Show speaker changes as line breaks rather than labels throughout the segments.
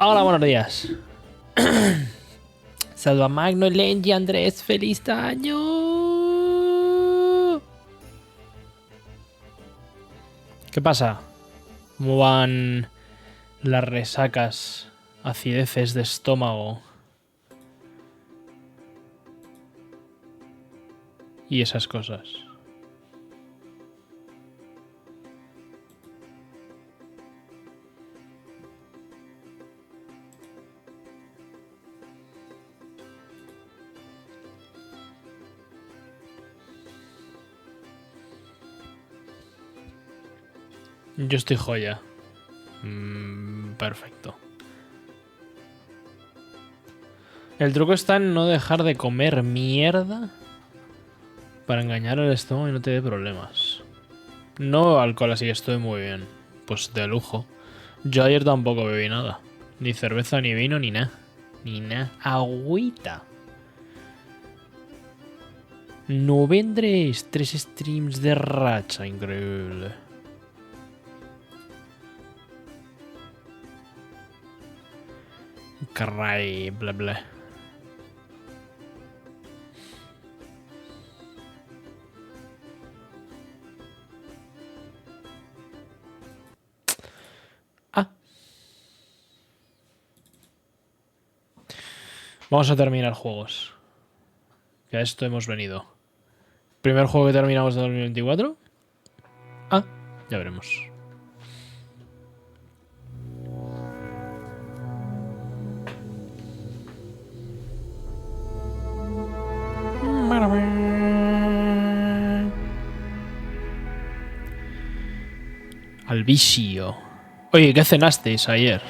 Hola, buenos días. Salva Magno, Lengi, Andrés, feliz año. ¿Qué pasa? ¿Cómo van las resacas, acideces de estómago y esas cosas? Yo estoy joya. Perfecto. El truco está en no dejar de comer mierda para engañar al estómago y no te dé problemas. No alcohol, así que estoy muy bien. Pues de lujo. Yo ayer tampoco bebí nada. Ni cerveza, ni vino, ni nada. Ni nada. Agüita. No vendréis 3 streams de racha. Increíble. Caray, bla bla. Ah. Vamos a terminar juegos. Que a esto hemos venido. ¿Primer juego que terminamos de 2024? Ah, ya veremos. Al vicio. Oye, ¿qué cenasteis ayer?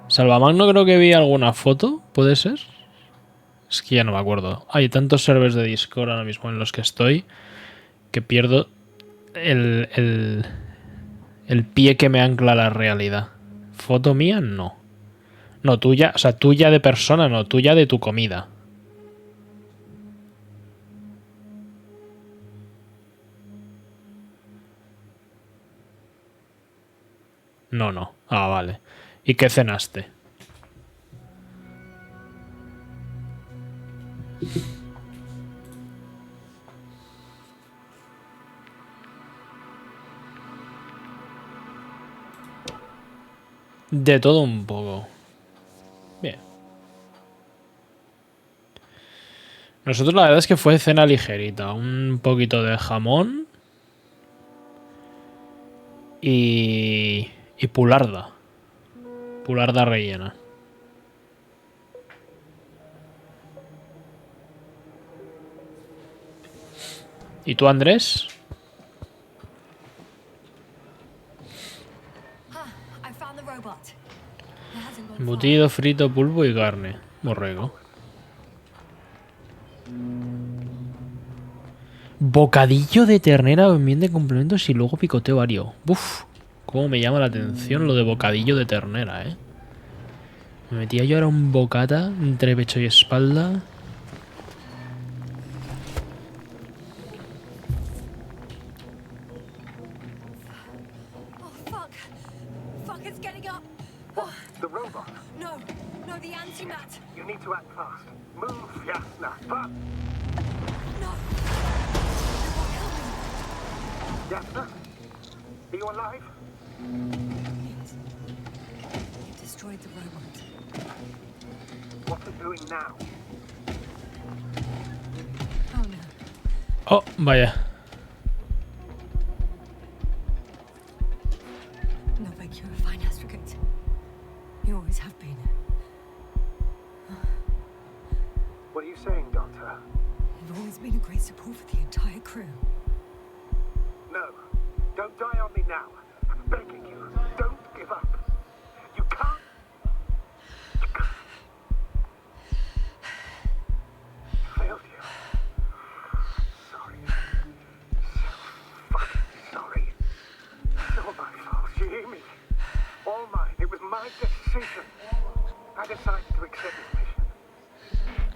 Salvamagno creo que vi alguna foto, ¿puede ser? Es que ya no me acuerdo. Hay tantos servers de Discord ahora mismo en los que estoy que pierdo el pie que me ancla a la realidad. ¿Foto mía? No. No, tuya, o sea, tuya de persona, no, tuya de tu comida. No, no. Ah, vale. ¿Y qué cenaste? De todo un poco. Bien. Nosotros la verdad es que fue cena ligerita. Un poquito de jamón. Y pularda. Pularda rellena. ¿Y tú, Andrés? Embutido, frito, pulpo y carne. Borrego. Bocadillo de ternera bien de complementos y luego picoteo vario. Uf, cómo me llama la atención lo de bocadillo de ternera, ¿eh? Me metía yo ahora un bocata entre pecho y espalda. Oh, vaya.
What are you saying, Doctor?
You've always been a great support for the entire crew.
No, don't die on me now. I'm begging you, don't give up. You can't. You can't. Failed you. Sorry. So fucking sorry. It's all my fault. You hear me? All mine. It was my decision. I decided to accept this mission.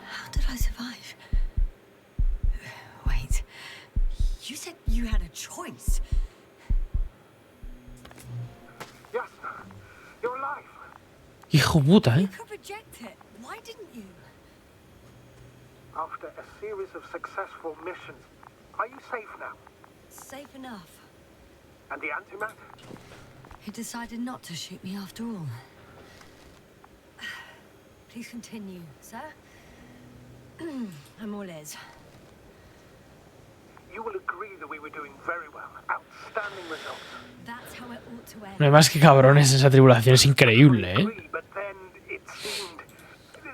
How did I survive? Wait. You said you had a choice.
Yes, you're alive.
hijo puta,
You could reject it. Why didn't you?
After a series of successful missions, are you safe now?
Safe enough.
And the antimatter?
He decided not to shoot me after all. Please continue, sir. I'm all ears.
You will agree that we were doing very well. Outstanding results.
That's how it ought to end.
No hay más que cabrones, esa tripulación es increíble, ¿eh?
Agree, but then it seemed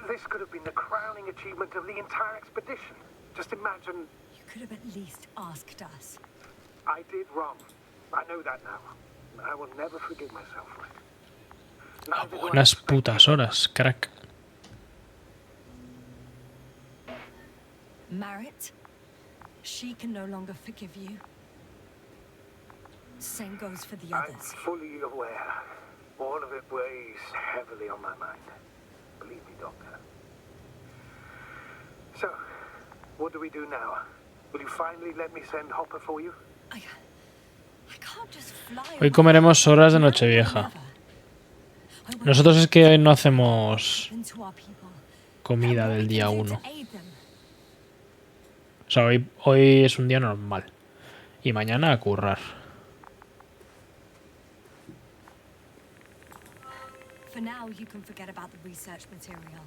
this could have been the crowning achievement of the entire expedition. Just imagine.
You could have at least asked us.
I did wrong. I know that now. I will never forgive myself for it.
A buenas putas horas, crack.
Marit, she can no longer forgive you. Same goes for the
I'm
others.
fully aware. All of it weighs heavily on my mind. Believe me, Doctor. So, what do we do now? Will you finally let me send Hopper for you?
I can't just fly
Hoy
away.
comeremos horas de Nochevieja. Nosotros es que hoy no hacemos
Into our people.
comida
And what
del
we
día
can do
1.
to aid them.
O sea, hoy es un día normal. Y mañana a currar.
For now, you can forget about the research material.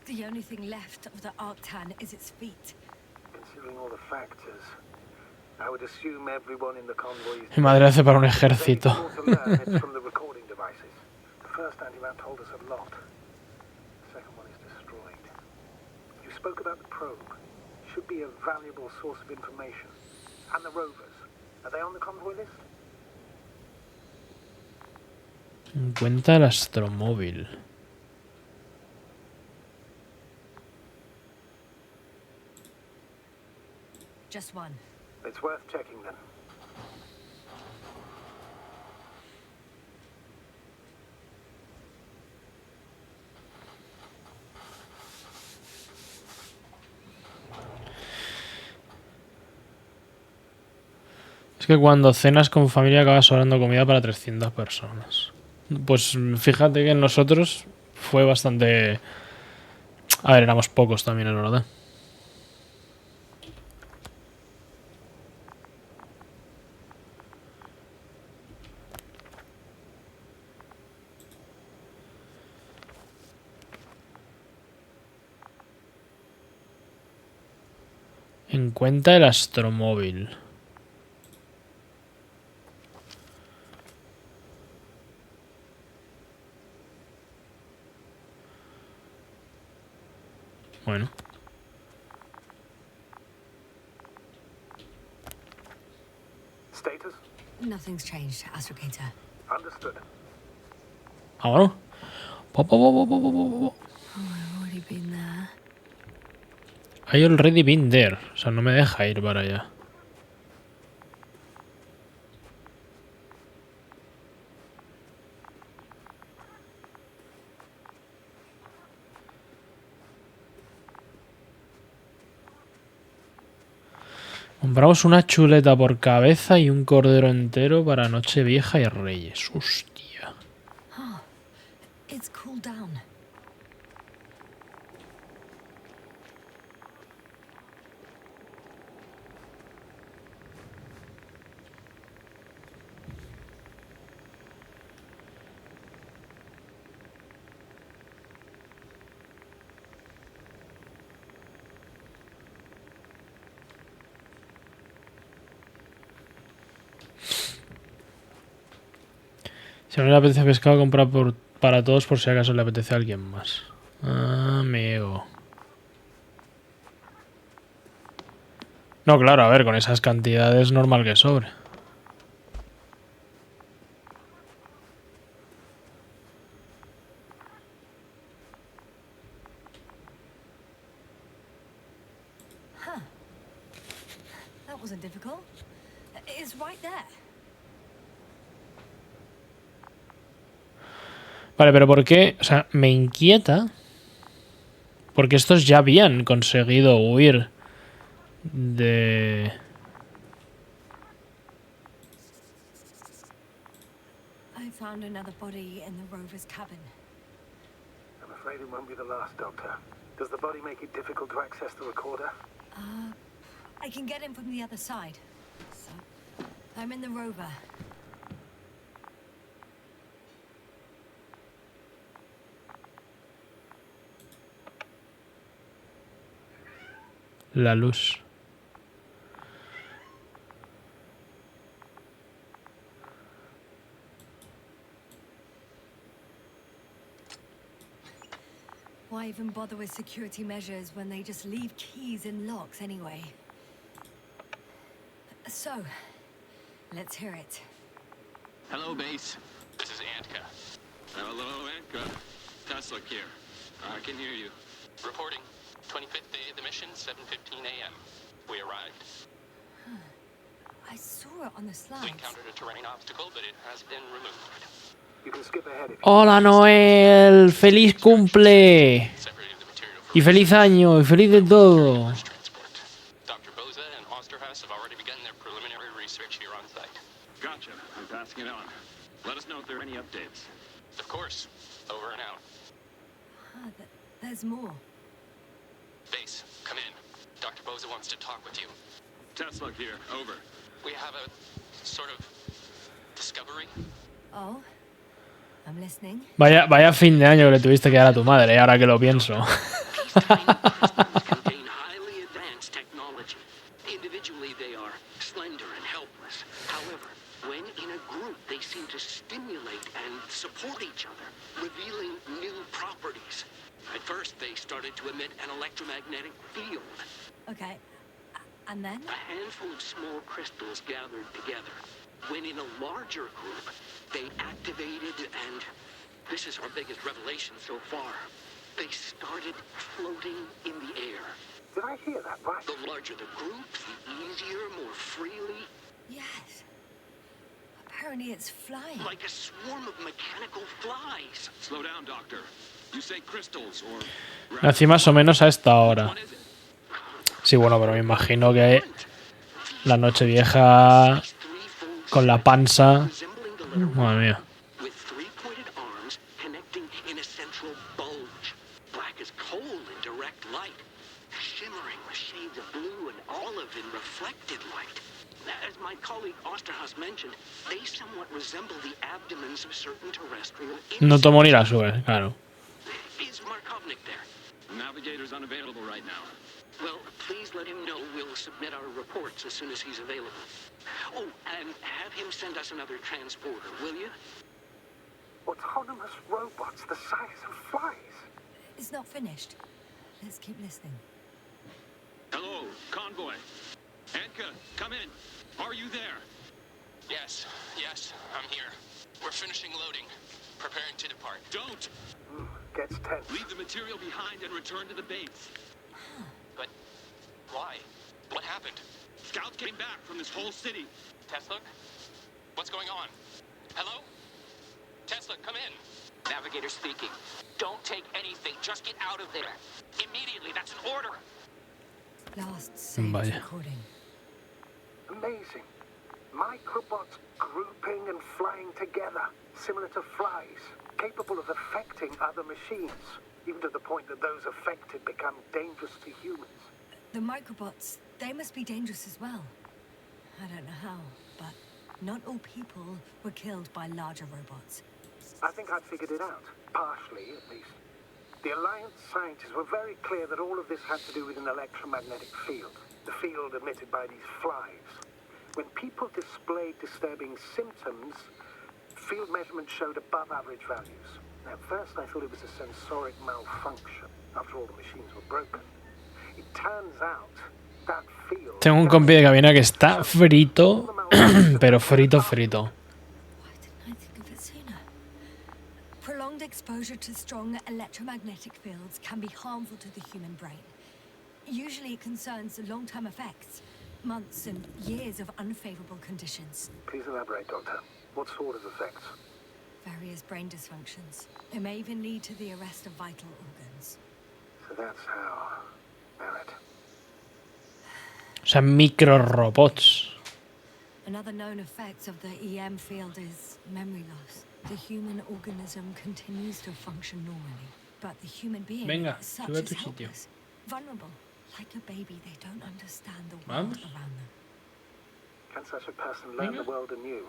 The only thing left of the Arctan is its feet.
Considering all the factors, I would assume everyone in the convoy is
Mi madre hace para un
If there's
ejército.
anything more to learn, it's from the recording devices. The first anti-map told us a lot. The second one is destroyed. You spoke about the probe. Should be a valuable source of information. And the rovers. Are they on the convoy list?
Encuentra el astromóvil.
Just one.
It's worth checking then.
Es que cuando cenas con familia acabas sobrando comida para 300 personas. Pues fíjate que nosotros fue bastante... A ver, éramos pocos también, es verdad. Encuentra el astromóvil. Bueno.
Status?
Nothing's changed, Astrogator.
Understood.
Vámonos. Po, po, po, po, po, po, po.
I've already been there.
I already been there. O sea, no me deja ir para allá. Compramos una chuleta por cabeza y un cordero entero para Nochevieja y Reyes. Hostia.
It's cooled down.
Si no le apetece pescado, compra para todos por si acaso le apetece a alguien más. Amigo. No, claro, a ver, con esas cantidades normal que sobre.
That wasn't difficult. It's right there.
Vale, pero ¿por qué? O sea, me inquieta. Porque estos ya habían conseguido huir de...
I found another body in the rover's cabin.
afraid it won't be the last, Doctor. Does the body make it difficult to access the recorder?
I can get in from the other side. So, I'm in the rover.
La luz.
Why even bother with security measures when they just leave keys in locks anyway? So, let's hear it.
Hello, base. This is Antka. Hello, Antka. Tesla here. I can hear you. Reporting. 25th day of the mission, 7:15 a.m. We arrived.
I saw it on the
We
slides.
encountered a terrain obstacle, but it has been removed.
You can skip ahead if you
Hola Noel, feliz cumple.
Separated the material from
Y feliz año, y feliz de todo.
first transport. Dr. Boza and Osterhaus have already begun their preliminary research here on site. Gotcha. I'm passing it on. Let us know if there are any updates. Of course. Over and out.
There's more.
Base, come in. Dr. Boza wants to talk with you. Tesla here. Over. We have a sort of discovery.
Oh, I'm listening.
Vaya fin de año que le tuviste que dar a tu madre, ahora que lo pienso.
These tiny crystals contain highly advanced technology. Individually, they are slender and helpless. However, when in a group, they seem to stimulate and support each other, revealing new properties. At first, they started to emit an electromagnetic field.
Okay. And then?
A handful of small crystals gathered together. When in a larger group, they activated and... This is our biggest revelation so far. They started floating in the air.
Did I hear that right?
The larger the group, the easier, more freely.
Yes. Apparently it's flying.
Like a swarm of mechanical flies. Slow down, Doctor. You say crystals or...
Nací más o menos a esta hora. Sí, bueno, pero me imagino que la noche vieja con la panza... Madre mía.
With three-pointed arms connecting in a central bulge. Black as coal in direct light. Shimmering with shades of blue and olive in reflected light. As my colleague Osterhaus mentioned, they somewhat resemble the abdomens of certain terrestrial insects.
No tomo ni la sube, claro.
Is Markovnik there? Navigator's unavailable right now. Well, please let him know we'll submit our reports as soon as he's available. Oh, and have him send us another transporter, will you?
Autonomous robots the size of flies.
It's not finished. Let's keep listening.
Hello, convoy. Antka, come in. Are you there? Yes, I'm here. We're finishing loading. Preparing to depart. Don't!
Gets tense.
Leave the material behind and return to the base. But why? What happened? Scouts came back from this whole city. Tesla? What's going on? Hello? Tesla, come in. Navigator speaking. Don't take anything. Just get out of there. Immediately. That's an order.
Last saved
Vaya.
recording.
Amazing. Microbots grouping and flying together, similar to flies, capable of affecting other machines, even to the point that those affected become dangerous to humans.
The microbots, they must be dangerous as well. I don't know how, but not all people were killed by larger robots.
I think I'd figured it out, partially at least. The Alliance scientists were very clear that all of this had to do with an electromagnetic field, the field emitted by these flies. When people displayed disturbing symptoms, field measurements showed above average values. At first I thought it was a sensoric malfunction, after all the machines were broken. It turns out that field...
Tengo un compi de cabina que está frito, pero frito.
Why didn't I think of it sooner? Prolonged exposure to strong electromagnetic fields can be harmful to the human brain. Usually it concerns long-term effects, months and years of unfavorable conditions.
Please elaborate, Doctor. What sort of effects?
Various brain dysfunctions. It may even lead to the arrest of vital organs.
So that's how... Barrett.
O sea, microrobots.
Another known effect of the EM field is memory loss. The human organism continues to function normally, But the human being
Venga,
as such
sube a
is
tu sitio.
helpless, vulnerable, like a baby. They don't understand the world
Vamos.
around them.
Can such a person learn
Venga.
the world anew?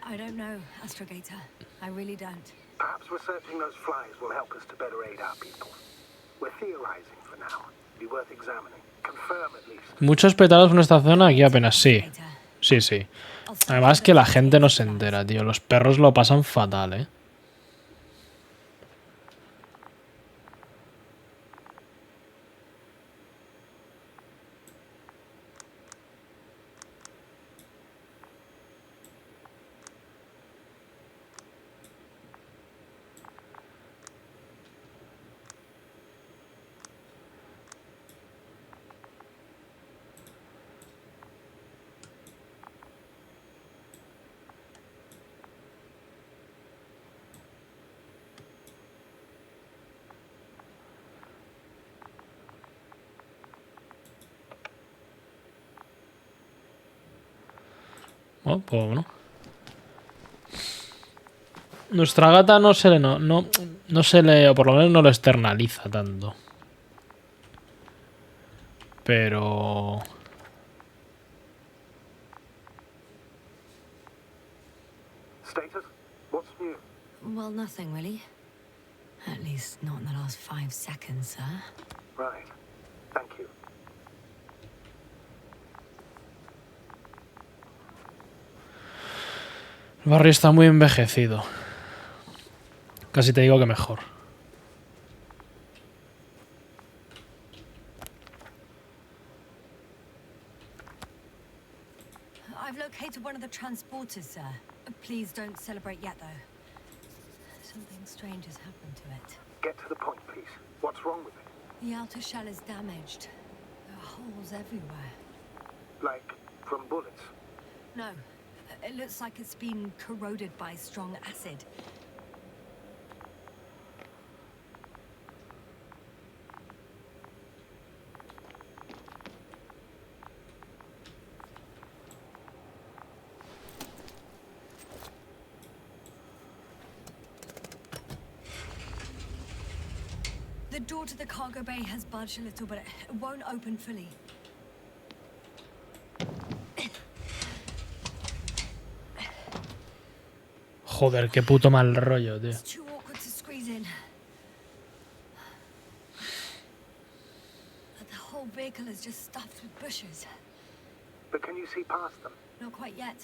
I don't know, Astrogator. I really don't.
Perhaps researching those flies will help us to better aid our people. We're theorizing for now. Be worth examining. Confirm at least.
Muchos petados en esta zona, aquí apenas sí.
Astrogator.
Sí, sí.
I'll start
Además
with
que la
the
gente no
flies.
se entera, tío. Los perros lo pasan fatal, ¿eh? Bueno, pues bueno. Nuestra gata no se le, no se le, o por lo menos no lo externaliza tanto. Pero...
Status? What's new?
Well, nothing really. At least not in the last 5 seconds, sir.
Right. Thank you.
El barrio está muy envejecido. Casi te digo que mejor.
I've located one of the transporters, sir. Please don't celebrate yet, though. Something strange has happened to it.
Get to the point, please. What's wrong with it?
The outer shell is damaged. There are holes everywhere.
Like, from bullets?
No, it looks like it's been corroded by strong acid. The door to the cargo bay has budged a little, but it won't open fully.
Joder, qué puto mal rollo, tío.
It's too awkward to squeeze in. The whole vehicle is just stuffed with bushes.
But can you see past them?
Not quite yet.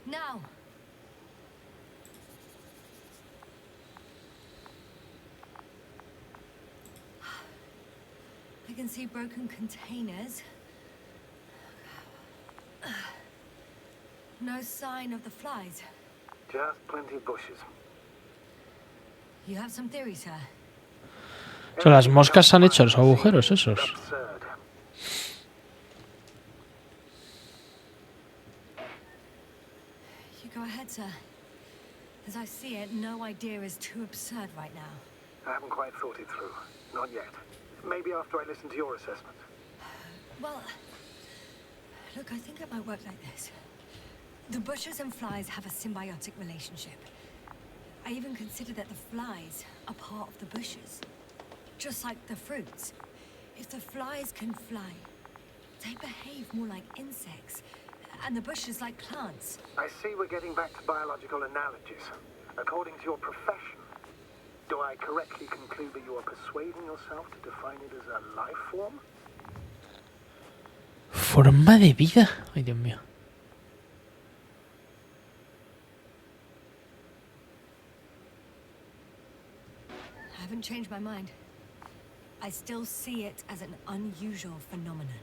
Now. I can see broken containers. No sign of the flies.
Just plenty of bushes.
You have some theory, sir?
O sea, las moscas han hecho los agujeros esos.
Absurd.
You go ahead, sir. As I see it, no idea is too absurd right now.
I haven't quite thought it through. Not yet. Maybe after I listen to your assessment.
Well, look, I think it might work like this. The bushes and flies have a symbiotic relationship. I even consider that the flies are part of the bushes. Just like the fruits. If the flies can fly, they behave more like insects. And the bushes like plants.
I see we're getting back to biological analogies. According to your profession, do I correctly conclude that you are persuading yourself to define it as a life form?
Forma de vida. Ay, Dios mío.
I haven't changed my mind. I still see it as an unusual phenomenon.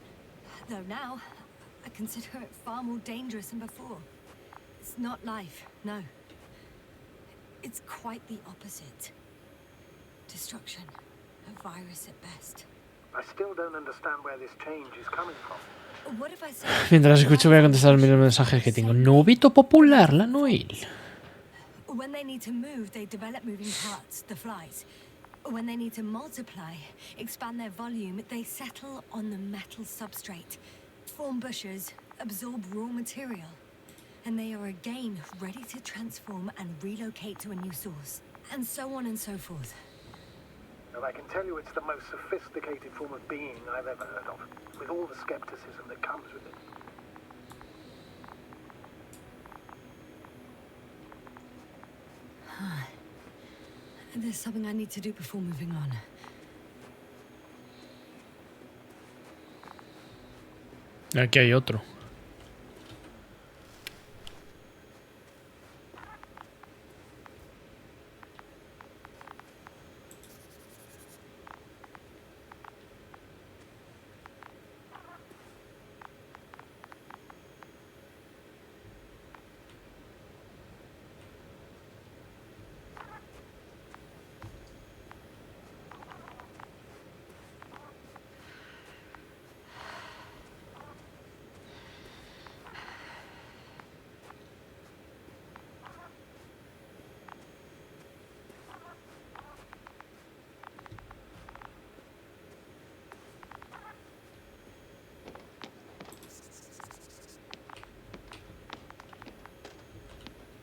Though now, I consider it far more dangerous than before. It's not life, no. It's quite the opposite. Destruction. A virus at best.
I still don't understand where this change is coming from.
What if I say...
Mientras escucho voy a contestar los mensajes que tengo. Novito popular, la Noel.
When they need to move, they develop moving parts, the flies. When they need to multiply, expand their volume, they settle on the metal substrate, form bushes, absorb raw material. And they are again ready to transform and relocate to a new source. And so on and so forth.
And I can tell you it's the most sophisticated form of being I've ever heard of, with all the skepticism that comes with it.
There's something I need to do before moving on.
Aquí hay otro.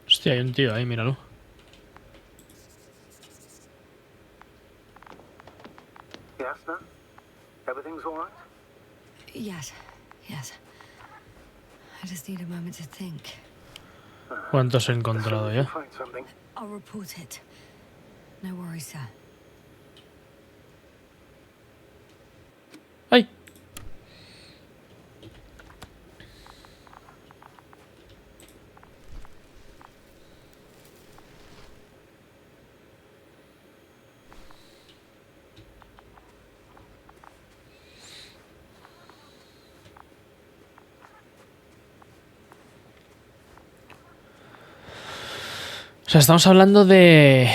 Hostia, hay un tío ahí, míralo.
Yes, no? Everything's all right?
Yes. I just need a moment to think.
¿Cuántos he encontrado ya?
Find something.
I'll report it. No worries, sir.
¡Ay! O sea, estamos hablando de...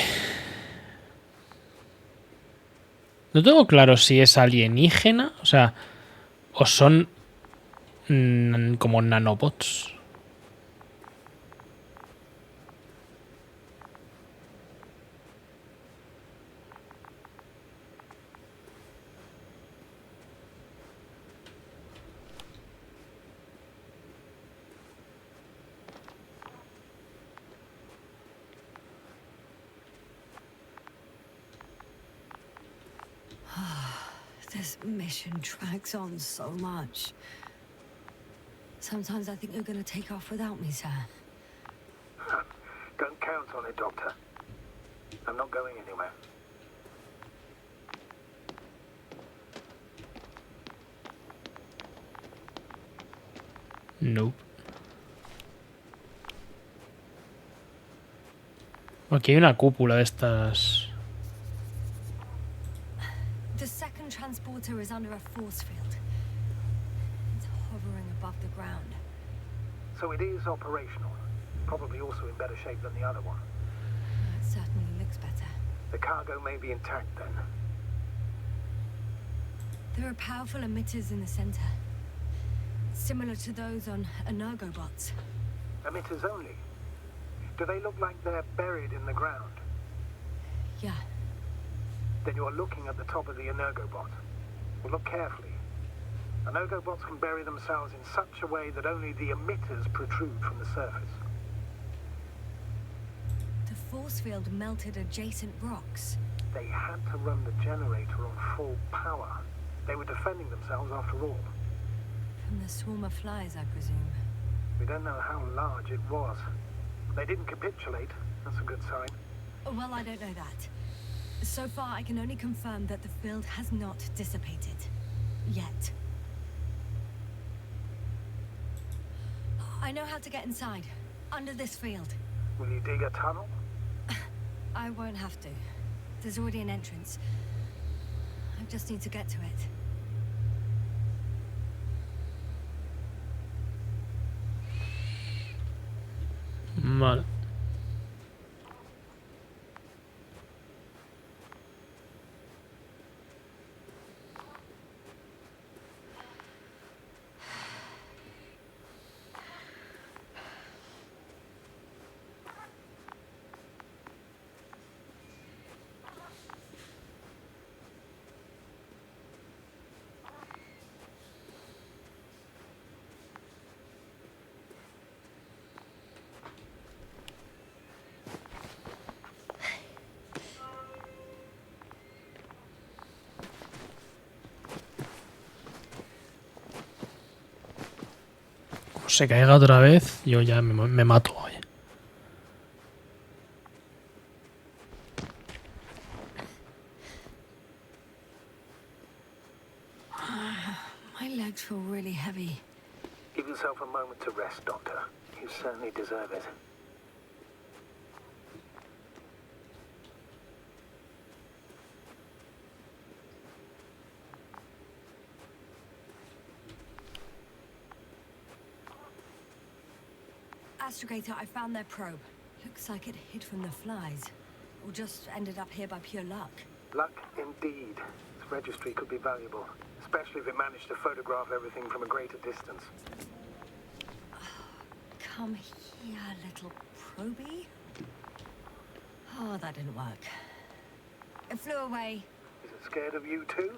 No tengo claro si es alienígena, o sea, o son como nanobots.
This mission drags on so much. Sometimes I think you're gonna take off without me, sir.
Don't count on it, Doctor. I'm not going anywhere.
Nope. Aquí hay una cúpula de estas.
The second transporter is under a force field. It's hovering above the ground.
So it is operational. Probably also in better shape than the other one.
It certainly looks better.
The cargo may be intact then.
There are powerful emitters in the center, similar to those on energobots.
Emitters only? Do they look like they're buried in the ground?
Yeah.
Then you're looking at the top of the energobot. Well, look carefully. Energobots can bury themselves in such a way that only the emitters protrude from the surface.
The force field melted adjacent rocks.
They had to run the generator on full power. They were defending themselves after all.
From the swarm of flies, I presume.
We don't know how large it was. They didn't capitulate. That's a good sign.
Well, I don't know that. So far, I can only confirm that the field has not dissipated. Yet. I know how to get inside. Under this field.
Will you dig a tunnel?
I won't have to. There's already an entrance. I just need to get to it.
Vale. se caiga otra vez, yo ya me mato. Oye.
My legs feel really heavy.
Give yourself a moment to rest, Doctor. You certainly deserve it.
Astrogator, I found their probe. Looks like it hid from the flies. Or just ended up here by pure luck.
Luck indeed. This registry could be valuable, especially if it managed to photograph everything from a greater distance.
Come here, little probie. Oh, that didn't work. It flew away.
Is it scared of you too?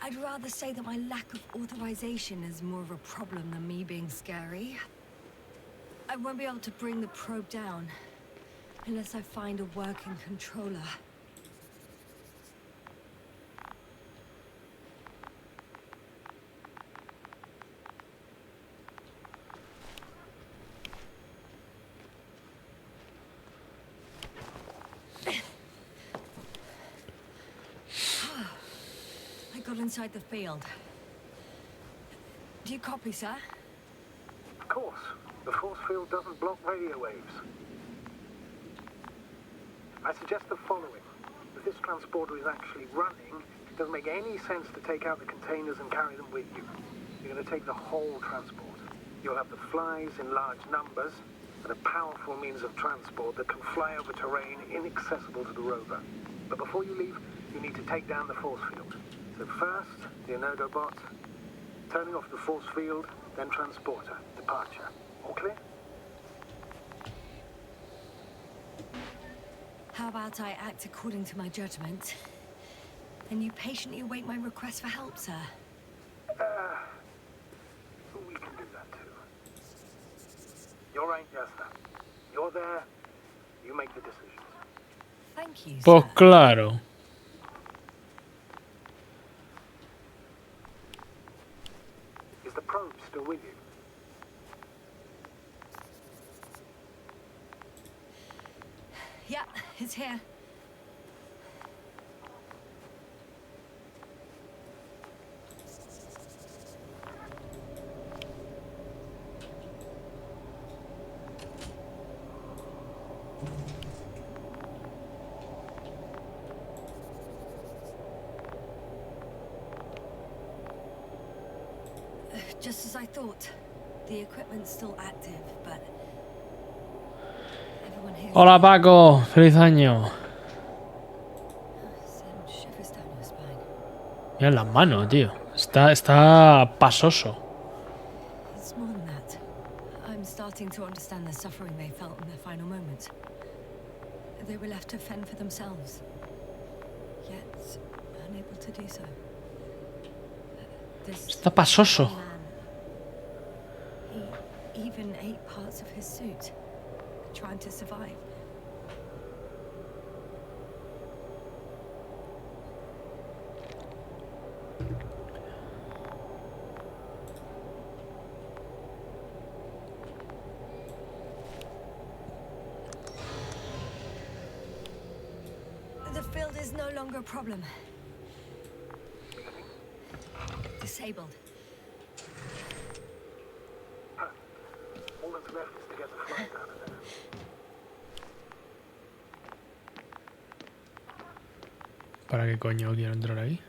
I'd rather say that my lack of authorization is more of a problem than me being scary. I won't be able to bring the probe down unless I find a working controller. I got inside the field. Do you copy, sir?
Of course. The force field doesn't block radio waves. I suggest the following. If this transporter is actually running, it doesn't make any sense to take out the containers and carry them with you. You're going to take the whole transport. You'll have the flies in large numbers and a powerful means of transport that can fly over terrain inaccessible to the rover. But before you leave, you need to take down the force field. So first, the Energobot, turning off the force field, then transporter, departure. All clear?
How about I act according to my judgment, and you patiently await my request for help, sir?
We can do that too. You're right, Jasna. You're there. You make the decisions.
Thank you,
Pues
sir.
claro.
Is the probe still with you?
Yeah, it's here. Just as I thought. The equipment's still active, but everyone here
Hola Paco, feliz año.
sent shivers down your spine.
Mira las manos, tío. Está pasoso.
It's more than that. I'm starting to understand the suffering they felt in their final moments. They were left to fend for themselves, yet unable to do so. This
Está pasoso.
man, he even ate parts of his suit, trying to survive. The field is no longer a problem. Disabled.
All that's left is to get the flies out of there.
¿Para qué coño quiero entrar ahí?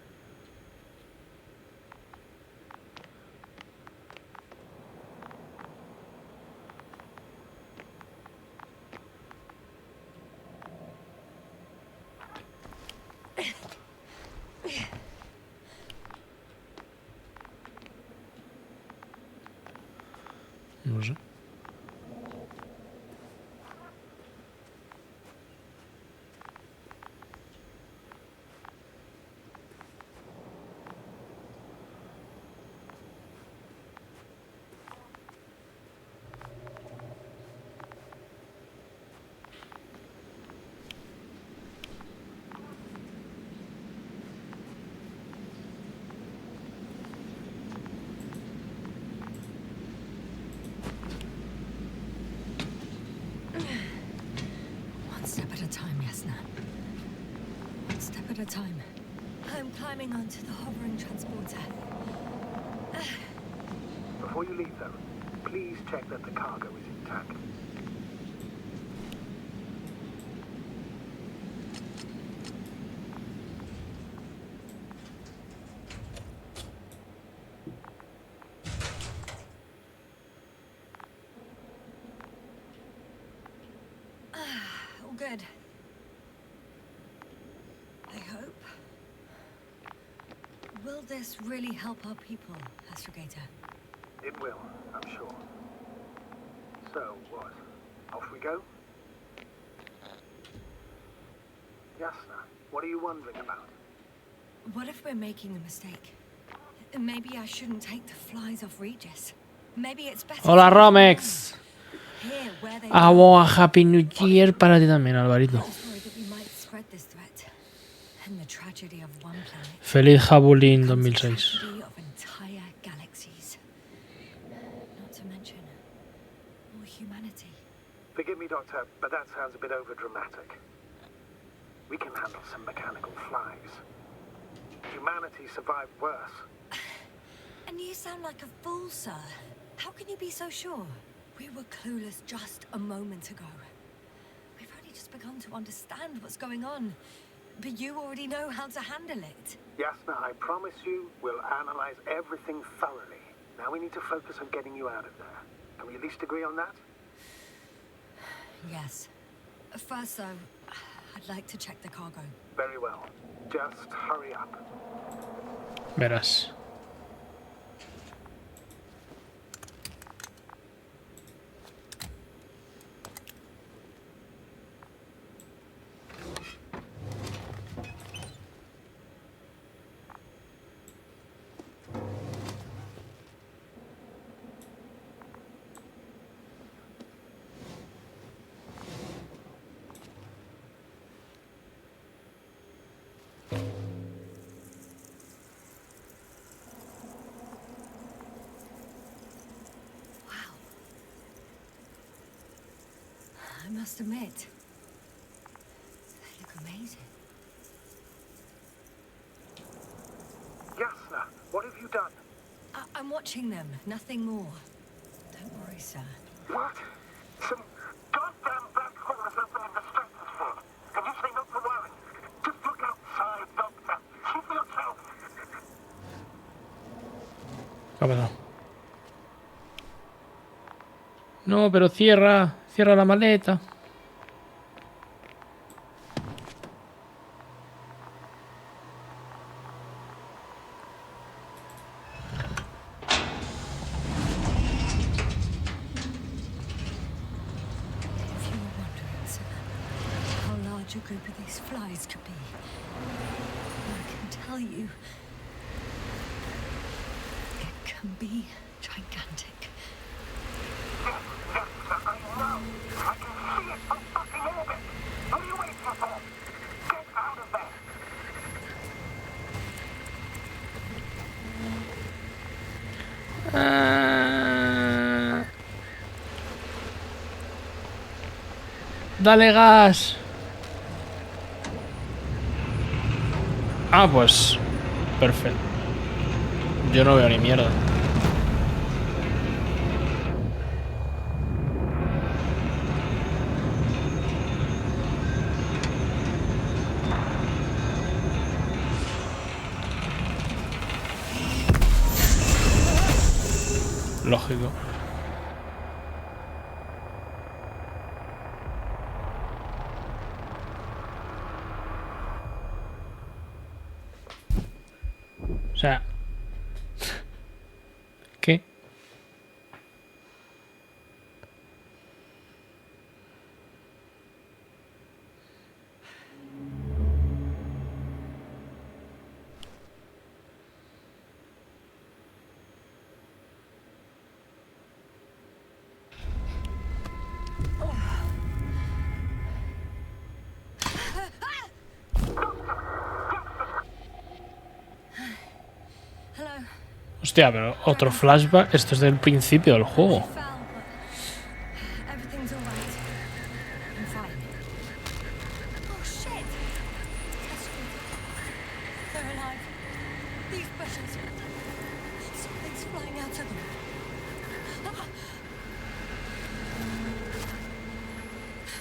No sé.
step at a time, Yasna. One step at a time. I'm climbing onto the hovering transporter.
Before you leave, though, please check that the cargo is intact.
All good. I hope. Will this really help our people, Astrogator?
It will, I'm sure. So, what? Off we go? Yasna, what are you wondering about?
What if we're making a mistake? Maybe I shouldn't take the flies off Regis. Maybe it's better.
Hola, Romex.
Here, where they
A Happy New Year para ti también, Alvarito.
I was worried that we might spread this threat. And the tragedy of one planet.
Feliz Jabulín
becomes the
2006.
tragedy of entire galaxies. Not to mention all humanity.
Forgive me, Doctor, but that sounds a bit overdramatic. We can handle some mechanical flies. Humanity survived worse.
And you sound like a fool, sir. How can you be so sure? We were clueless just a moment ago. We've only just begun to understand what's going on. But you already know how to handle it.
Yasna, I promise you, we'll analyze everything thoroughly. Now we need to focus on getting you out of there. Can we at least agree on that?
Yes. First, though, I'd like to check the cargo.
Very well. Just hurry up.
Verás.
Wow. I must admit, they look amazing.
Yasna, what have you done?
I'm watching them, nothing more. Don't worry, sir.
What? Some goddamn black hole has opened in the stratosphere. And you say not to worry. Just look outside, Doctor. See for yourself.
¿Qué ha pasado? No, pero cierra. Cierra la maleta.
If you were wondering, sir, how large a group of these flies could be, I can tell you, it can be gigantic.
Yasna, I know. I can see it from fucking orbit. What are you waiting for? Get out of there.
Dale gas. Ah, pues. Perfecto. Yo no veo ni mierda. Lógico. O sea... ¿Qué?
Hello.
Hostia, pero otro flashback. Esto es del principio del juego.
I fell, but everything's all right. I'm fine. alive. These bushes. Something's flying out of them. Ah!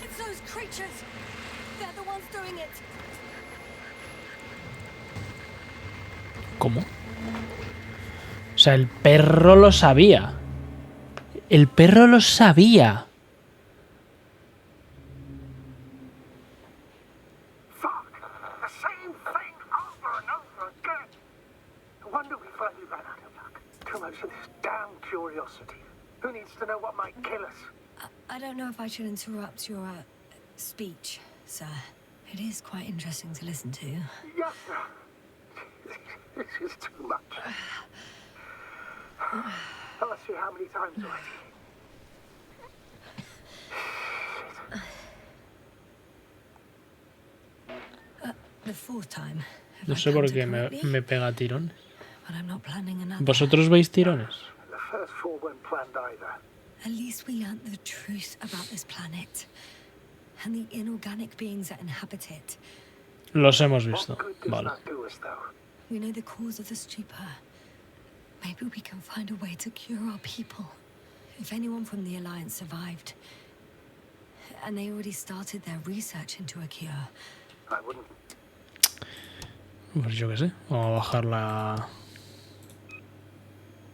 It's those creatures. They're the ones doing it.
¿Cómo? O sea, el perro lo sabía. El perro lo sabía.
Fuck! The same thing over and over again. No wonder we finally ran out of luck. Too much of this damn curiosity. Who needs to know what might kill us?
I don't know if I should interrupt your speech, sir. It is quite interesting to listen to.
Yes, sir. This is too much. I'll ask you how many times already.
The fourth time. if
No
I
sé por
counted
qué
correctly,
me pega tirones.
But I'm not planning another.
¿Vosotros veis tirones?
The first four weren't planned either.
At least we learnt the truth about this planet and the inorganic beings that inhabit it.
Los hemos visto.
What good does
Vale.
that do us, though?
We know the cause of the stupor. Maybe we can find a way to cure our people. If anyone from the Alliance survived, and they already started their research into a cure.
I wouldn't.
Pues yo qué sé. Vamos a bajarla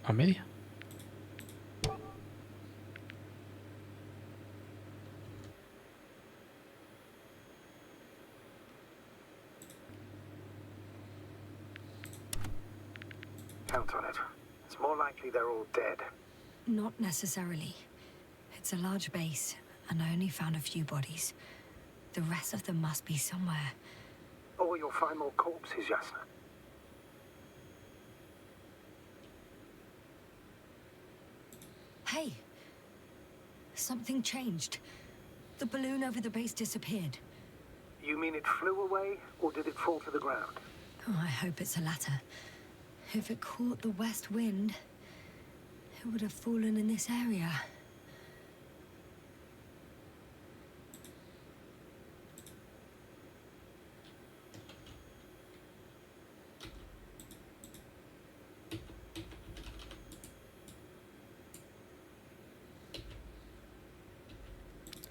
a media.
Count on it. It's more likely they're all dead.
Not necessarily. It's a large base, and I only found a few bodies. The rest of them must be somewhere.
Or you'll find more corpses, Yasna.
Hey! Something changed. The balloon over the base disappeared.
You mean it flew away, or did it fall to the ground?
Oh, I hope it's the latter. If it caught the west wind, it would have fallen in this area.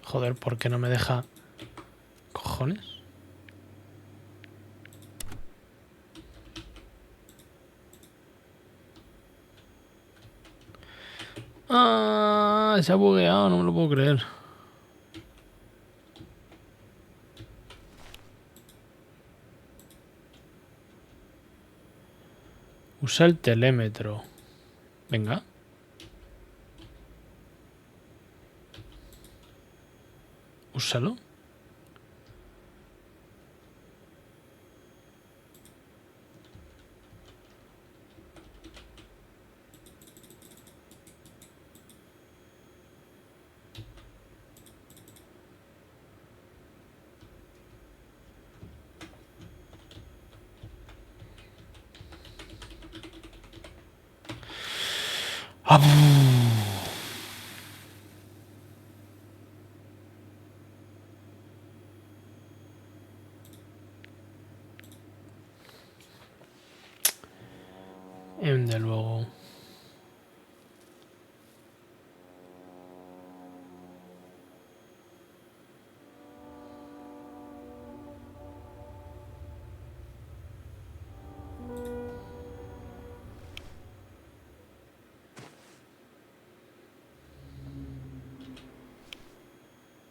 Joder, ¿por qué no me deja? ¿Cojones? Ah, se ha bugueado, no me lo puedo creer. Usa el telémetro. Venga. Úsalo. Ah, de luego.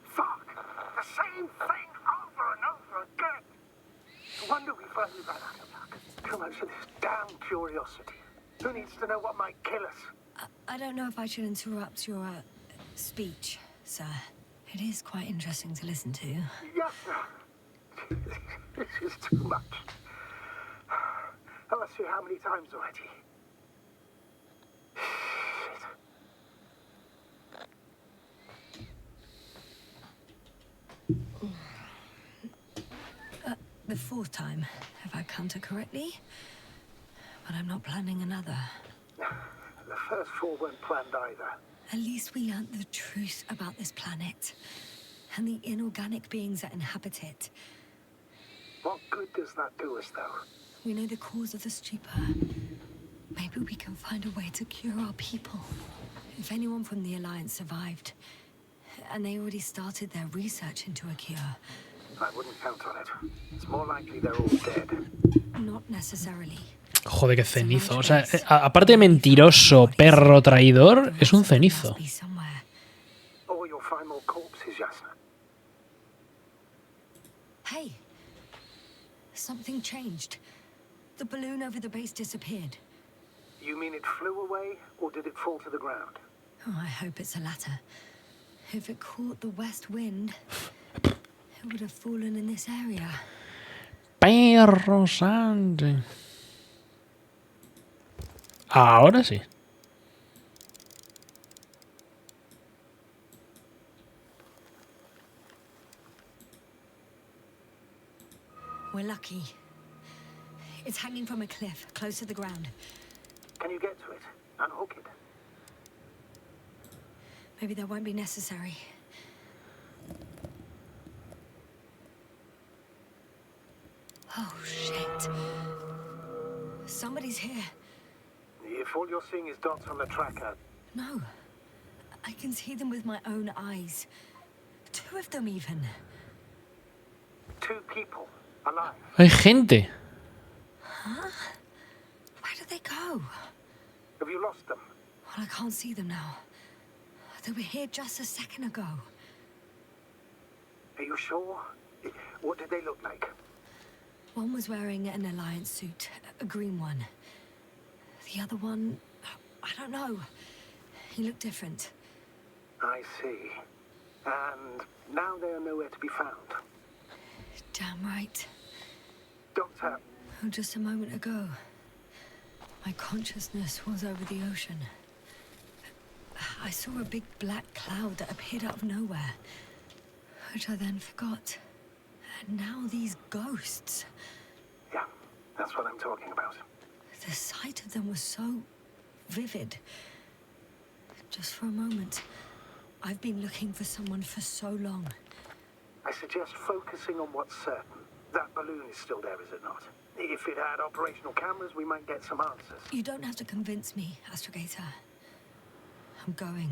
Fuck! The same thing over and over again! No wonder we finally ran out of luck. Too much of this damn curiosity. Who needs to know what might kill us?
I don't know if I should interrupt your speech, sir. It is quite interesting to listen to.
Yes, sir. This is too much. I'll ask you how many times already.
The fourth time, if I counted correctly. But I'm not planning another.
The first four weren't planned either.
At least we learnt the truth about this planet and the inorganic beings that inhabit it.
What good does that do us, though?
We know the cause of the stupor. Maybe we can find a way to cure our people. If anyone from the Alliance survived, and they already started their research into a cure.
I wouldn't count on it. It's more likely they're all dead.
Not necessarily.
Joder, qué cenizo. O sea, aparte de mentiroso, perro, traidor, es un cenizo.
Or you'll find more corpses, Jasna.
Hey, something changed. The balloon over the base disappeared.
You mean it flew away, or did it fall to the ground?
Oh, I hope it's the latter. If it caught the west wind, it would have fallen in this area.
Perro sangre. Ahora sí.
We're lucky. It's hanging from a cliff, close to the ground.
Can you get to it? Unhook it?
Maybe that won't be necessary. Oh, shit. Somebody's here.
If all you're seeing is dots on the tracker...
No. I can see them with my own eyes. 2 of them, even.
2 people, alive.
Hay gente.
Huh? Where did they go?
Have you lost them?
Well, I can't see them now. They were here just a second ago.
Are you sure? What did they look like?
One was wearing an Alliance suit, a green one. The other one, I don't know. He looked different.
I see. And now they are nowhere to be found.
Damn right.
Doctor...
Oh, just a moment ago, my consciousness was over the ocean. I saw a big black cloud that appeared out of nowhere, which I then forgot. And now these ghosts.
Yeah, that's what I'm talking about.
The sight of them was so vivid. Just for a moment. I've been looking for someone for so long.
I suggest focusing on what's certain. That balloon is still there, is it not? If it had operational cameras, we might get some answers.
You don't have to convince me, Astrogator. I'm going.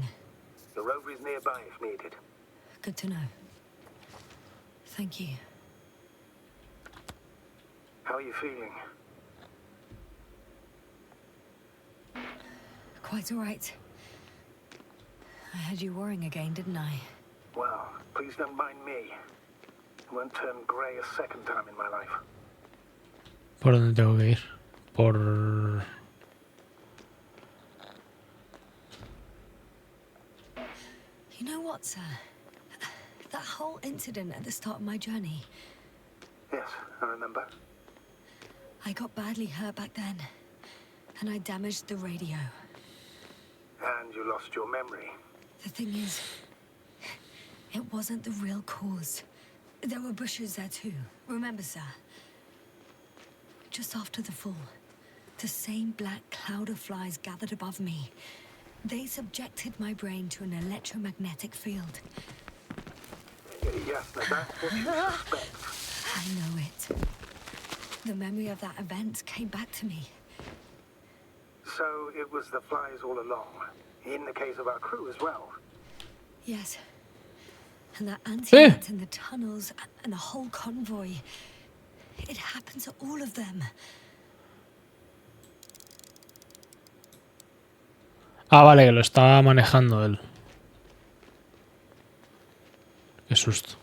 The rover is nearby if needed.
Good to know. Thank you.
How are you feeling?
Quite all right. I had you worrying again, didn't I?
Well, please don't mind me. I won't turn grey a second time in my life.
¿Por dónde tengo que ir? Por...
You know what, sir? That whole incident at the start of my journey.
Yes, I remember.
I got badly hurt back then. And I damaged the radio.
And you lost your memory.
The thing is, it wasn't the real cause. There were bushes there too. Remember, sir? Just after the fall, the same black cloud of flies gathered above me. They subjected my brain to an electromagnetic field.
Yes, now that's what you suspect.
I know it. The memory of that event came back to me.
So it was the flies all along. In the case of our crew as well.
Yes. And that antidote in the tunnels and the whole convoy. It happened to all of them.
Ah, vale, que lo estaba manejando él. Qué susto.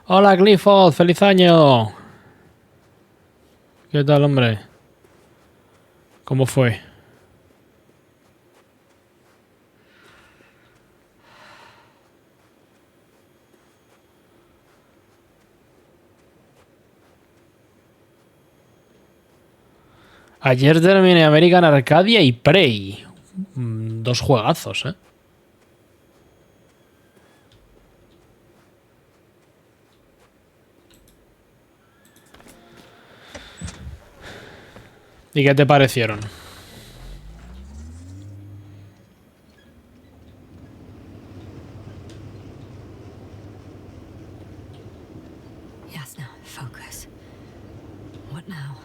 Hola, Clifford, feliz año. ¿Qué tal, hombre? ¿Cómo fue? Ayer terminé American Arcadia y Prey. 2 juegazos, ¿eh? ¿Y qué te parecieron?
focus. What now?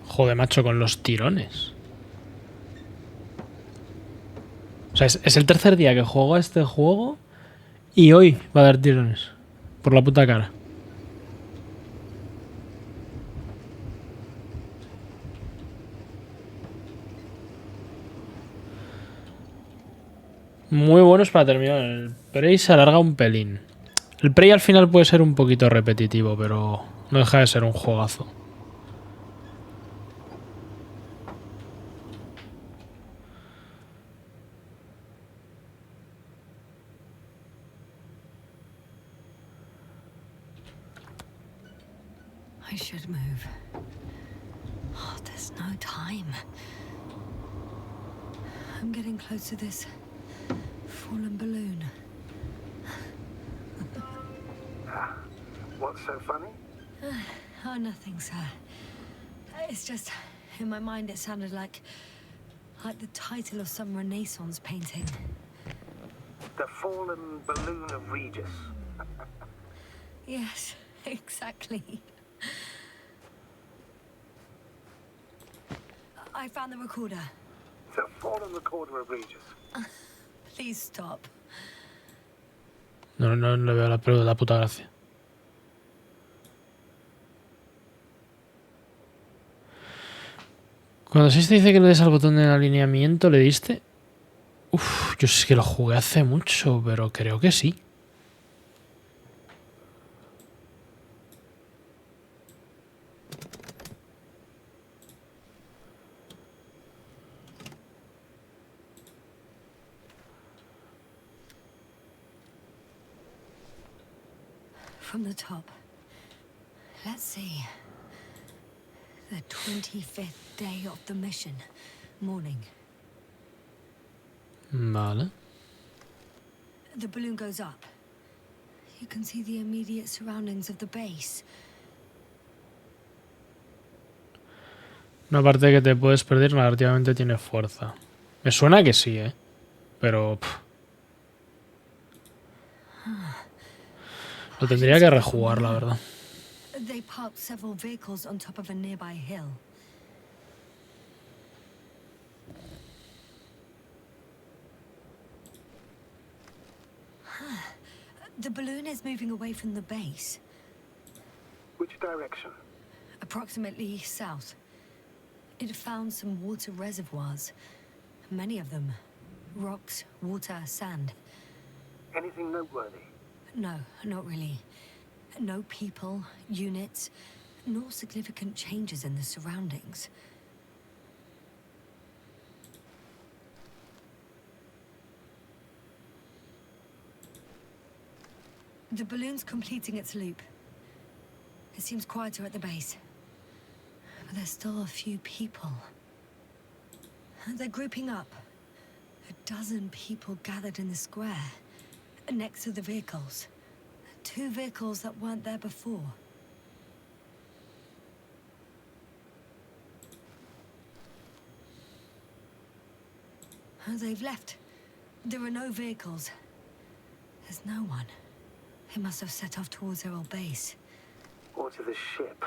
Joder, macho, con los tirones. O sea, es el tercer día que juego a este juego y hoy va a dar tirones. Por la puta cara. Muy buenos para terminar. El Prey se alarga un pelín. El Prey al final puede ser un poquito repetitivo, pero no deja de ser un juegazo.
I should move. Oh, there's no time. I'm getting close to this fallen balloon.
What's so funny?
Oh, nothing, sir. It's just, in my mind it sounded like the title of some Renaissance painting.
The fallen balloon of Regis.
Yes, exactly. I found the recorder.
The fallen recorder of Regis.
Please stop.
No le veo la puta gracia. Cuando se dice que le des al botón de alineamiento, ¿le diste? Uf, yo es que lo jugué hace mucho, pero creo que sí.
From the top. Let's see. The 25th day of the mission. Morning.
Vale.
The balloon goes up. You can see the immediate surroundings of the base.
Una parte que te puedes perder relativamente tiene fuerza. Me suena que sí, ¿eh? Pero... Lo tendría que rejugar, la verdad.
They parked several vehicles on top of a nearby hill. The balloon is moving away from the base.
Which direction?
Approximately south. It found some water reservoirs. Many of them. Rocks, water, sand.
Anything noteworthy?
No, not really. No people, units, nor significant changes in the surroundings. The balloon's completing its loop. It seems quieter at the base. But there's still a few people. They're grouping up. 12 people gathered in the square, next to the vehicles. 2 vehicles that weren't there before. They've left. There are no vehicles. There's no one. They must have set off towards their old base.
Or to the ship?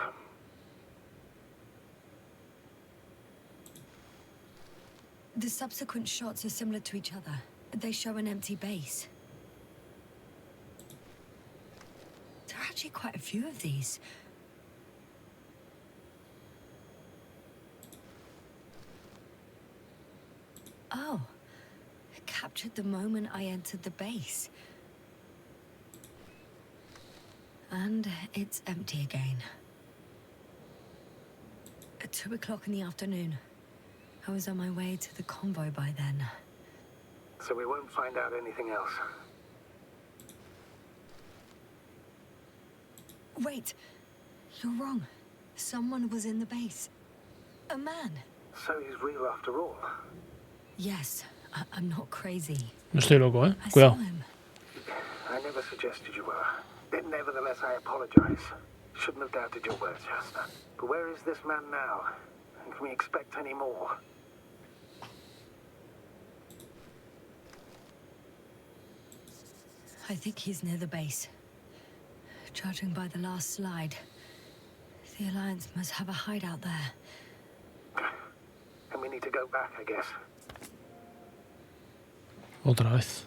The subsequent shots are similar to each other. They show an empty base. There are actually quite a few of these. Oh, it captured the moment I entered the base. And it's empty again. At 2 o'clock in the afternoon. I was on my way to the convoy by then.
So we won't find out anything else.
Wait, you're wrong. Someone was in the base. A man.
So he's real after all.
Yes, I'm not crazy.
No estoy loco, ¿eh?
I saw
Cuidado.
him.
I never suggested you were. Nevertheless, I apologize. Shouldn't have doubted your words, Jasper. But where is this man now? And can we expect any more?
I think he's near the base. Judging by the last slide, the Alliance must have a hideout there.
And we need to go back, I guess.
Otra vez.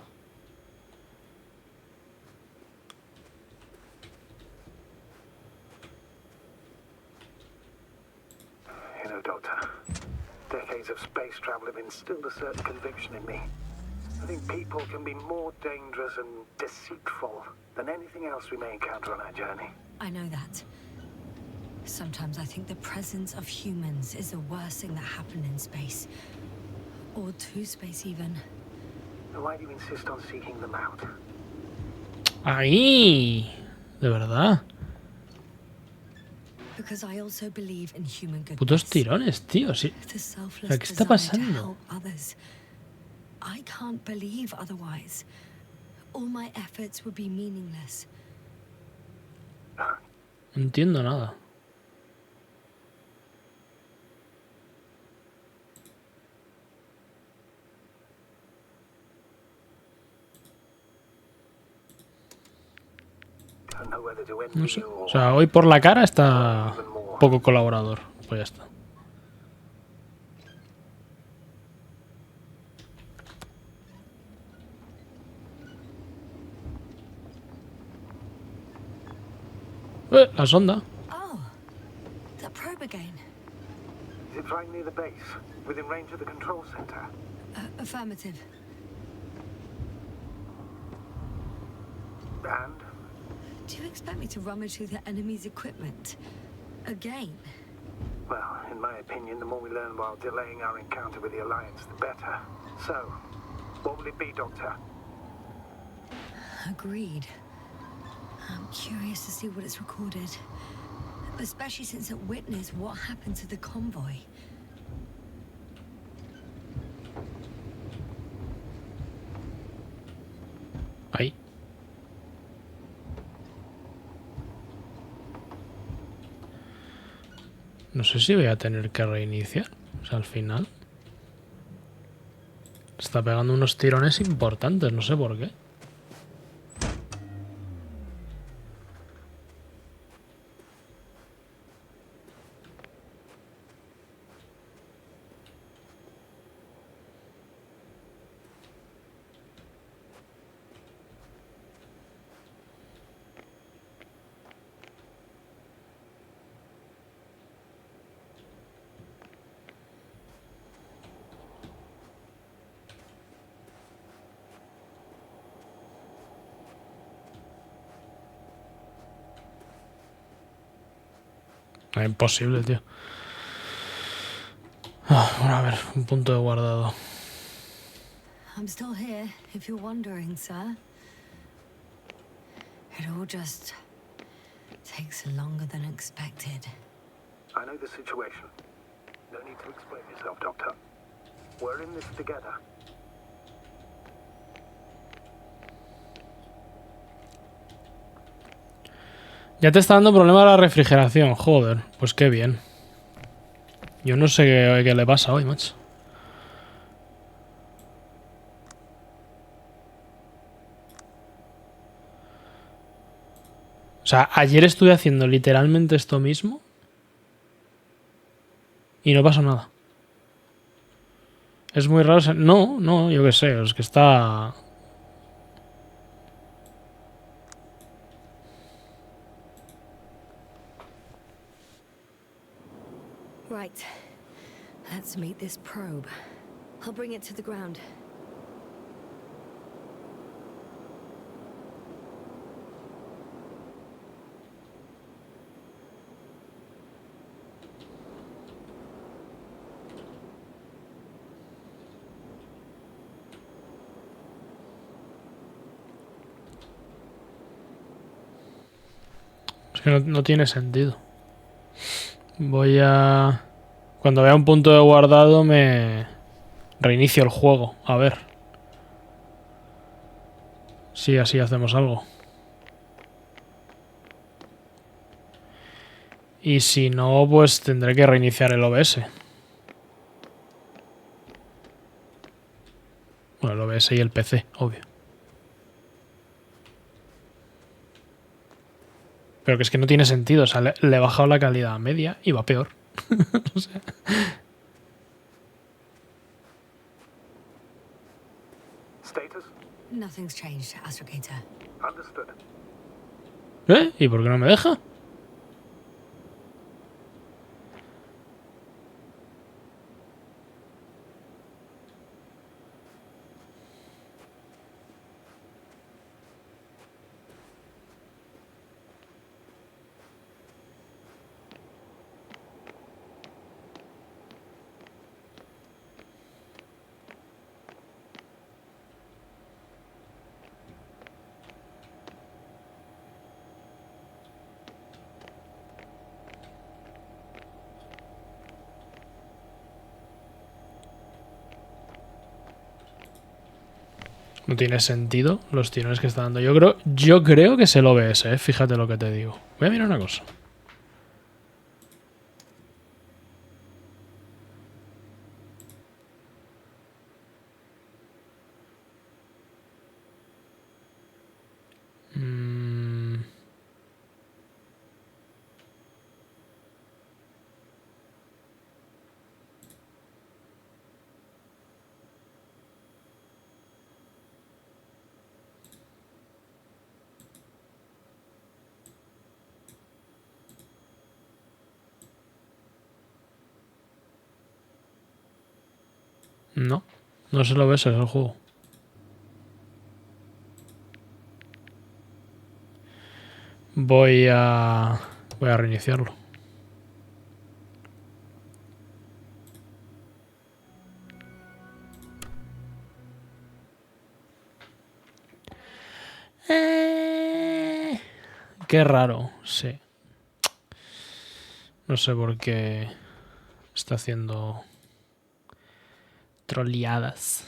You know, Doctor, decades of space travel have instilled a certain conviction in me. I think people can be more dangerous and deceitful than anything else we may encounter on our journey.
I know that. Sometimes I think the presence of humans is the worst thing that happened in space. Or to space, even.
Then why do you insist on seeking them out?
¡Ahí! ¿De verdad?
Because I also believe in human goodness.
Putos tirones, tío. Sí.
The selfless
¿Qué está
desire to
pasando?
help others. I can't believe otherwise. All my efforts would be meaningless.
No entiendo nada.
Don't know whether to
No
envy
sé.
you or
O sea, hoy por la cara está poco colaborador. Pues ya está. La sonda.
Oh, the probe again.
Is it right near the base, within range of the control center?
Affirmative.
And?
Do you expect me to rummage through the enemy's equipment? Again?
Well, in my opinion, the more we learn while delaying our encounter with the Alliance, the better. So, what will it be, Doctor?
Agreed. I'm curious to see what it's recorded. Especially since it witnessed what happened to the convoy.
Ahí. No sé si voy a tener que reiniciar. O sea, al final. Está pegando unos tirones importantes, no sé por qué. Es imposible, tío. Bueno, a ver, un punto de guardado.
I'm still here, if you're wondering, sir. It all just takes longer than expected.
I know the situation. No need to explain yourself, Doctor. We're in this together.
Ya te está dando problema la refrigeración, joder. Pues qué bien. Yo no sé qué le pasa hoy, macho. O sea, ayer estuve haciendo literalmente esto mismo y no pasó nada. Es muy raro. No, yo qué sé, es que está...
Right. Let's meet this probe. I'll bring it to the ground.
Es que no tiene sentido. Voy a... Cuando vea un punto de guardado me reinicio el juego. A ver. Si así hacemos algo. Y si no, pues tendré que reiniciar el OBS. Bueno, el OBS y el PC, obvio. Pero que es que no tiene sentido. O sea, le he bajado la calidad media y va peor. O sea,
Status?
Nothing's changed, Astrogator.
Understood.
¿Y por qué no me deja? No tiene sentido los tirones que está dando. Yo creo que es el OBS, fíjate lo que te digo. Voy a mirar una cosa. No, no es el OBS, es el juego. Voy a reiniciarlo. Qué raro, sí. No sé por qué está haciendo troleadas.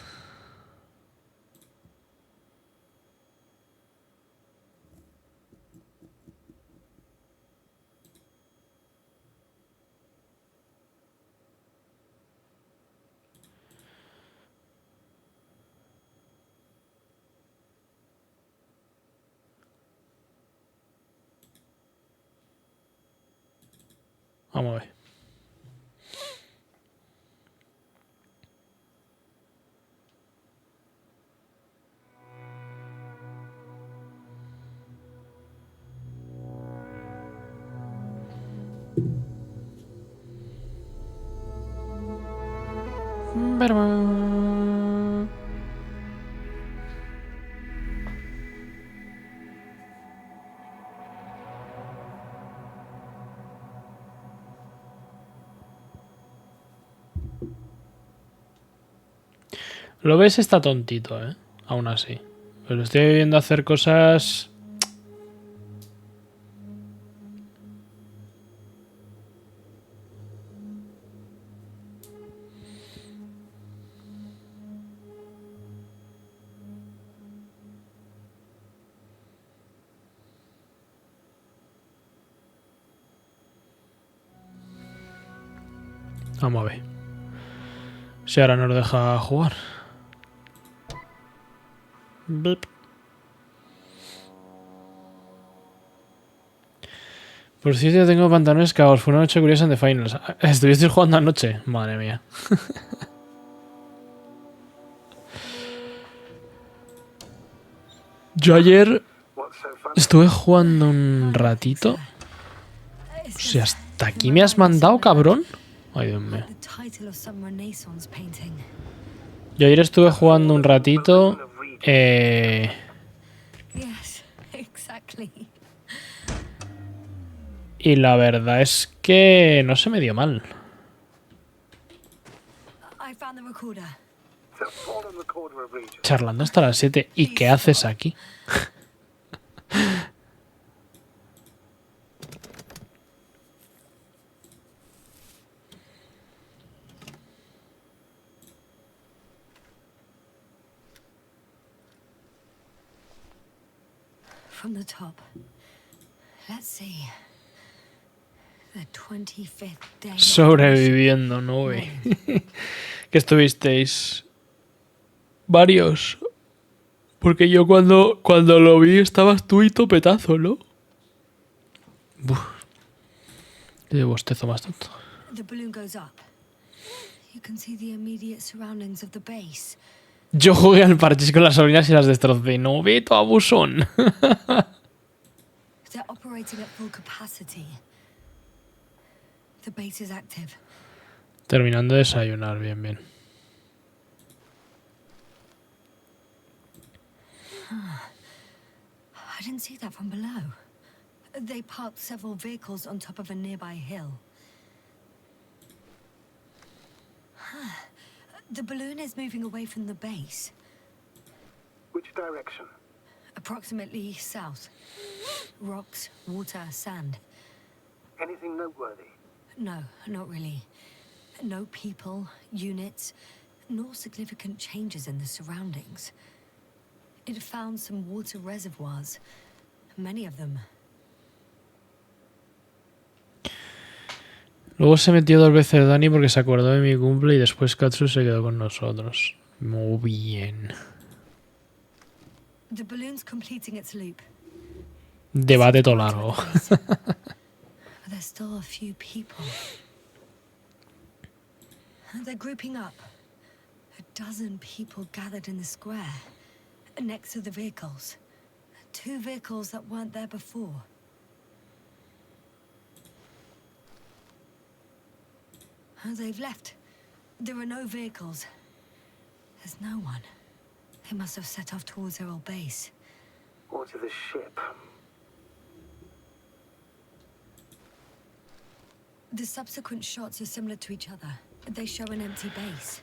Vamos a ver. Lo ves, está tontito, aún así. Pero estoy viendo hacer cosas. Vamos a ver. Si ahora nos deja jugar. Bip. Por cierto, tengo pantalones caos. Fue una noche curiosa en The Finals. ¿Estuvisteis jugando anoche? Madre mía. Yo ayer
What's so funny?
estuve jugando un ratito. O sea, ¿hasta aquí me has mandado, cabrón? Ay, Dios mío.
The title of some Renaissance painting.
Yo ayer estuve jugando un ratito.
Yes, exactly.
Y la verdad es que no se me dio mal.
I found the recorder.
The fallen recorder of Regis.
Charlando hasta las 7. ¿Y qué haces aquí?
From the top. Let's see. The 25th day.
Sobreviviendo, no ve. Que estuvisteis varios. Porque yo cuando lo vi estabas tú y topetazo, ¿no? Uf. Qué bostezo más tonto.
The balloon goes up. You can see the immediate surroundings of the base.
Yo jugué al parchís con las sobrinas y las destrocé. No, Beto, abusón.
They're operating at full capacity. The base is active.
Terminando de desayunar, bien, bien.
I didn't see that from below. They parked several vehicles on top of a nearby hill. The balloon is moving away from the base.
Which direction?
Approximately south. Rocks, water, sand.
Anything noteworthy?
No, not really. No people, units, nor significant changes in the surroundings. It found some water reservoirs, many of them.
Luego se metió 2 veces Dani porque se acordó de mi cumple y después Katsu se quedó con nosotros. Muy bien.
The balloon's completing its loop.
Debate todo largo.
There's still a few people. They're grouping up. A dozen people gathered in the square, next to the vehicles. 2 vehicles that weren't there before. They've left. There are no vehicles. There's no one. They must have set off towards their old base.
Or to the ship?
The subsequent shots are similar to each other. They show an empty base.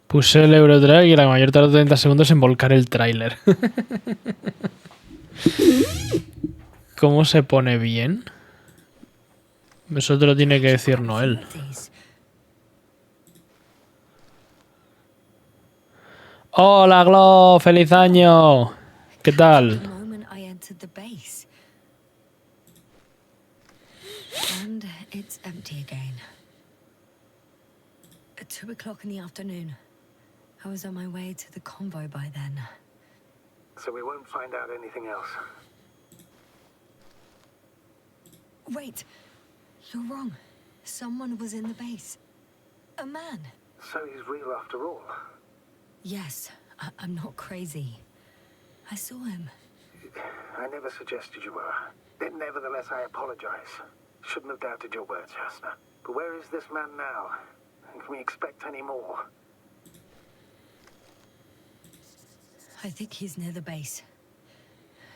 Puse el Eurotrack y la mayor tardó 30 segundos en volcar el tráiler. ¿Cómo se pone bien? Eso te lo tiene que decir Noel. Hola, Glo, feliz año. ¿Qué tal?
And it's empty again. At 2 o'clock in the afternoon. I was on my way to the convoy by then.
So we won't find out anything else.
Wait, you're wrong. Someone was in the base. A man.
So he's real after all.
Yes, I'm not crazy. I saw him.
I never suggested you were. Nevertheless, I apologize. Shouldn't have doubted your words, Jasna. But where is this man now? And can we expect any more?
I think he's near the base.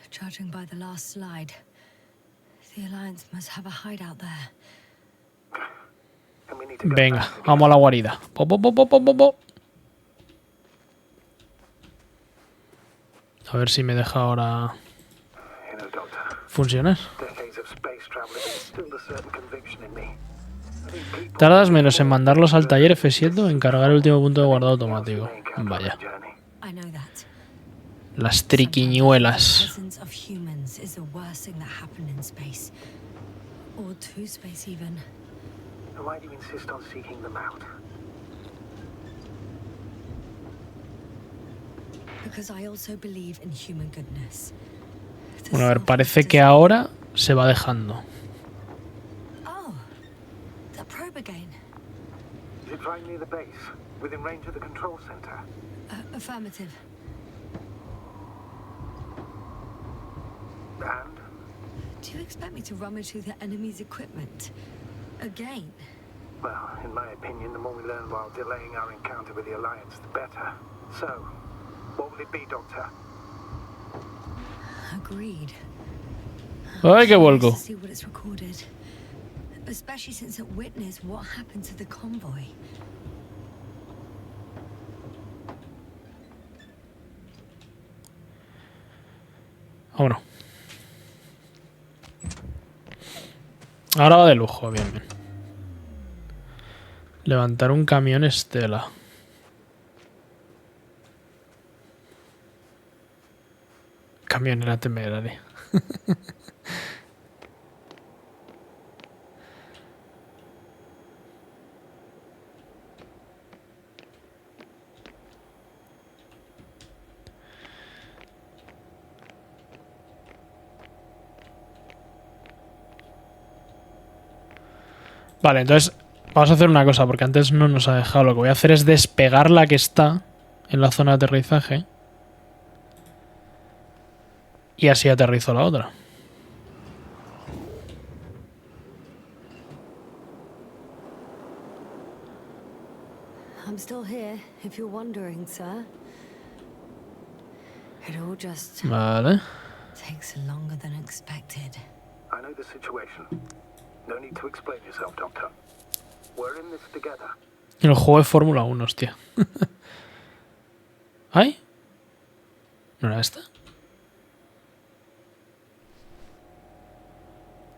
Judging by the last slide, the Alliance must have a hideout there.
And we need to go
Venga,
back
vamos a la guarida. Po, po, po, po, po, po, po. A ver si me deja ahora
You know, Doctor,
funcionar.
decades of space travel have instilled a certain conviction in me. I think people
Tardas menos en mandarlos al taller F7 o en cargar el último punto de guardado automático. Vaya.
I know that.
Las triquiñuelas.
Presence of humans is the worst thing that happened in space. Or to space even.
And why do you insist on seeking them out?
Because I also believe in human goodness.
Bueno, a ver, parece que ahora se va dejando.
Oh, the probe again.
Is it right near the base, within range of the control center?
Affirmative.
And?
Do you expect me to rummage through the enemy's equipment? Again?
Well, in my opinion, the more we learn while delaying our encounter with the Alliance, the better. So, what will it be, Doctor?
Agreed.
Ay, qué vuelco.
To see what it's recorded. Especially since it witnessed what happened to the convoy.
Vámonos. Ahora va de lujo, bien, bien. Levantar un camión Estela. Camionera temeraria. Vale, entonces vamos a hacer una cosa, porque antes no nos ha dejado. Lo que voy a hacer es despegar la que está en la zona de aterrizaje. Y así aterrizo la otra.
I'm still here, if you're wondering, sir. It all just
Vale.
takes longer than expected.
I know the situation. No need to explain yourself, Doctor. We're in this together.
El juego de Fórmula 1, hostia. ¿Ay? ¿No era esta?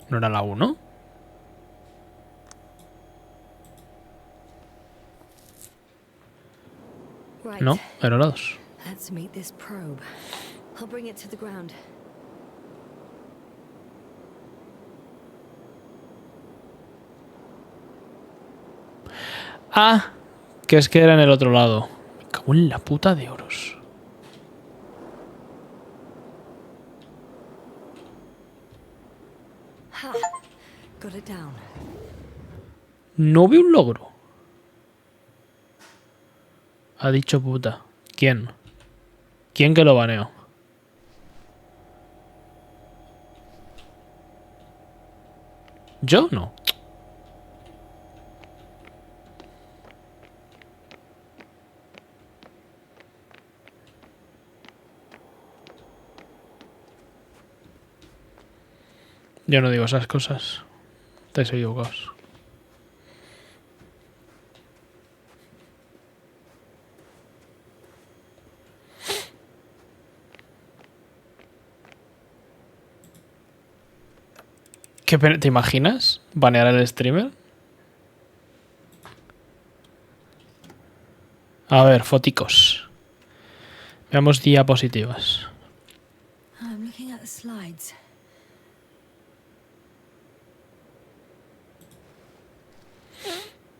¿No era la 1?
Right.
No, era la 2.
Let's meet this probe. I'll bring it to the ground.
Ah, que es que era en el otro lado. Me cago en la puta de oros.
Ha! Got it down.
No vi un logro. Ha dicho puta. ¿Quién? ¿Quién que lo baneó? ¿Yo? No. Yo no digo esas cosas. Estáis equivocados. ¿Qué pena? ¿Te imaginas banear al streamer? A ver, foticos. Veamos diapositivas.
I'm looking at the slides.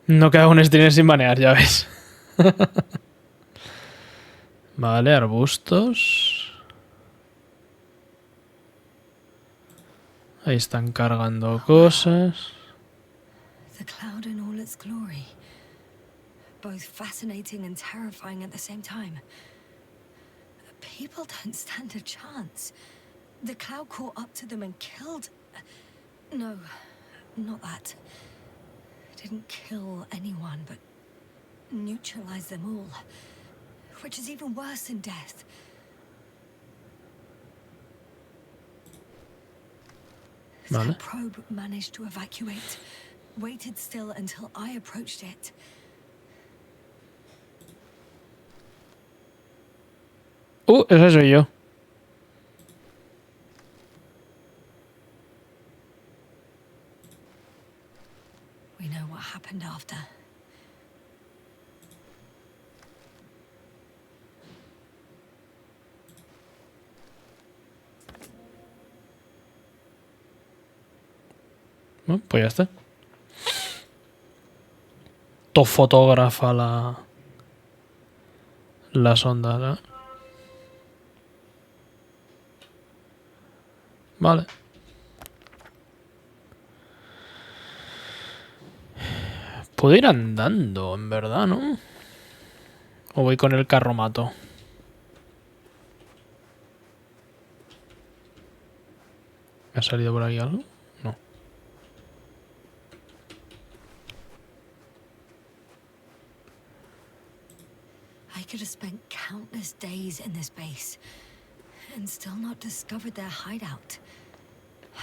No queda un streamer sin banear, ya ves. Vale, arbustos. Ahí están cargando cosas.
The cloud in all its glory. Both fascinating and terrifying at the same time. People don't stand a chance. The cloud caught up to them and killed... No, not that. It didn't kill anyone, but neutralized them all. Which is even worse than death.
Vale.
That probe managed to evacuate. Waited still until I approached it.
Ese soy yo.
We know what happened after.
Bueno, pues ya está. To fotógrafa la sonda, ¿no? Vale. Puedo ir andando, en verdad, ¿no? O voy con el carromato. ¿Me ha salido por aquí algo? No.
I could have spent countless days in this base and still not discovered their hideout.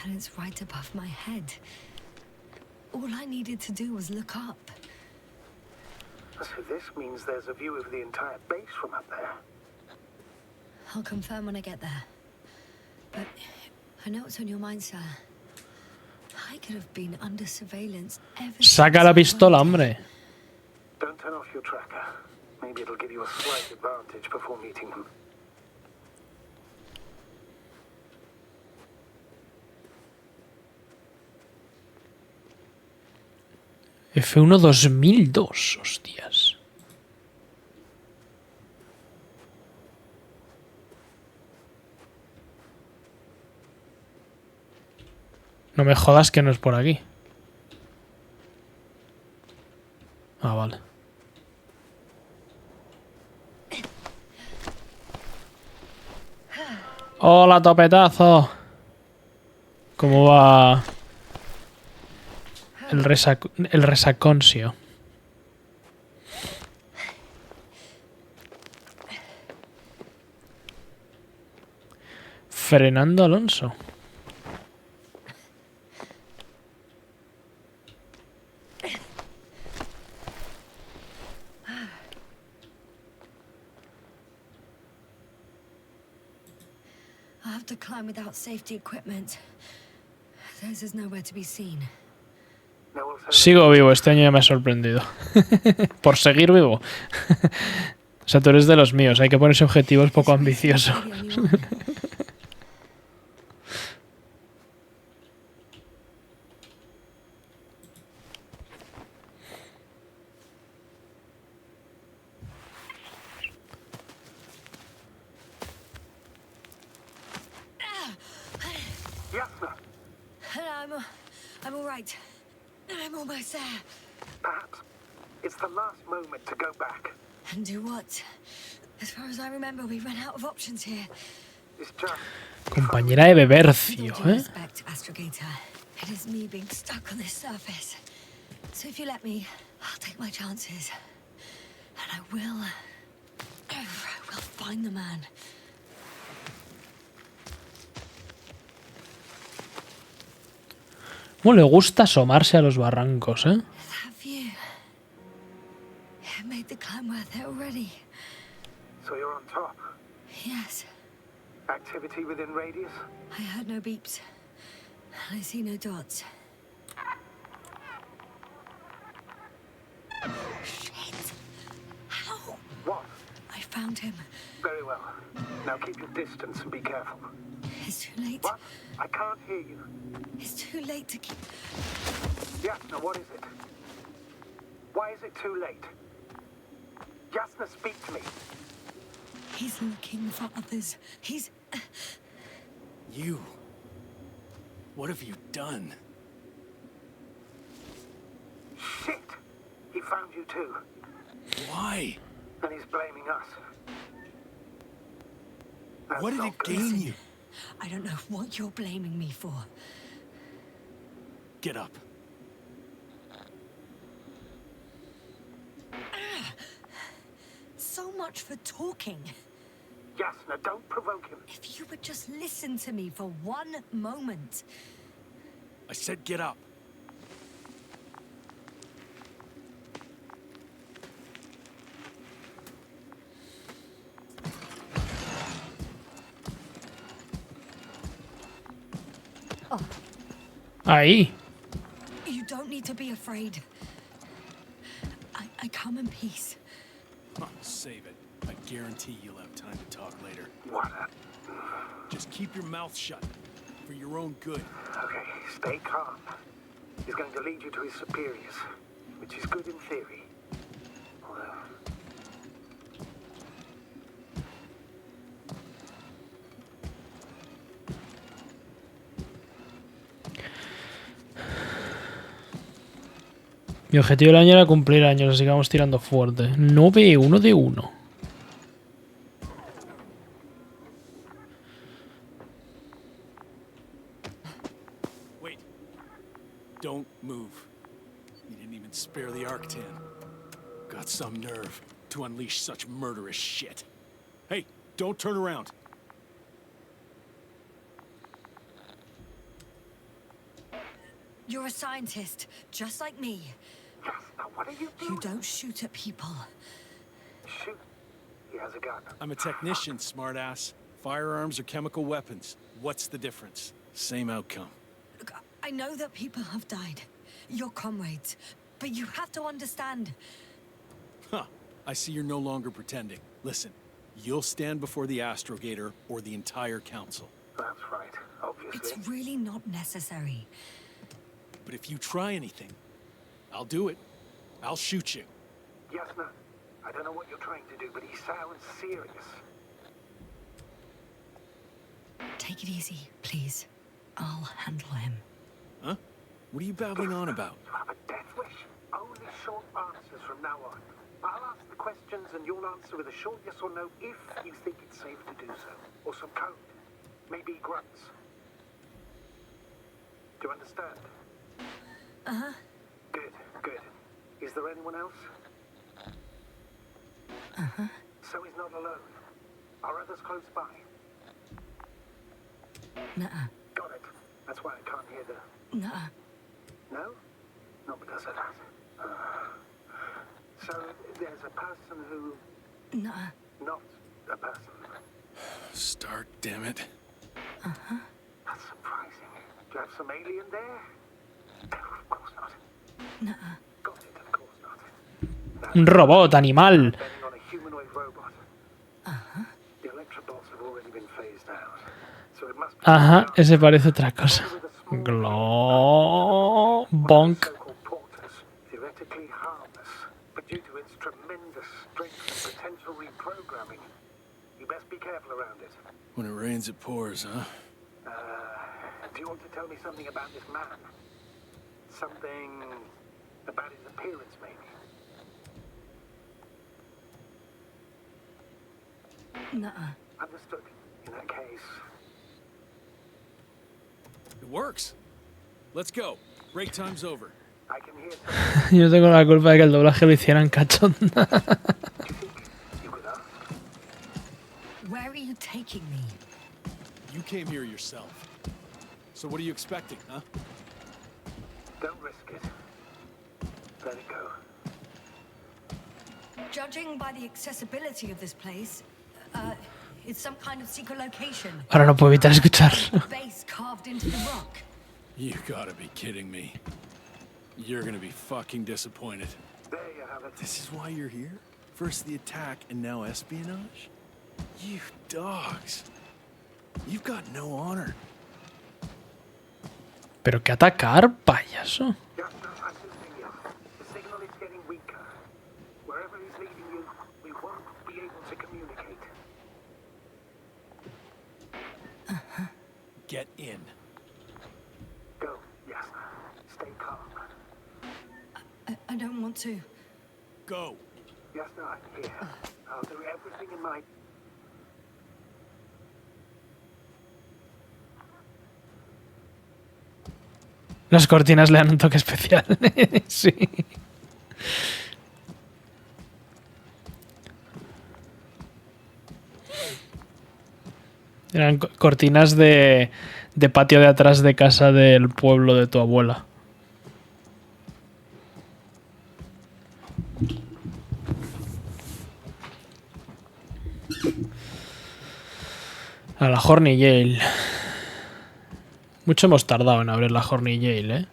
And it's right above my head. All I needed to do was look up.
So this means there's a view of the entire base from up there.
I'll confirm when I get there. But I know what's on your mind, sir. I could have been under surveillance ever
Saca
since
la
I
pistola,
went
hombre.
Don't turn off your tracker. Maybe it'll give you a slight advantage before meeting them.
F1 2002, hostias. No me jodas que no es por aquí. Ah, vale. Hola, topetazo. ¿Cómo va el resaconcio? Fernando Alonso.
I'll have to climb without safety equipment. Theirs is nowhere to be seen.
No alternative.
Sigo vivo, este año ya me ha sorprendido. Por seguir vivo. O sea, tú eres de los míos, hay que ponerse objetivos poco ambiciosos.
Yasna,
I'm all right. I'm almost there.
perhaps it's the last moment to go back.
And do what? As far as I remember, we ran out of options here.
It's just
Compañera de
With
bebercio,
all due
¿eh?
respect, Astrogator, it is me being stuck on this surface. So if you let me, I'll take my chances. And I will find the man.
¿Cómo le gusta asomarse a los barrancos, eh?
That view. It made the climb worth it already.
so you're on top.
Yes,
Activity within radius?
I heard no beeps. I see no dots. Shit! How?
What?
I found him.
Very well. Now keep your distance and be careful.
It's too late.
What? I can't hear you.
It's too late to keep...
Yasna, what is it? Why is it too late? Yasna, speak to me.
He's looking for others. He's...
You. What have you done?
Shit! He found you too.
Why?
And he's blaming us. That's
What did
not
it
good.
gain you?
I don't know what you're blaming me for.
Get up.
So much for talking.
Yasna, don't provoke him.
If you would just listen to me for one moment.
I said get up.
Ahí.
You don't need to be afraid. I come in peace.
Huh, save it. I guarantee you'll have time to talk later.
What a...
Just keep your mouth shut. For your own good.
Okay, stay calm. He's going to lead you to his superiors, which is good in theory. Although...
Mi objetivo del año era cumplir años, así que vamos tirando fuerte. 9-1 de 1.
Wait. Don't move. You didn't even spare the Arctan. Got some nerve to unleash such murderous shit. Hey, don't turn around.
You're a scientist, just like me.
Yasna, what are you doing?
You don't shoot at people.
Shoot. He has a gun.
I'm a technician, smartass. Firearms or chemical weapons. What's the difference? Same outcome.
Look, I know that people have died. Your comrades. But you have to understand.
Huh. I see you're no longer pretending. Listen, you'll stand before the Astrogator or the entire council.
That's right, obviously.
It's really not necessary.
But if you try anything, I'll do it. I'll shoot you.
Yasna, I don't know what you're trying to do, but he sounds serious.
Take it easy, please. I'll handle him.
Huh? What are you babbling on about?
You have a death wish. Only short answers from now on. I'll ask the questions and you'll answer with a short yes or no if you think it's safe to do so. Or some code. Maybe grunts. Do you understand?
Uh-huh.
Good, good. Is there anyone else?
Uh-huh.
So he's not alone. Are others close by?
Nuh-uh.
Got it. That's why I can't hear the...
Nuh-uh.
No? Not because of that. So there's a person who...
Nuh-uh.
Not a person.
Start, damn it.
Uh-huh.
That's surprising. Do you have some alien there? No, of course not.
Nuh-uh.
Got it, of course not.
Un robot, animal.
Betting on a humanoid robot.
Uh-huh.
The electrobolts have already been phased out. So it must be...
Ajá, ese parece otra cosa. Bonk.
So-called porters, theoretically harmless, but due to its tremendous strength and potential reprogramming, you best be careful around it.
When it rains, it pours, huh?
Do you want to tell me something about this man? Something about his appearance, maybe?
Nuh-uh.
Understood. In that case...
It works. Let's go. Break time's over.
I can hear something.
Yo tengo la culpa de que el doblaje lo hicieran cachonda.
You could ask.
Where are you taking me?
You came here yourself. So what are you expecting, huh?
Don't risk it. Let it go.
Judging by the accessibility of this place, it's some kind of secret location.
Ahora no puedo evitar escucharlo.
Base carved into the rock.
You gotta be kidding me. You're gonna be fucking disappointed.
There you have it.
This is why you're here? First the attack and now espionage? You dogs. You've got no honor.
Pero que atacar, payaso.
Just no time to see you. The signal is getting weaker. Wherever he's leading you, we won't be able to communicate.
Get in.
Go, Yasna. Stay calm.
I don't want to.
Go.
Yasna, I'm here. I'll do everything in my...
Las cortinas le dan un toque especial. Sí. Eran cortinas de patio de atrás de casa del pueblo de tu abuela. A la Horny Jail. Mucho hemos tardado en abrir la Horny Jail, ¿eh?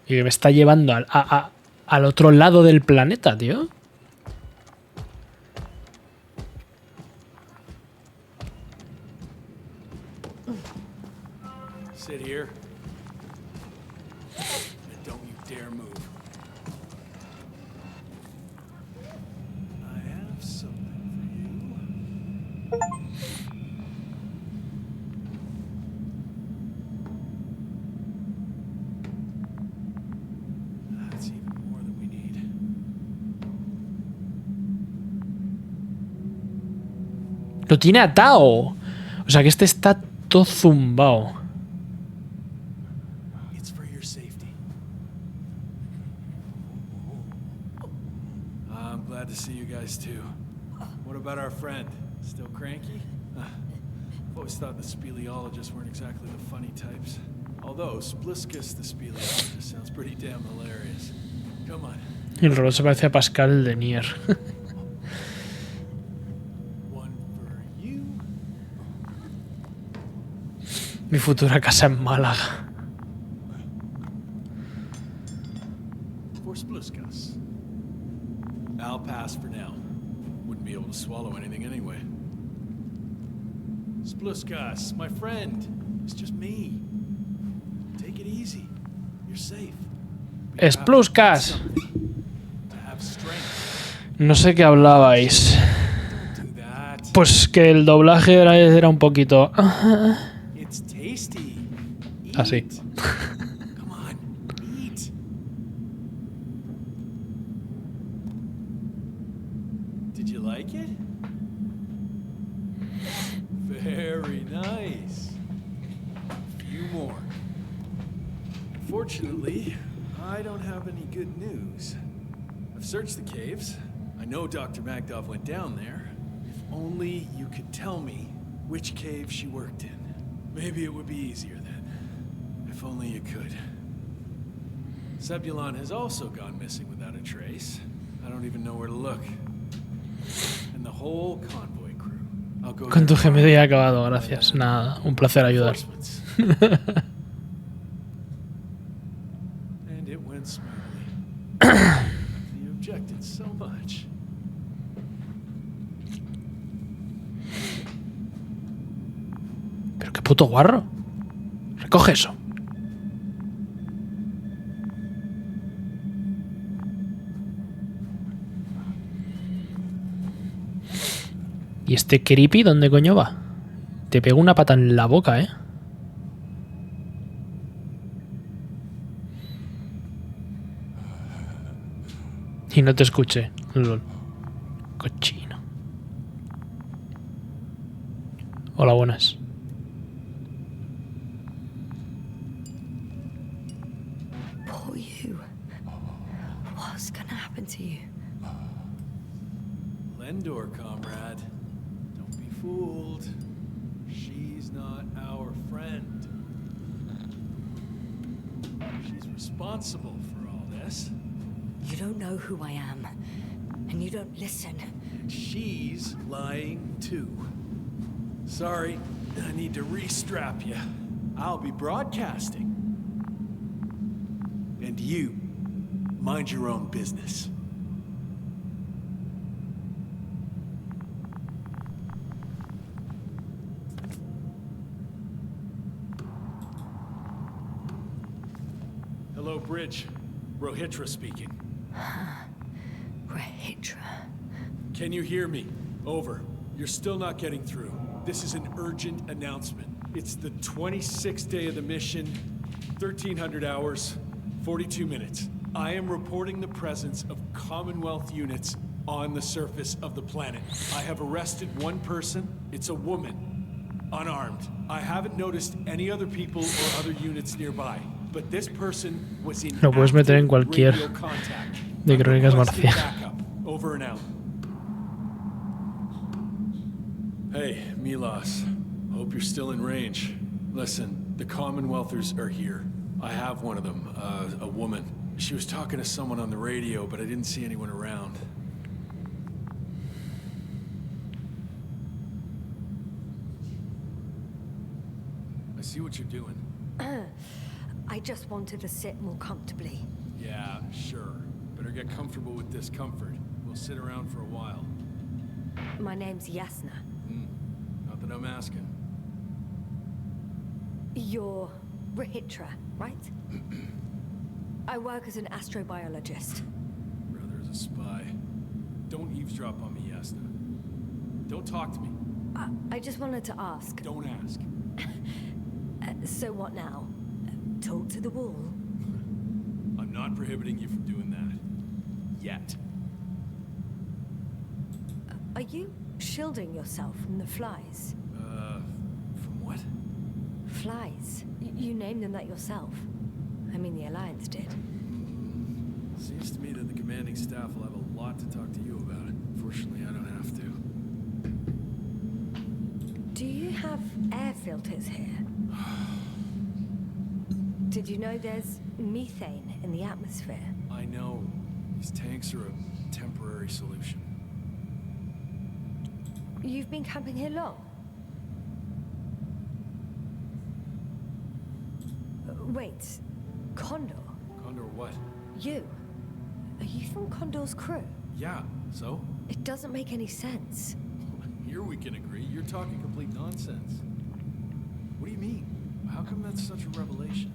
Y me está llevando al otro lado del planeta, tío.
Sit here. And don't you dare move. I have something for you. That's even more than we need.
Lo tiene atado. O sea que este está todo zumbao.
It's for your safety. I'm glad to see you guys too. What about our friend? Still cranky? I've always thought the speleologists weren't exactly the funny types. Although Spliskus the speleologist sounds pretty damn hilarious. Come on.
Y el robot se parece a Pascal de Nier.
One for you.
Mi futura casa en Málaga.
For Spliskus. I'll pass for now. Wouldn't be able to swallow anything anyway. Spliskus, my friend. It's just me. Take it easy. You're safe.
¡Espluscas!
To have strength.
No sé qué hablabais.
Do that.
Pues que el doblaje era un poquito...
It's tasty. Eat.
Así.
Come on, eat. Did you like it? Very nice. A few more. Unfortunately, I don't have any good news. I've searched the caves. I know Dr. Magdov went down there. If only you could tell me which cave she worked in. Maybe it would be easier then. If only you could. Zebulon has also gone missing without a trace. I don't even know where to look. And the whole convoy crew. I'll go
Con tu
there
gemido ya acabado, gracias. Nada, un placer ayudar.
reinforcements. And it went smoothly. You objected so much.
Pero qué puto guarro. Recoge eso. ¿Y este creepy dónde coño va? Te pego una pata en la boca, ¿eh? Y no te escuché. Lol. Cochino. Hola, buenas.
Poor you. What's gonna happen to you?
Lendor, comrade. Don't be fooled. She's not our friend. She's responsible for all this.
You don't know who I am, and you don't listen.
And she's lying too. Sorry, I need to restrap you. I'll be broadcasting. And you, mind your own business. Hello, Bridge. Rohitra speaking.
Rahitra.
Can you hear me? Over. You're still not getting through. This is an urgent announcement. It's the 26th day of the mission, 1300 hours, 42 minutes. I am reporting the presence of Commonwealth units on the surface of the planet. I have arrested one person. It's a woman, unarmed. I haven't noticed any other people or other units nearby. But this person was in
Lo puedes meter en
active
cualquier
radio contact.
de Crónicas
I'm requesting
Marcial.
backup. Over and out. Hey, Milos. Hope you're still in range. Listen, the Commonwealthers are here. I have one of them, a woman. She was talking to someone on the radio, but I didn't see anyone around. I see what you're doing.
I just wanted to sit more comfortably.
Yeah, sure. Better get comfortable with discomfort. We'll sit around for a while.
My name's Yasna.
Not that I'm asking.
You're Rahitra, right? I work as an astrobiologist.
Brother is a spy. Don't eavesdrop on me, Yasna. Don't talk to me.
I just wanted to ask.
Don't ask.
So what now? Talk to the wall?
I'm not prohibiting you from doing that. Yet.
Are you shielding yourself from the flies?
From what?
Flies. You named them that yourself. I mean, the Alliance did.
Seems to me that the commanding staff will have a lot to talk to you about. Fortunately, I don't have to.
Do you have air filters here? Did you know there's methane in the atmosphere?
I know. These tanks are a temporary solution.
You've been camping here long? Wait, Condor?
Condor what?
You? Are you from Condor's crew?
Yeah, so?
It doesn't make any sense.
Here we can agree. You're talking complete nonsense. What do you mean? How come that's such a revelation?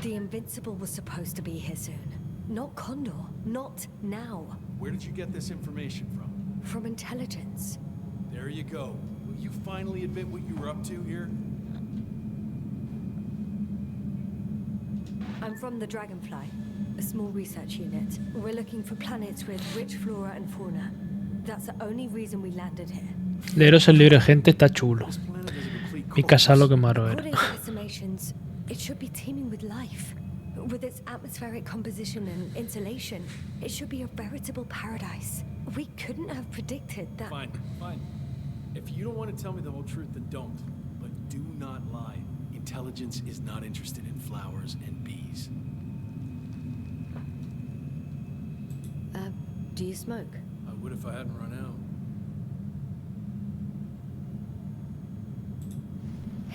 The Invincible was supposed to be here soon. Not Condor. Not now.
Where did you get this information from?
From intelligence.
There you go. Will you finally admit what you were up to here?
I'm from the Dragonfly, a small research unit. We're looking for planets with rich flora and fauna. That's the only reason we landed here.
Leeros el libro de gente está chulo.
This planet is a complete
Mi casa lo que
corpse.
maro era.
According to estimations, it should be teeming with life. With its atmospheric composition and insulation, it should be a veritable paradise. We couldn't have predicted that.
Fine, fine. If you don't want to tell me the whole truth, then don't. But do not lie. Intelligence is not interested in flowers and bees.
Do you smoke?
I would if I hadn't run out.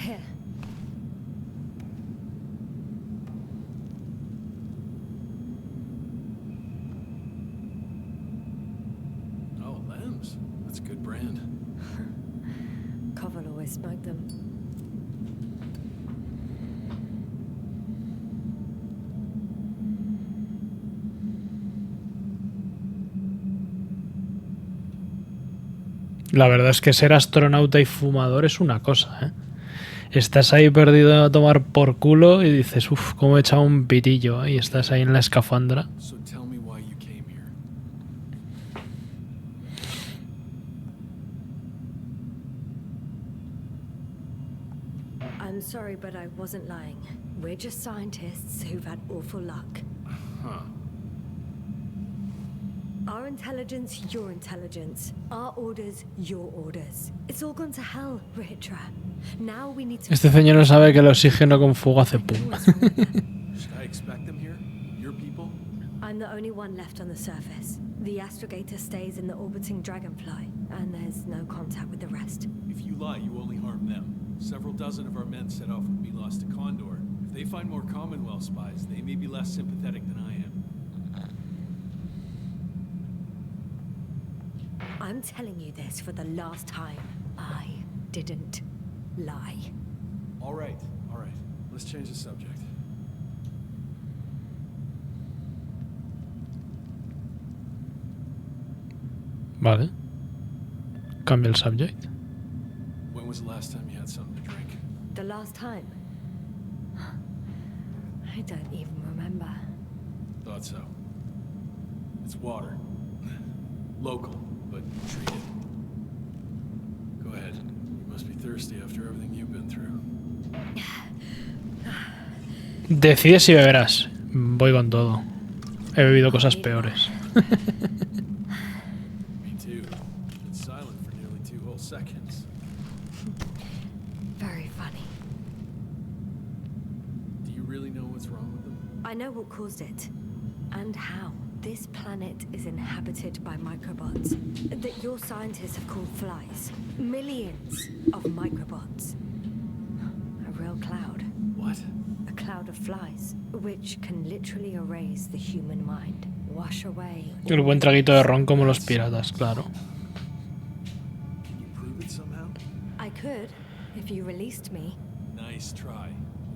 Here.
Oh, Lambs. That's a good brand.
Koval always smoked them.
La verdad es que ser astronauta y fumador es una cosa, ¿eh? Estás ahí perdido a tomar por culo y dices, uff, cómo he echado un pitillo. Y estás ahí en la escafandra.
So tell me why you came here.
I'm sorry, but I wasn't lying. We're just scientists who've had awful luck.
Huh.
Our intelligence, your intelligence. Our orders, your orders. It's all gone to hell, Ritra. Now we need to...
Este señor no sabe que el oxígeno con fuego hace pum.
Should I expect them here? Your people?
I'm the only one left on the surface. The astrogator stays in the orbiting dragonfly, and there's no contact with the rest.
If you lie, you only harm them. Several dozen of our men set off with Milos to Condor. If they find more Commonwealth spies, they may be less sympathetic than I am.
I'm telling you this for the last time. I didn't lie.
All right. Let's change the subject.
Vale. Cambia el subject.
When was the last time you had something to drink?
The last time? I don't even remember.
Thought so. It's water. Local, but treated. Go ahead. You must be thirsty after everything you've been through.
Decides si beberás. Voy con todo. He bebido cosas peores.
Me too. Been silent for nearly 2 whole seconds.
Very funny.
Do you really know what's wrong with them?
I know what caused it. And how. This planet is inhabited by microbots that your scientists have called flies. Millions of microbots. A real cloud.
What?
A cloud of flies, which can literally erase the human mind. Wash away.
El buen traguito de ron como los piratas, claro.
Can you prove it somehow?
I could, if you released me.
Nice try.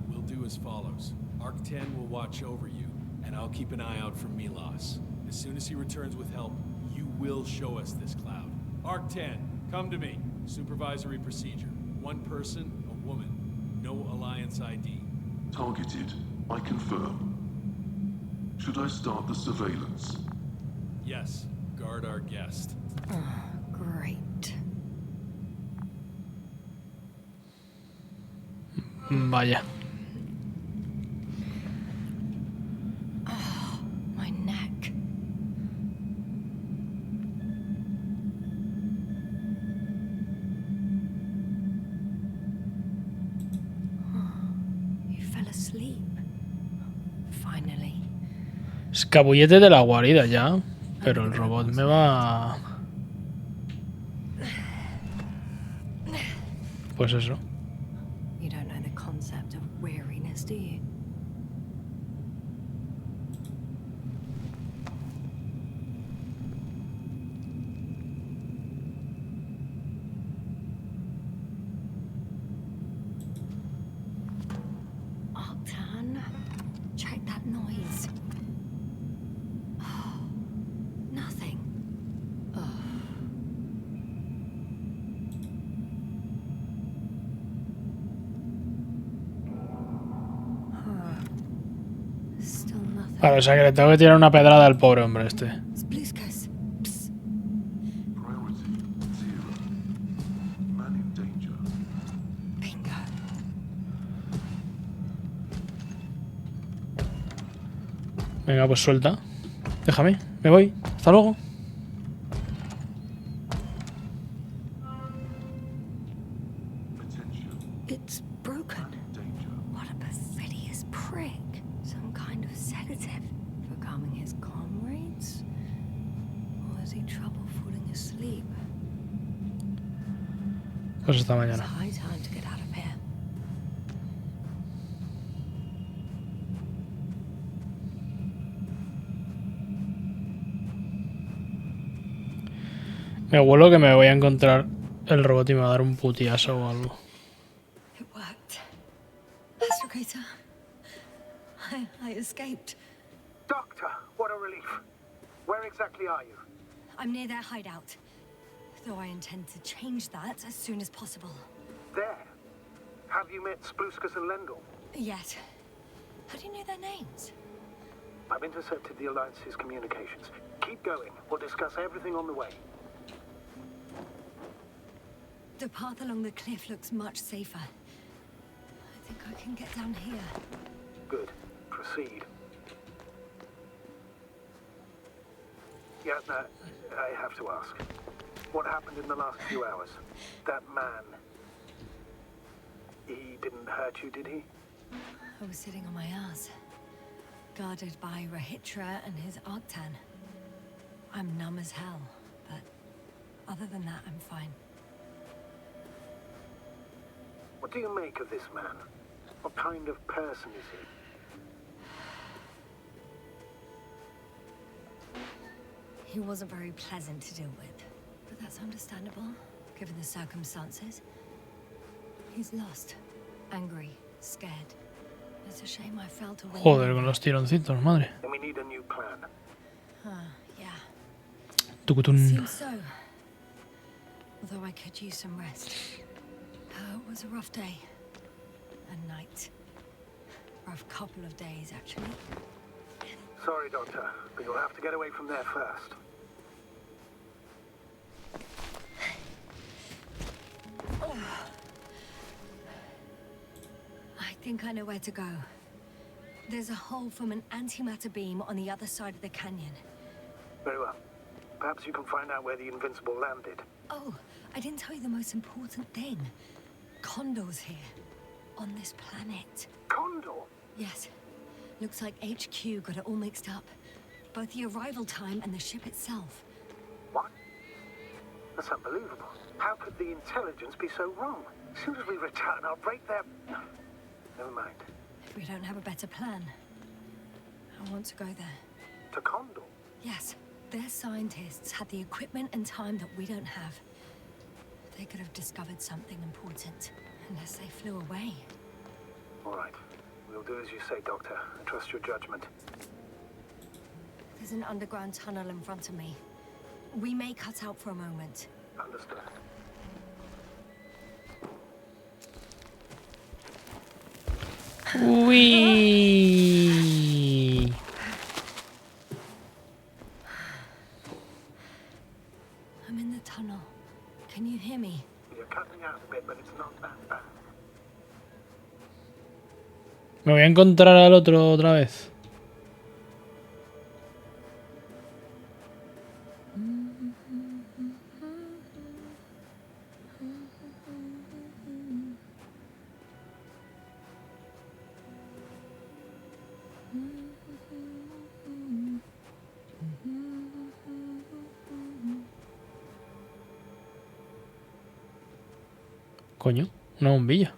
We'll do as follows. Arc 10 will watch over you, and I'll keep an eye out for Milos. As soon as he returns with help, you will show us this cloud. Arc 10, come to me. Supervisory procedure. One person, a woman. No Alliance ID.
Targeted. I confirm. Should I start the surveillance?
Yes, guard our guest.
Great.
Vaya.
My neck. You fell asleep. Finally.
Escabullete de la guarida ya. Pero el robot me va... Pues eso.
You don't know the concept of weariness, do you? that noise? Oh, nothing. Still nothing.
Vale, o sea que le tengo que tirar una pedrada al pobre hombre este.
Spluskas. Psst.
Priority 0. Man in danger.
Bingo.
Venga, pues suelta. Déjame, me voy. Hasta luego.
Attention.
It's broken.
Man in danger.
What a perfidious prick. Some kind of sedative for calming his comrades? Or has he trouble falling asleep?
Pues hasta
It's
mañana.
high time to get out of here.
Me huelo que me voy a encontrar el robot y me va a dar un putiazo o algo.
It worked. Astrogator. I escaped.
Doctor, what a relief. Where exactly are you?
I'm near their hideout. Though I intend to change that as soon as possible.
There. Have you met Spluskas and Lendl?
Yet. How do you know their names?
I've intercepted the Alliance's communications. Keep going. We'll discuss everything on the way.
The path along the cliff looks much safer. I think I can get down here.
Good. Proceed. Yeah, I have to ask. What happened in the last few hours? That man... He didn't hurt you, did he?
I was sitting on my ass, guarded by Rahitra and his Arctan. I'm numb as hell, but other than that, I'm fine.
What do you make of this man? What kind of person is he?
He wasn't very pleasant to deal with, but that's understandable, given the circumstances. He's lost, angry, scared. It's a shame I failed to win.
Joder, con los tironcitos, madre.
And we need a new plan.
Yeah.
Tucutún.
Seems so. Although I could use some rest. It was a rough day. A night. Rough couple of days, actually.
Sorry, Doctor, but you'll have to get away from there first.
I think I know where to go. There's a hole from an antimatter beam on the other side of the canyon.
Very well. Perhaps you can find out where the Invincible landed.
Oh, I didn't tell you the most important thing. Condor's here. On this planet.
Condor?
Yes. Looks like HQ got it all mixed up. Both the arrival time and the ship itself.
What? That's unbelievable. How could the intelligence be so wrong? As soon as we return, I'll break their... Never mind.
If we don't have a better plan, I want to go there.
To Condor?
Yes. Their scientists had the equipment and time that we don't have. They could have discovered something important, unless they flew away.
All right. We'll do as you say, Doctor. I trust your judgment.
There's an underground tunnel in front of me. We may cut out for a moment.
Understood.
Uy.
I'm in the tunnel. Can you hear me?
You're cutting out a bit, but it's not that bad.
Me voy a encontrar al otro otra vez. Coño, una bombilla.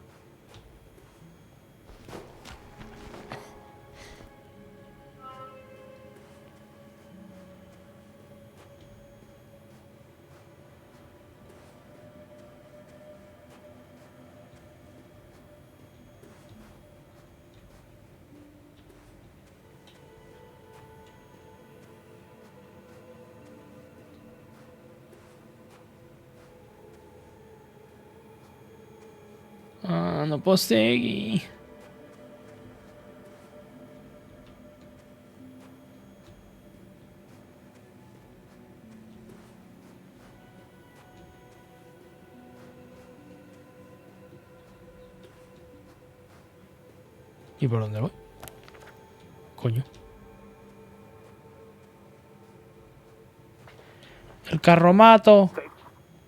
No puedo seguir. ¿Y por dónde voy? Coño. El carromato.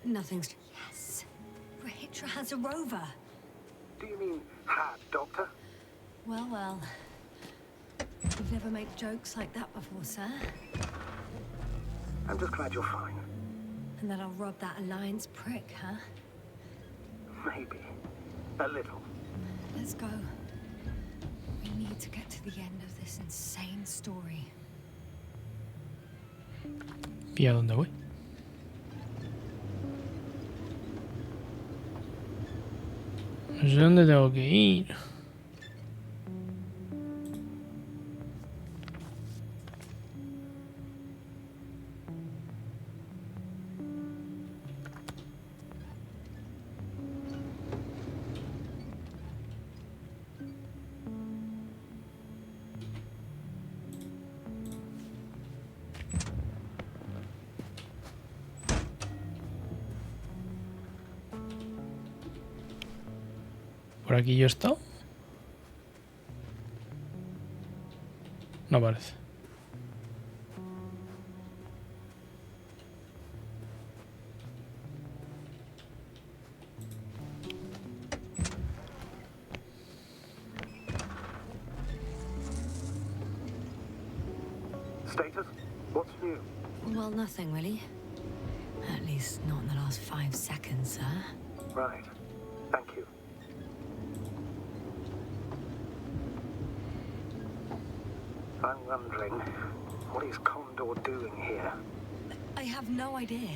Nothing's. Yes. Rahitra has a rover.
Do you mean had, Doctor?
Well, well. You've never made jokes like that before, sir.
I'm just glad you're fine.
And that I'll rob that Alliance prick, huh?
Maybe. A little.
Let's go. We need to get to the end of this insane story.
¿Y a dónde voy? No sé dónde tengo que ir. ¿Por aquí yo he estado? No parece.
Status? What's new?
Well, nothing really. At least not in the last 5 seconds, sir.
Right. Thank you. I'm wondering, what is Condor doing here?
I have no idea.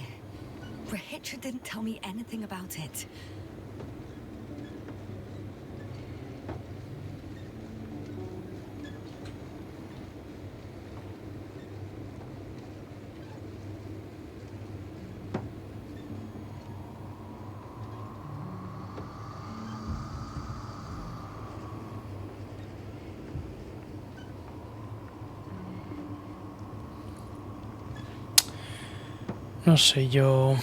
Rahitra didn't tell me anything about it.
No sé, yo...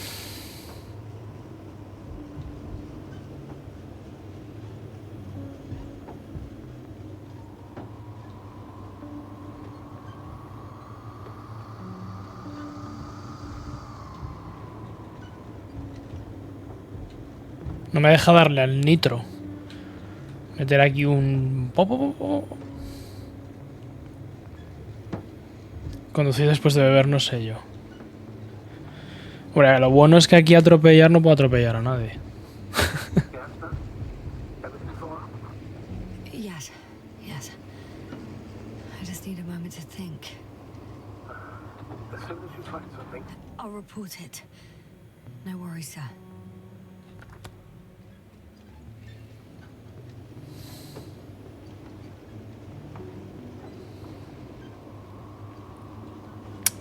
No me deja darle al nitro. Meter aquí un... Conducir después de beber, no sé yo. Bueno, lo bueno es que aquí atropellar no puedo atropellar a nadie.
Yes, sir? Everything's all right?
Yes, yes. I just need a moment to think.
As soon as you find something,
I'll report it. No worries, sir.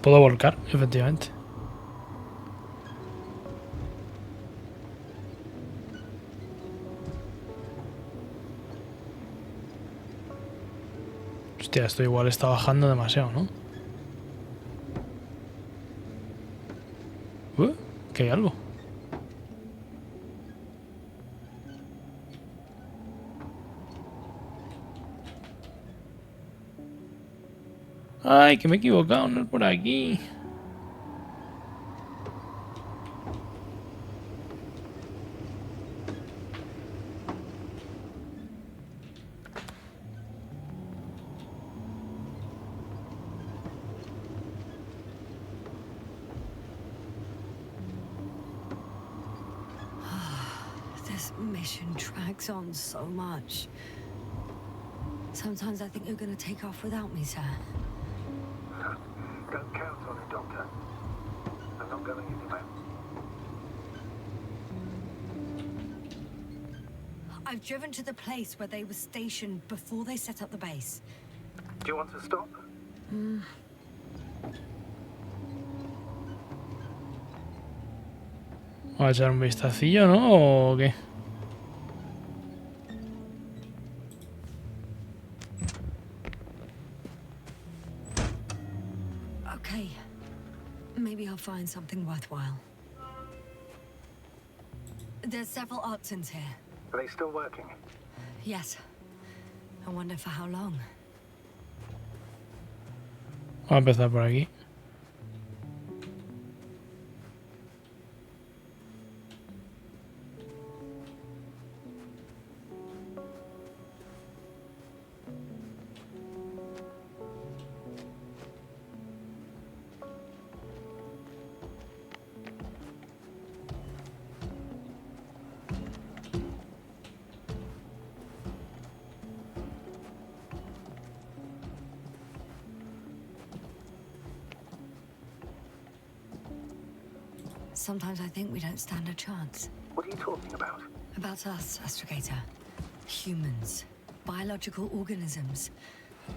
Puedo volcar, efectivamente. Hostia, esto igual está bajando demasiado, ¿no? Que hay algo. Ay, que me he equivocado, no es por aquí.
This mission drags on so much. Sometimes I think you're gonna take off without me, sir.
don't count on it, Doctor. I'm not going anywhere.
I've driven to the place where they were stationed before they set up the base.
Do you want to stop?
Vamos a echar un vistacillo, ¿no? ¿O qué?
Okay. Maybe I'll find something worthwhile. There's several artisans here.
Are they still working?
Yes. I wonder for how long.
Vamos a empezar por aquí.
Sometimes I think we don't stand a chance.
What are you talking about?
About us, Astrogator. Humans. Biological organisms.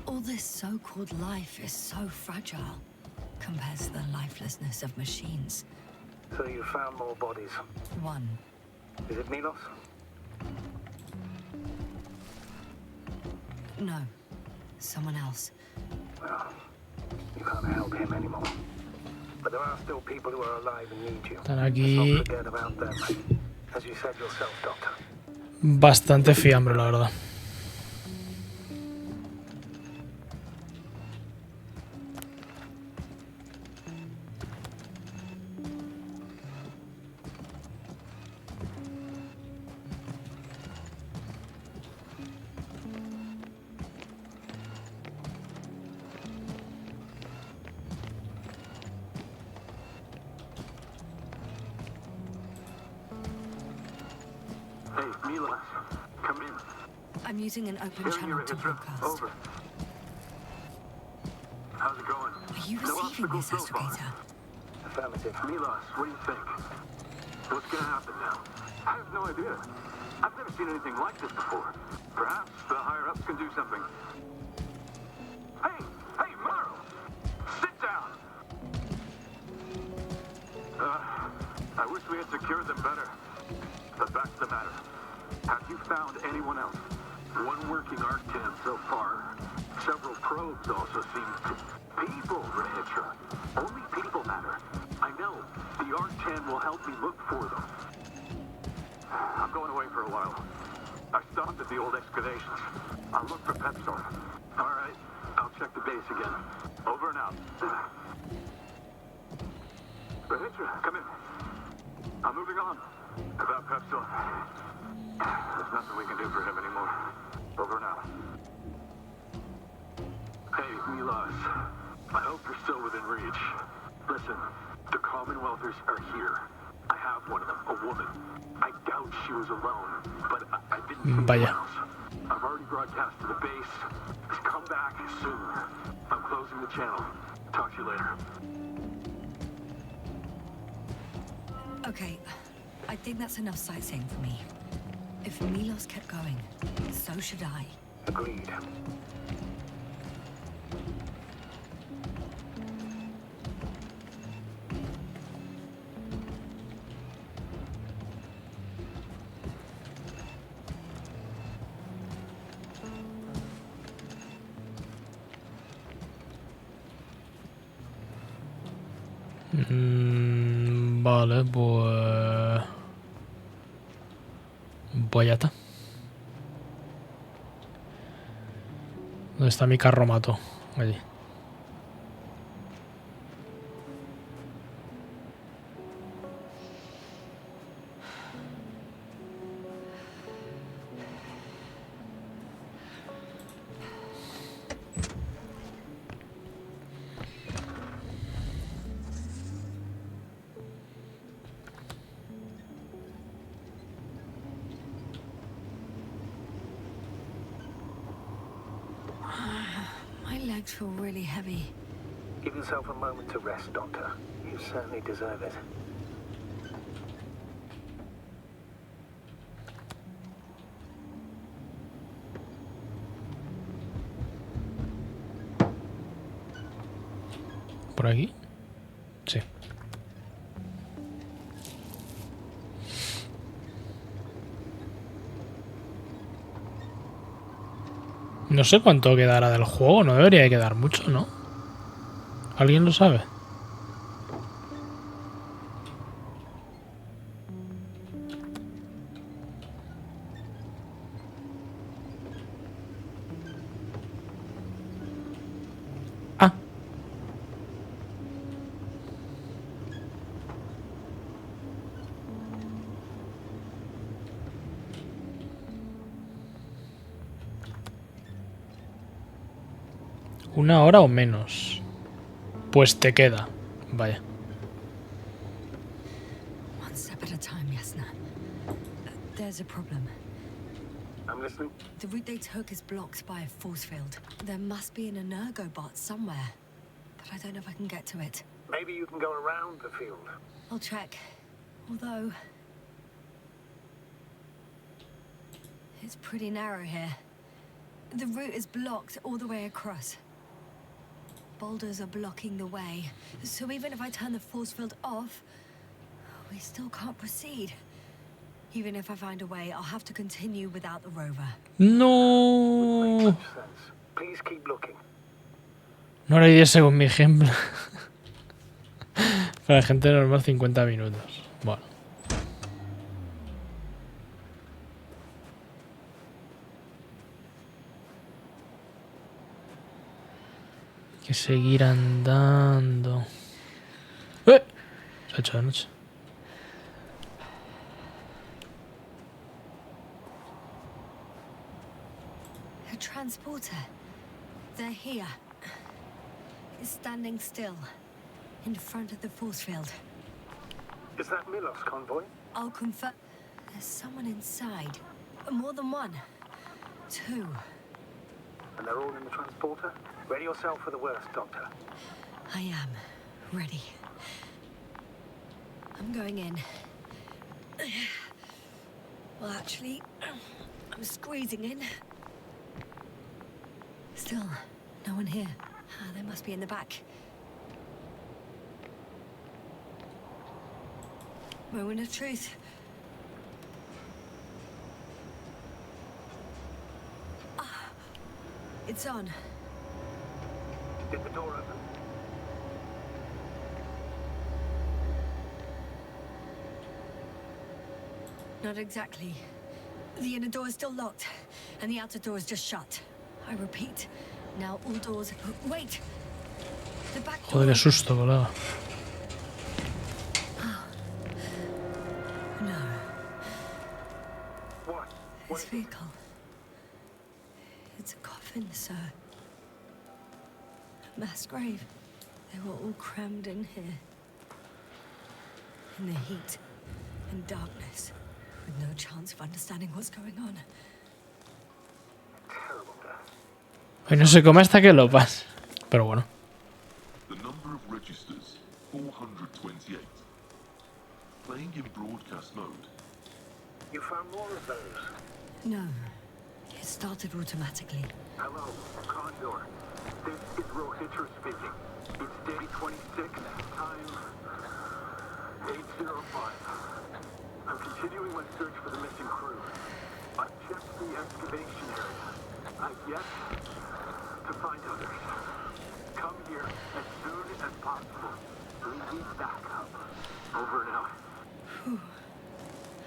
All this so-called life is so fragile compared to the lifelessness of machines.
So you found more bodies.
One.
Is it Milos?
No. Someone else.
Well, you can't help him anymore. But there are still people who are alive and need you.
Están
Let's
aquí
not forget about them. As you said yourself, Doctor.
bastante fiambre, la verdad.
Hey, Milos, come in.
I'm using an open channel to broadcast.
Over. How's it going?
Are you receiving this, Astrogator?
Affirmative. Milos, what do you think? What's gonna happen now? I have no idea. I've never seen anything like this before. Perhaps the higher-ups can do something. Hey! Hey, Merle! Sit down! I wish we had secured them better. But back to the matter. Have you found anyone else? One working Arc-10 so far. Several probes also seem to... People, Rahitra. Only people matter. I know. The Arc-10 will help me look for them. I'm going away for a while. I stopped at the old excavations. I'll look for Pepsol. All right. I'll check the base again. Over and out. Rahitra, come in. I'm moving on. About Pepsol. There's nothing we can do for him anymore. Over and out. Hey, Milos. I hope you're still within reach. Listen, the Commonwealthers are here. I have one of them, a woman. I doubt she was alone, but I didn't see anyone else. I've already broadcast to the base. Just come back soon. I'm closing the channel. Talk to you later.
Okay. I think that's enough sightseeing for me. If Milos kept going, so should I.
Agreed.
Vale, pues... Pues ya está. ¿Dónde está mi carromato? Allí.
My legs feel really heavy.
Give yourself a moment to rest, Doctor. You certainly deserve it.
¿Por aquí? Sí. No sé cuánto quedará del juego, no debería de quedar mucho, ¿no? ¿Alguien lo sabe? Ah. ¿Una hora o menos? Pues te queda. Vaya.
One step at a time, Yasna. There's a problem.
I'm listening.
The route they took is blocked by a force field. There must be an energobot somewhere, but I don't know if I can get to it.
Maybe you can go around the field.
I'll check. Although... it's pretty narrow here. The route is blocked all the way across. Boulders are blocking the way, so even if I turn the force field off, we still can't proceed. Even if I find a way, I'll have to continue without the rover.
No.
Makes sense. Please keep looking.
No haré 10 según mi ejemplo. Para gente normal 50 minutos. Bueno. Hay que seguir andando. Se ha hecho de noche.
A transporter. They're here. It's standing still, in front of the force field.
Is that Milos' convoy?
I'll confirm. There's someone inside. More than one. Two.
And they're all in the transporter? Ready yourself for the worst, Doctor.
I am ready. I'm going in. Well, actually, I'm squeezing in. Still, no one here. They must be in the back. Moment of truth. It's on.
Did the door open?
Not exactly. The inner door is still locked, and the outer door is just shut. I repeat, now all doors... Wait! The back door...
Joder, qué susto, colega.
No.
What?
This vehicle... It's a coffin, sir. A mass grave. They were all crammed in here. In the heat and darkness, with no chance of understanding what's going on.
Terrible death.
Hoy no se come hasta que lo pase. Pero bueno.
The number of registers, 428. Playing in broadcast mode.
You found more of those?
No. It started automatically.
Hello, Condor. This is Rohitra speaking. It's day 26, time 8:05. I'm continuing my search for the missing crew. I've checked the excavation area. I've yet to find others. Come here as soon as possible. We need backup. Over and out.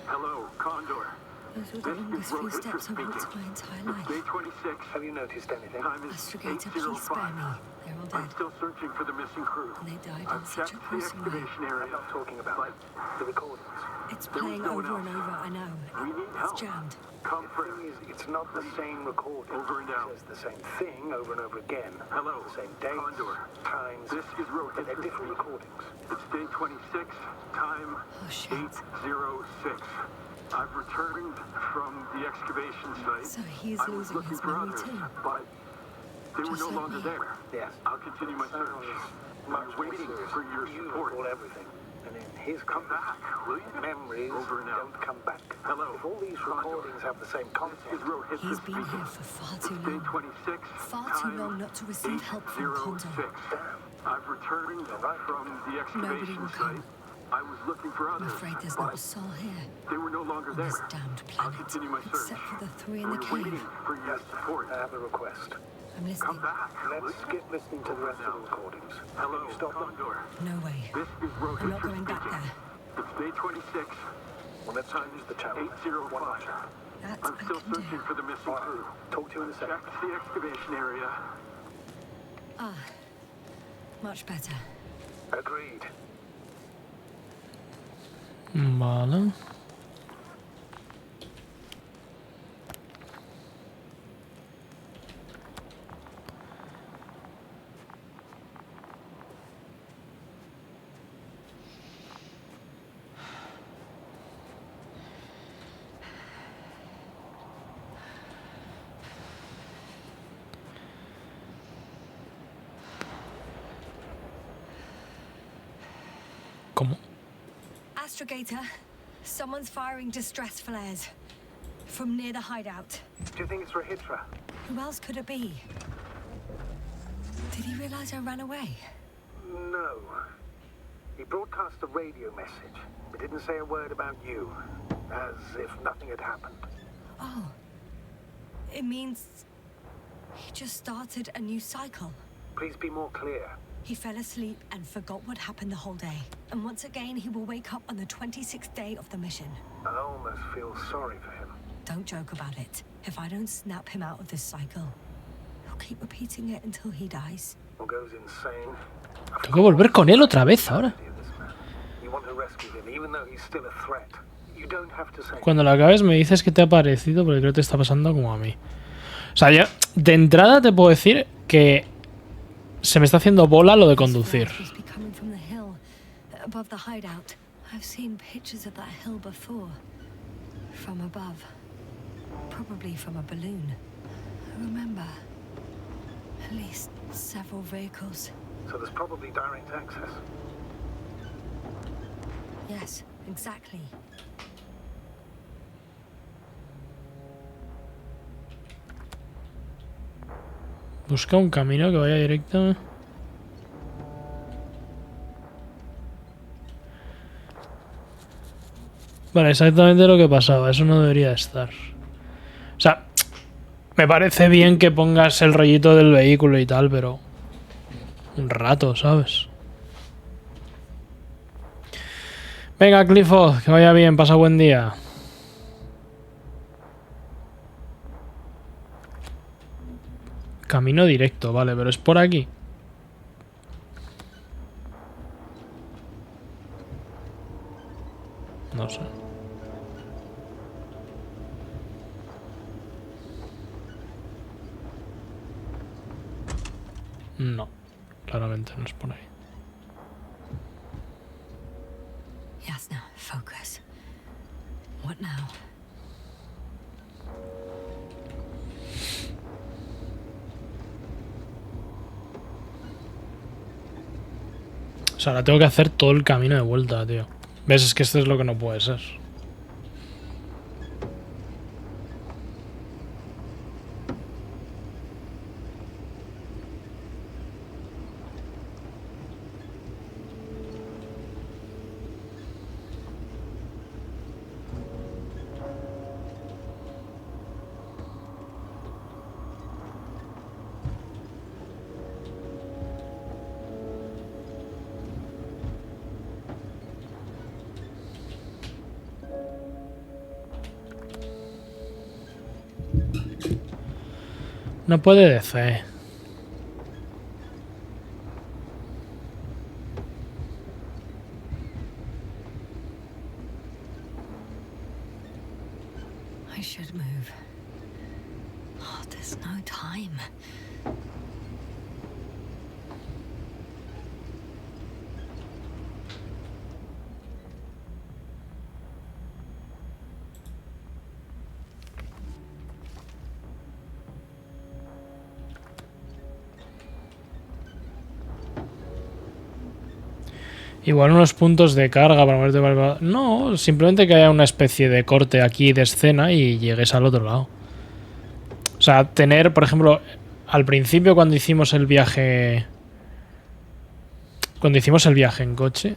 Hello, Condor.
Those were the longest few steps I've walked my entire life.
Day 26. Have you noticed anything? Time is
Astrogator, please spare me. They're all
I'm
dead.
still searching for the missing crew.
And they died
I've
in such
checked
a
the
gruesome way.
excavation area. I'm not talking about the recordings.
It's playing
no one
over and
else.
over, I know.
We need
It's
help.
jammed.
Comfort. It's not the same recording. Over and out. It says the same thing over and over again. Hello. The same dates,
Condor.
times. This is Rohitra. They're different recordings. It's day 26, time
Oh, shit.
8:06. I've returned from the excavation site.
So he's
I was
losing
looking
his
for
memory
others,
too.
but they were
Just
no
like
longer
me.
there. Yes. I'll continue my search. I'm waiting for your support. Everything. And then his come back, will you? Memories over and out. Don't come back. Hello. If all these recordings have the same content,
He's been here for far too
day
long.
26.
Far too long not to receive help from Condor.
8:06. I've returned from the
Nobody
excavation
will come.
site. I was looking for
I'm
others,
afraid there's not
but
a soul here
they were no longer
on
there.
this damned
I'll
planet,
continue my search.
except for the three in the
We're waiting
cave.
for your support. I have a request.
I'm I'm listening.
Let's skip listening to the rest of the recordings. Hello, you stop them?
No way.
This is
I'm not going back there.
It's day 26. Well, let's time is the channel. 805.
That's
I'm
I
still
can do.
searching for the missing crew. Talk to you in a second. Check the excavation area.
Ah, much better.
Agreed.
Vale. ¿Cómo?
Astrogator, someone's firing distress flares from near the hideout.
Do you think it's Rahitra?
Who else could it be? Did he realize I ran away?
No. He broadcast a radio message. He didn't say a word about you. As if nothing had happened.
Oh. It means he just started a new cycle.
Please be more clear.
He fell asleep and forgot what happened the whole day. And once again, he will wake up on the 26th day of the mission.
I almost feel sorry for him.
Don't joke about it. If I don't snap him out of this cycle, he'll keep repeating it until he dies.
Or goes insane.
Tengo que volver con él otra vez ahora.
You want to rescue him, even though he's still a threat. You don't have to say.
Cuando lo acabes me dices qué te ha parecido, porque creo que te está pasando como a mí. O sea, yo de entrada te puedo decir que se me está haciendo bola lo de conducir.
Must be coming from the hill above the hideout. I've seen pictures of that hill before. From above. Probably from a balloon. I remember at least several vehicles.
So there's probably direct access.
Yes, exactly.
Busca un camino que vaya directo. Vale, exactamente lo que pasaba. Eso no debería estar. O sea, me parece bien que pongas el rollito del vehículo y tal, pero un rato, ¿sabes? Venga, Clifford, que vaya bien, pasa buen día. Camino directo, vale, pero es por aquí. No sé. No, claramente no es por ahí.
Yasna, focus. What now?
O sea, ahora tengo que hacer todo el camino de vuelta, tío. ¿Ves? Es que esto es lo que no puede ser. No puede de fe.
I should move. Oh, there's no time.
Igual unos puntos de carga para moverte para el lado. No, simplemente que haya una especie de corte aquí de escena y llegues al otro lado. O sea, tener, por ejemplo, al principio cuando hicimos el viaje... Cuando hicimos el viaje en coche...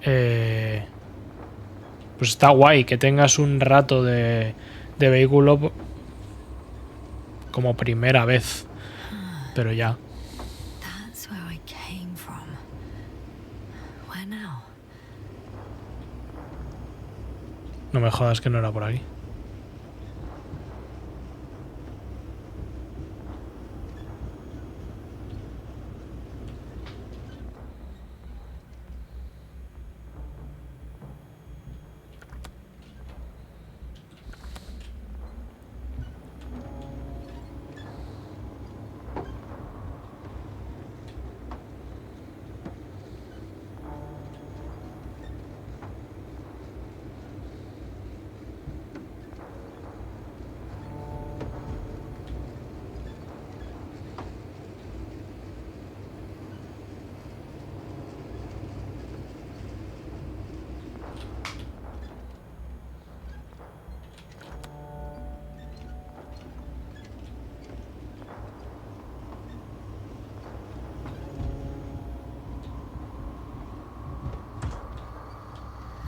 pues está guay que tengas un rato de vehículo como primera vez. Pero ya.
That's where I came from. Where now?
No me jodas que no era por aquí.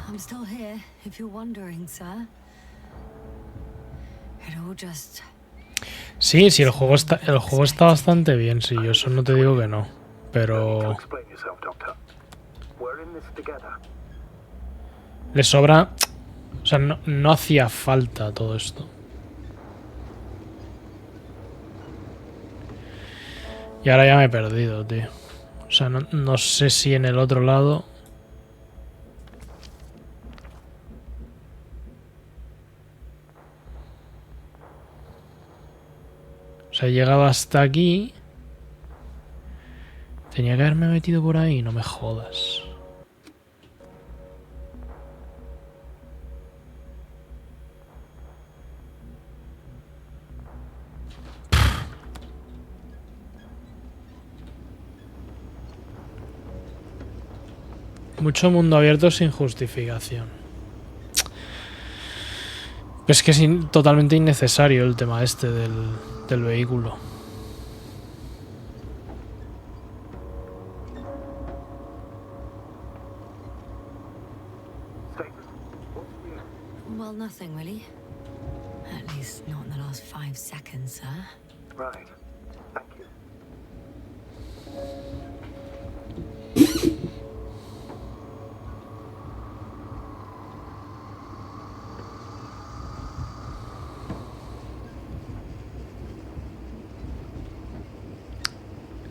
I'm still here, if you're wondering, sir. It all just...
Sí, sí, el juego está bastante bien, sí, yo eso no te digo que no. Pero
Explain yourself, Doctor. We're in this together.
le sobra... O sea, no hacía falta todo esto. Y ahora ya me he perdido, tío. O sea, no sé si en el otro lado... O sea, he llegado hasta aquí. Tenía que haberme metido por ahí, no me jodas. Mucho mundo abierto sin justificación. Es que es totalmente innecesario el tema este del vehículo.
Status? What's new?
Well, nothing really. At least not in the last 5 seconds, sir.
Right. Thank you.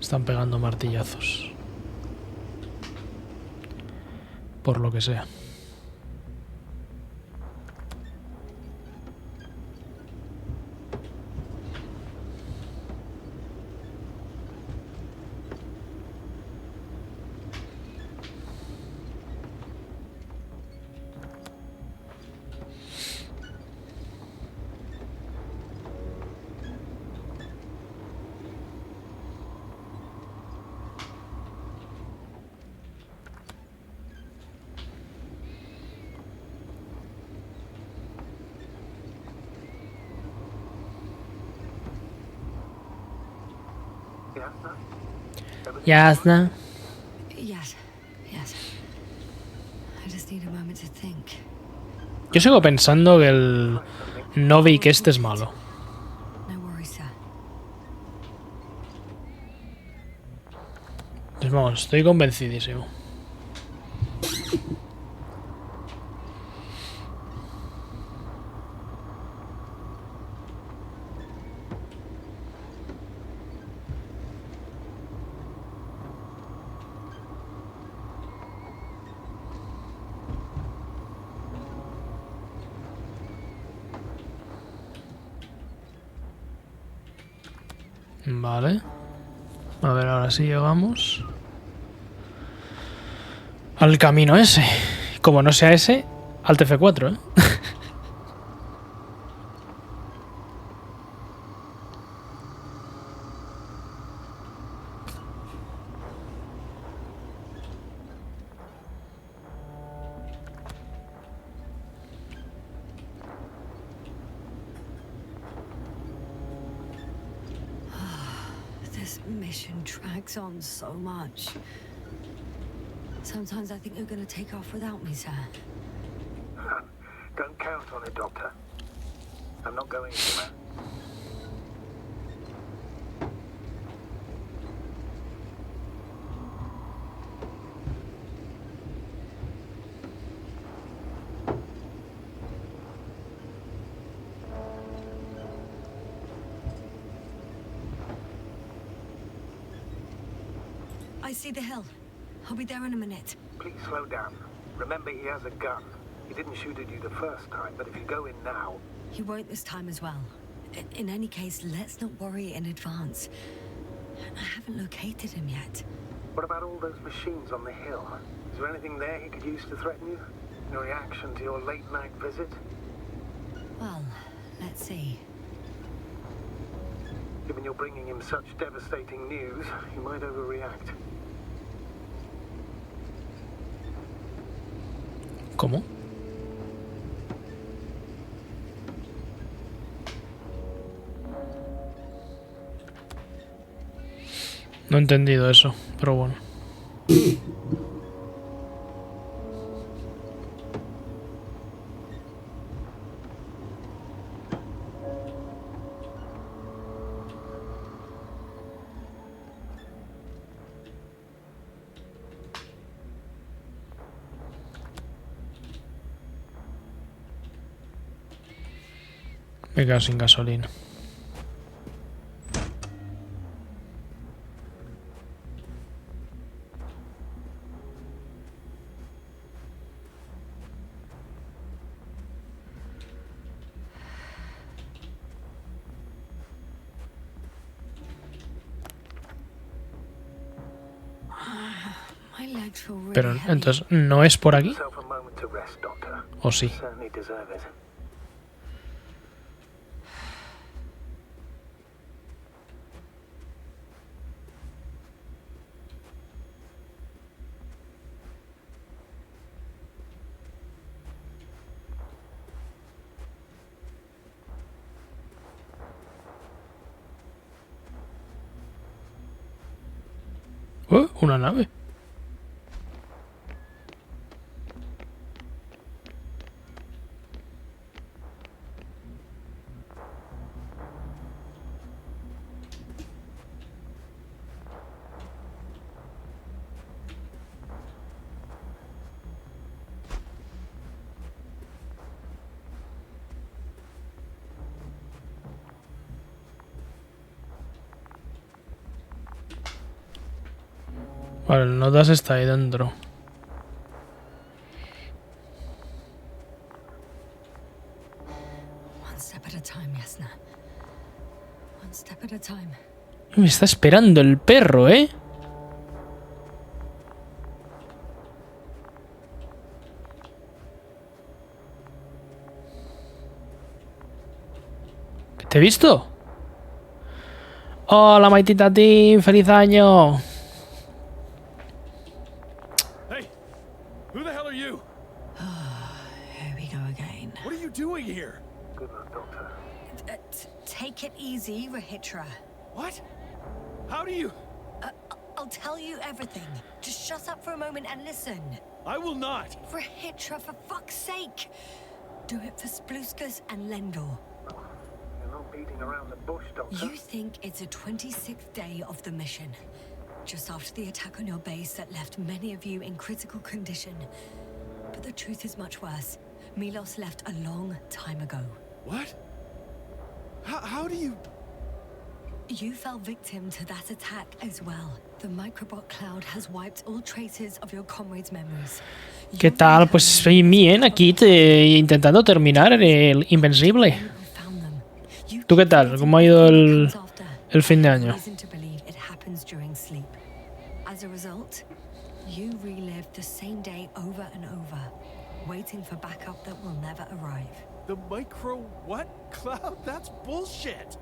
Están pegando martillazos. Por lo que sea.
Yeah, sir?
Ya está.
Yes, yes. I just need a moment to think.
Yo sigo pensando que el Novik este es malo.
No worries, sir.
Pues vamos, estoy convencidísimo. Vale. A ver, ahora sí llegamos al camino ese. Como no sea ese, al TF4, ¿eh?
This mission drags on so much. Sometimes I think you're gonna take off without me, sir.
Don't count on it, Doctor. I'm not going anywhere.
I see the hill. I'll be there in a minute.
Please slow down. Remember, he has a gun. He didn't shoot at you the first time, but if you go in now...
He won't this time as well. In any case, let's not worry in advance. I haven't located him yet.
What about all those machines on the hill? Is there anything there he could use to threaten you? In reaction to your late-night visit?
Well, let's see.
Given you're bringing him such devastating news, he might overreact.
¿Cómo? No he entendido eso, pero bueno. Me he quedado sin gasolina.
My legs feel really
Pero
heavy.
entonces, ¿no es por aquí?
Yourself a moment to rest, Doctor.
¿O sí?
Certainly deserve it.
Una nave. Vale, el notas está ahí dentro.
One step at a time, Yasna. One step at a time.
Me está esperando el perro, ¿eh? ¿Que te he visto? Hola, Maitita Team, feliz año.
Hey, who the hell are you?
Here we go again.
What are you doing here?
Good luck, Doctor.
Take it easy, Rahitra.
What? How do you...
I'll tell you everything. Just shut up for a moment and listen.
I will not.
Rahitra, for fuck's sake! Do it for Spluskus and Lendor.
You're not beating around the bush, Doctor.
You think it's the 26th day of the mission. Just after the attack on your base that left many of you in critical condition. But the truth is much worse. Milos left a long time ago.
What? How do you...
You fell victim to that attack as well. The microbot cloud has wiped all traces of your comrades' memories.
¿Qué tal? Pues soy bien aquí intentando terminar el Invincible. ¿Tú qué tal? ¿Cómo ha ido el fin de año?
As a result, you relived the same day over and over, waiting for backup that will never arrive.
The micro what? Cloud? That's bullshit.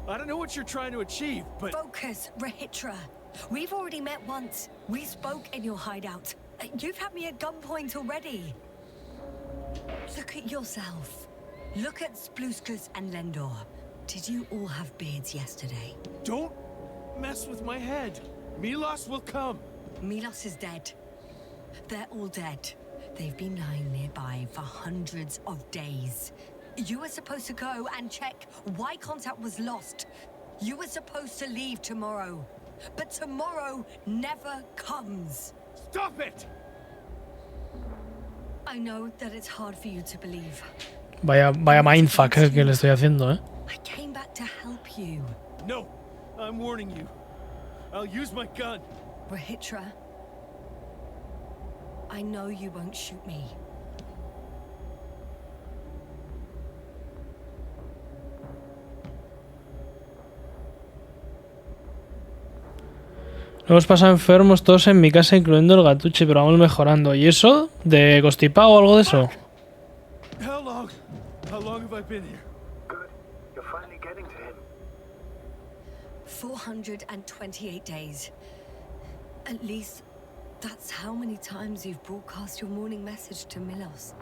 I don't know what you're trying to achieve, but...
Focus, Rahitra. We've already met once. We spoke in your hideout. You've had me at gunpoint already. Look at yourself. Look at Spluskus and Lendor. Did you all have beards yesterday?
Don't mess with my head. Milos will come.
Milos is dead. They're all dead. They've been lying nearby for hundreds of days. You were supposed to go and check why contact was lost. You were supposed to leave tomorrow. But tomorrow never comes.
Stop it!
I know that it's hard for you to believe.
Vaya mindfuck que le estoy haciendo, ¿eh?
I came back to help you.
No, I'm warning you. I'll use my gun.
Rahitra, I know you won't shoot me.
Hemos pasado enfermos todos en mi casa, incluyendo el gatuche, pero vamos mejorando. ¿Y eso? ¿De constipado o algo de eso?
How long have I been here?
Good. You're finally getting to him.
428 days. At least that's how many times you've broadcast your morning message to Milos.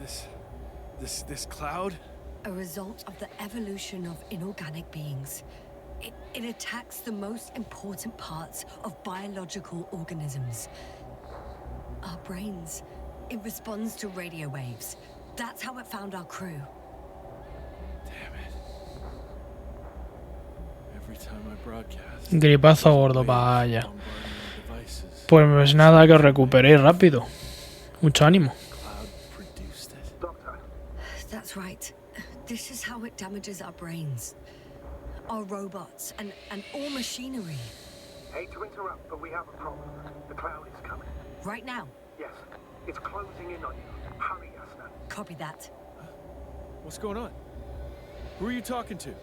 This cloud?
A result of the evolution of inorganic beings. It attacks the most important parts of biological organisms. Our brains. It responds to radio waves. That's how it found our crew.
Damn it. Every time I broadcast.
Gripazo gordo, vaya.
bombarding my devices.
Pues nada, que os recuperéis rápido. Mucho ánimo.
Cloud produced it.
Doctor,
That's right. This is how it damages our brains. Our robots and all machinery.
hate to interrupt, but we have a problem. The cloud is coming.
Right now.
Yes, it's closing in on you. Hurry, Yasna.
Copy that.
What's going on? Who are you talking to?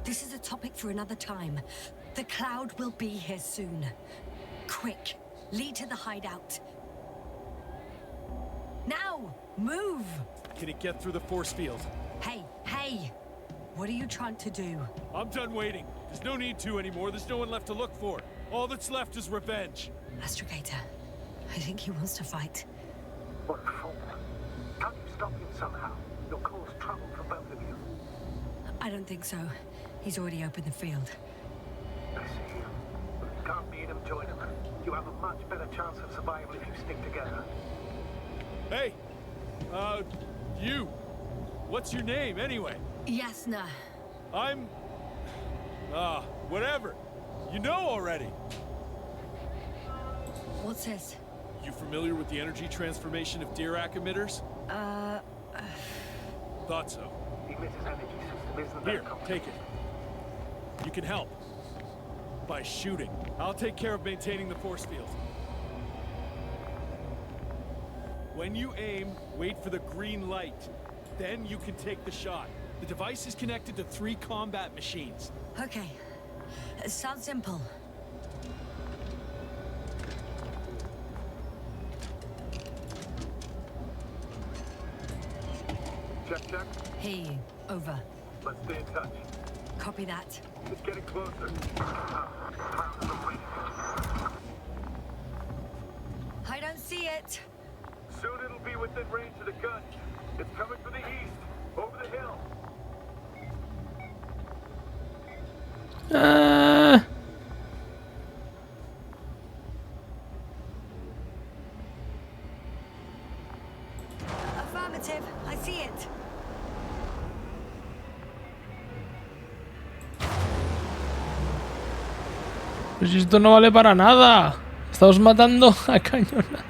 This is a topic for another time. The cloud will be here soon. Quick, lead to the hideout. Now, move!
Can it get through the force field?
Hey! What are you trying to do?
I'm done waiting. There's no need to anymore. There's no one left to look for. All that's left is revenge.
Astrogator, I think he wants to fight.
What for? Can't you stop him somehow? You'll cause trouble for both of you.
I don't think so. He's already opened the field.
I see. If you can't beat him, join him. You have a much better chance of survival if you stick together.
Hey! You! What's your name, anyway?
Yasna.
I'm... whatever. You know already.
What's this?
You familiar with the energy transformation of Dirac emitters? Thought so.
The emitter's energy system isn't
Here,
that complicated.
take it. You can help. By shooting. I'll take care of maintaining the force field. When you aim, wait for the green light. Then you can take the shot. The device is connected to 3 combat machines.
Okay. Sounds simple.
Check.
Hear you. Over.
Let's stay in touch.
Copy that.
It's getting closer. Cloud is awaiting.
I don't see it.
Soon it'll be within range of the gun. It's coming from the east, over the hill.
Affirmative. I see it.
Pues esto no vale para nada. Estamos matando a cañonazo.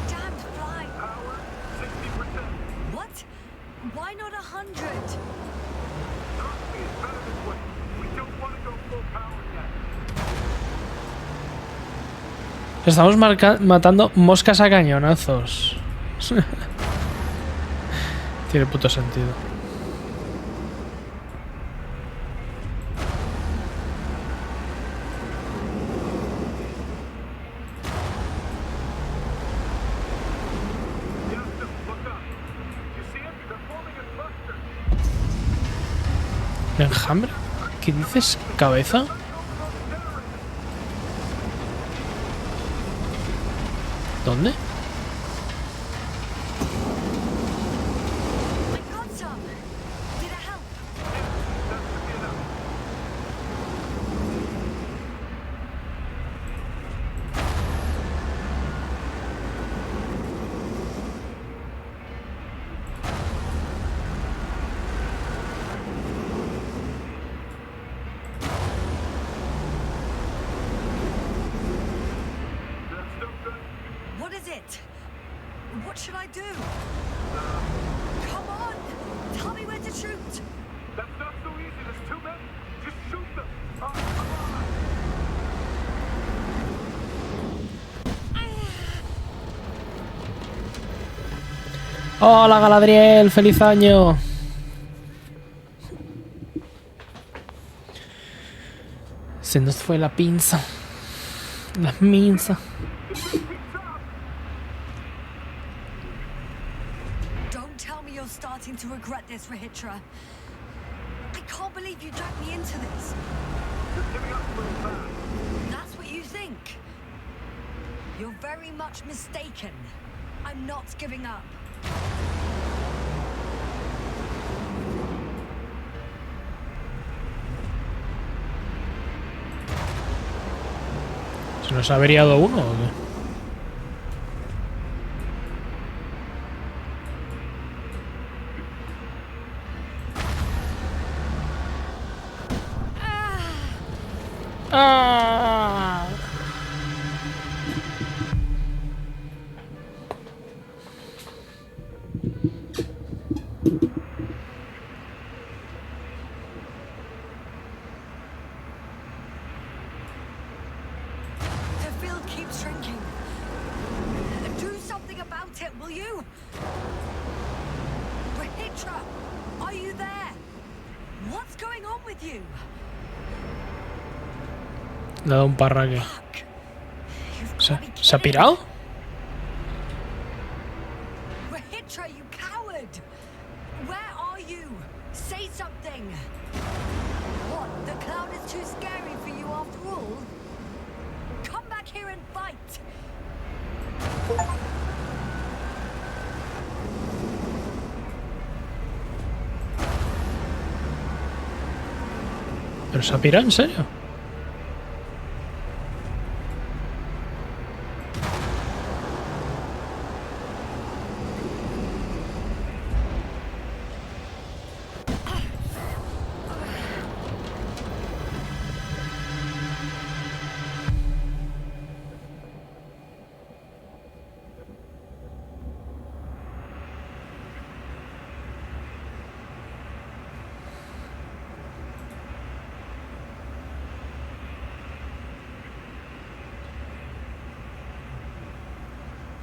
Damned fly.
Power, 60%.
What? Why not 100?
Trust me, it's better this way. We don't want to go full power yet.
Estamos matando moscas a cañonazos. Tiene puto sentido.
Yasna, look up. You see it? They're forming a cluster.
¿Enjambre? ¿Qué dices? ¿Cabeza? ¿Dónde?
I got some. Did it help?
Hola Galadriel, feliz año. Se nos fue la pinza. La minza.
Don't tell me you're starting to regret this, Rahitra. I can't believe you dragged me into this.
Just give me up a little fast.
That's what you think. You're very much mistaken. I'm not giving up.
¿Se nos ha averiado uno o qué? ¡Ah!
The field keeps shrinking. Do something about it, will you? Rahitra, are you there? What's going on with you?
Le ha dado un parraque.
Fuck. You've
¿Se,
gotta be
¿se ha
kidding.
pirado?
Rahitra, you coward! Where are you? Say something! What, the cloud is too scary for you after all? Come back here and fight!
¿Pero se ha pirado en serio?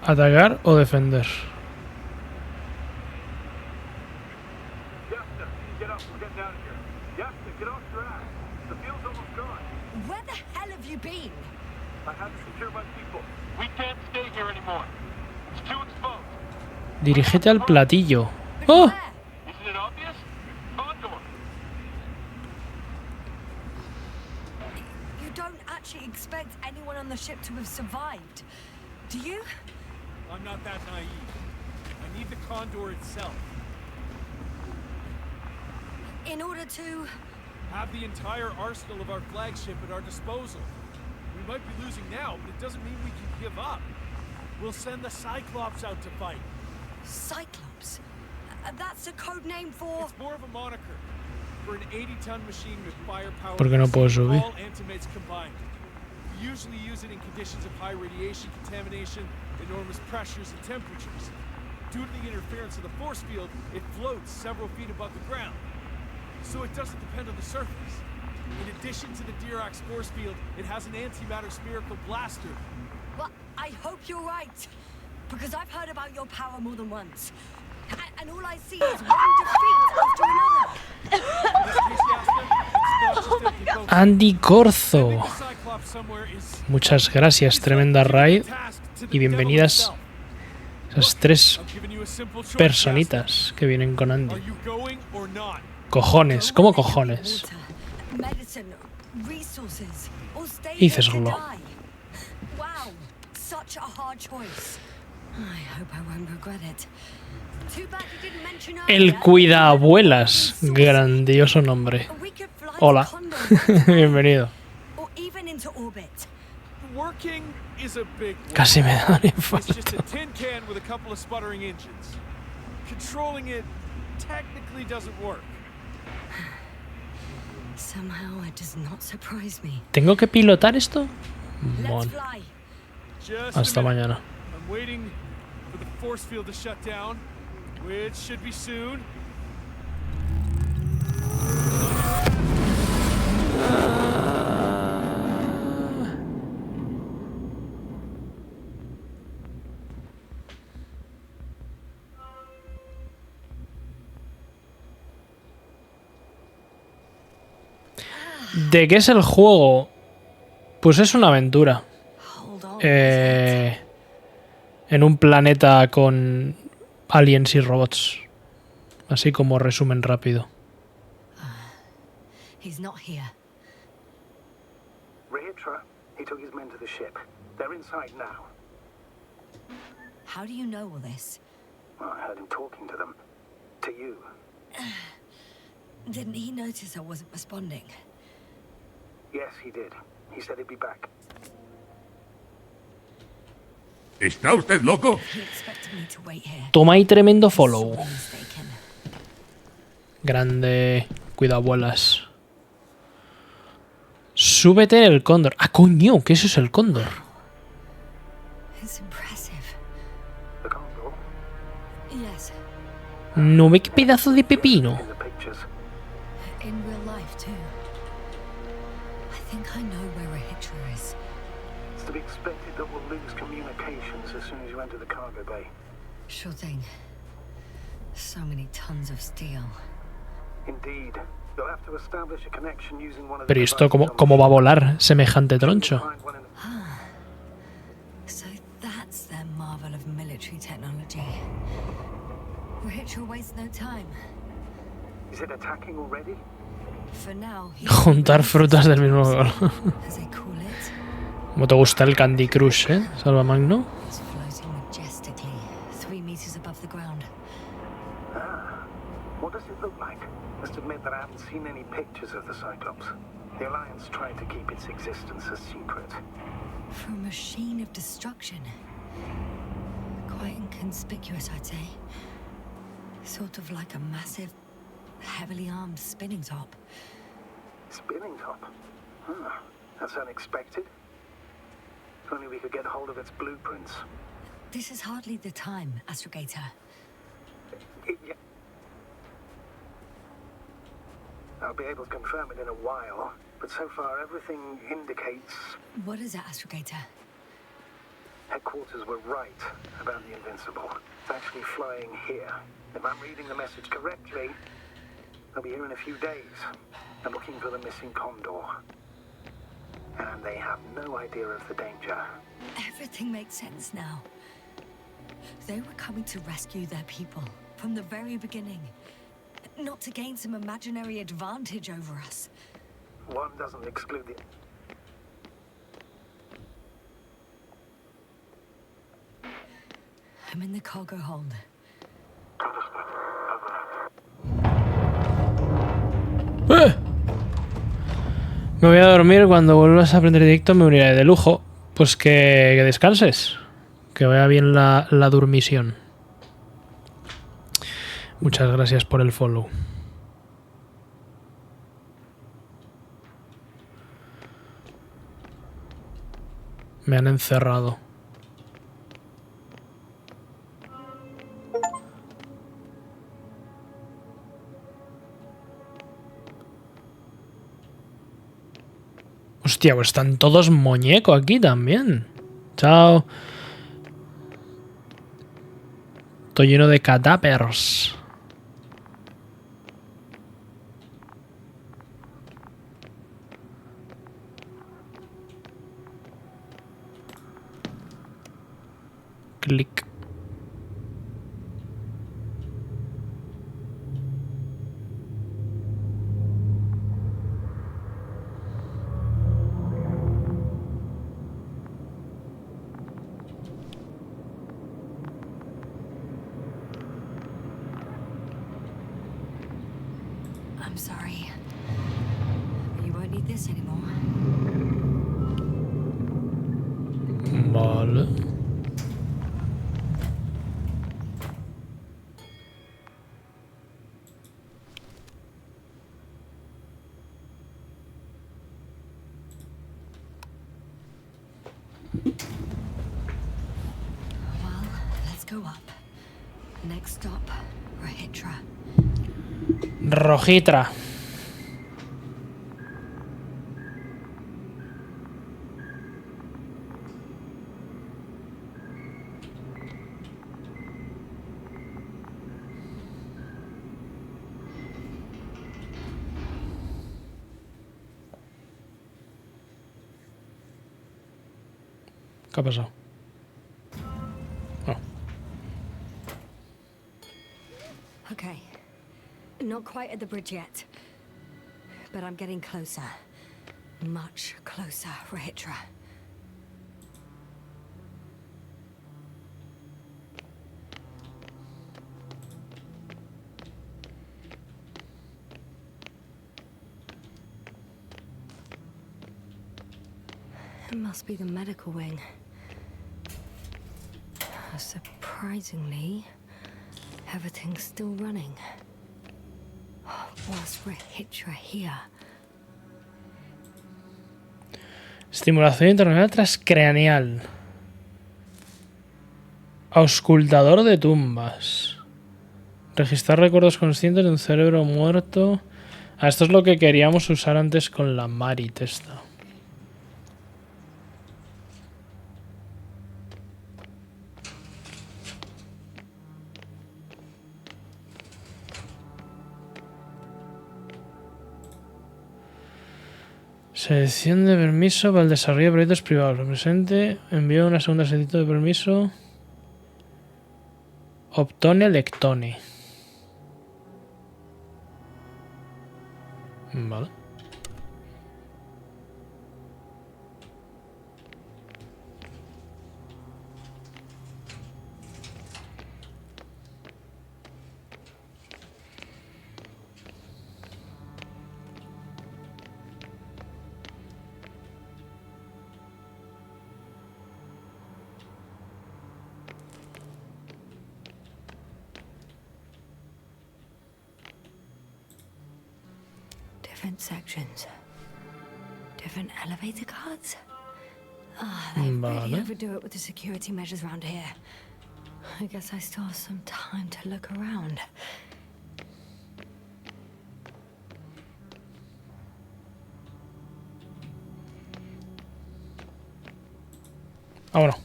¿Atacar o defender?
Yasta, get up. We're getting out of here. Yasta, get off your ass. The field's almost gone.
Where the hell have you been?
I have to secure my people.
We can't stay here anymore. It's too exposed.
Dirígete al platillo. ¡Oh!
Where?
Isn't it obvious? Condor.
You don't actually expect anyone on the ship to have survived, do you?
I'm not that naive. I need the Condor itself.
In order to...
Have the entire arsenal of our flagship at our disposal. We might be losing now, but it doesn't mean we can give up. We'll send the Cyclops out to fight.
Cyclops? That's a code name for...
It's more of a moniker for an 80-ton machine with firepower.
¿Por qué no puedo subir?
All antimates combined. We usually use it in conditions of high radiation contamination, enormous pressures and temperatures. Due to the interference of the force field, it floats several feet above the ground, so it doesn't depend on the surface. In addition to the Dirac's force field, it has an antimatter spherical blaster.
Well, I hope you're right. Because I've heard about your power more than once. And all I see is one defeat after another.
In this case, Yasta, it's not just empty boats.
Andy Corzo.
Sending the Cyclops somewhere is
Muchas gracias, tremenda raid. Y bienvenidas esas tres
I've given you a simple choice,
personitas que vienen con
Yasta.
Andy.
Are you going or not?
Cojones, ¿cómo cojones?
Water, medicine, resources, or stay
Dices
here to
Glo.
die. Wow, such a hard choice. I hope I won't regret it. Too bad you didn't mention
El
earlier
Cuidaabuelas,
that
grandioso nombre.
we could fly to
Hola,
Condor
bienvenido.
or even into orbit.
Working is a big word.
Casi me da un
It's just
infarto.
a tin can with a couple of sputtering engines. Controlling it technically doesn't work.
Somehow it does not surprise me.
¿Tengo que pilotar esto?
Let's
Bueno,
fly.
Just
hasta
a minute.
mañana.
I'm waiting for the force field to shut down, which should be soon.
¿De qué es el juego? Pues es una aventura.
Hold on.
En un planeta con aliens y robots. Así como resumen rápido.
He's not here.
Rehitra, he took his men to the ship. They're inside now.
How do you know all this?
Well, I heard him talking to them. To you.
Didn't he notice I wasn't responding?
Yes, he did. He said he'd be back.
¿Está usted loco?
He expected me to wait here.
Toma ahí tremendo follow.
Sorely mistaken.
Grande. Cuidado, abuelas. Súbete en el cóndor. Ah, coño, que eso es el cóndor.
It's impressive.
The condor
Yes,
No ve qué pedazo de pepino.
in the pictures.
in real life too. I think I know where Rehitra is.
It's to be expected that we'll lose communications as soon as you enter the cargo bay.
Sure thing. So many tons of steel.
Indeed. You'll have to establish a connection using one of the
Pero esto,
devices on the
¿cómo va a
ship.
volar semejante troncho?
Find one in the-
So that's their marvel of military technology. Rehitra wastes no time.
Is it attacking already?
For now, he
Juntar frutas del mismo color.
as they call it,
¿Cómo te gusta el Candy Crush, Salva Magno?
is floating majestically, 3 meters above the ground.
What does it look like? Must admit that I haven't seen any pictures of the Cyclops. The Alliance tried to keep its existence a secret.
For a machine of destruction. Quite inconspicuous, I'd say. Sort of like a massive, heavily armed spinning top.
Spinning top? That's unexpected. If only we could get hold of its blueprints.
This is hardly the time, Astrogator.
Yeah. I'll be able to confirm it in a while, but so far everything indicates
What is it, Astrogator?
headquarters were right about the Invincible. It's actually flying here. If I'm reading the message correctly, they'll be here in a few days. They're looking for the missing Condor. And they have no idea of the danger.
Everything makes sense now. They were coming to rescue their people from the very beginning. Not to gain some imaginary advantage over us.
One doesn't exclude the...
I'm in the cargo hold.
Me voy a dormir. Cuando vuelvas a aprender directo me uniré de lujo. Pues que descanses. Que vaya bien la durmisión. Muchas gracias por el follow. Me han encerrado. Hostia, pues están todos muñeco aquí también. Chao. Estoy lleno de cadáveres. Clic.
I'm sorry. You won't need this anymore.
Vale.
Well, let's go up. Next stop, Rehitra.
Rojitra. ¿Qué ha pasado? Oh.
Okay. Not quite at the bridge yet. But I'm getting closer. Much closer, Rahitra. It must be the medical wing. Surprisingly, everything's still running. Was Rahitra here?
Estimulación interna transcraneal. Auscultador de tumbas. Registrar recuerdos conscientes de un cerebro muerto. Ah, esto es lo que queríamos usar antes con la Marit esta. Selección de permiso para el desarrollo de proyectos privados. Lo presente. Envío una segunda solicitud de permiso. Optone lectone. Vale.
Different sections. Different elevator cards. Ah, they really overdo it with the security measures around here. I guess I still have some time to look around.
Vámonos.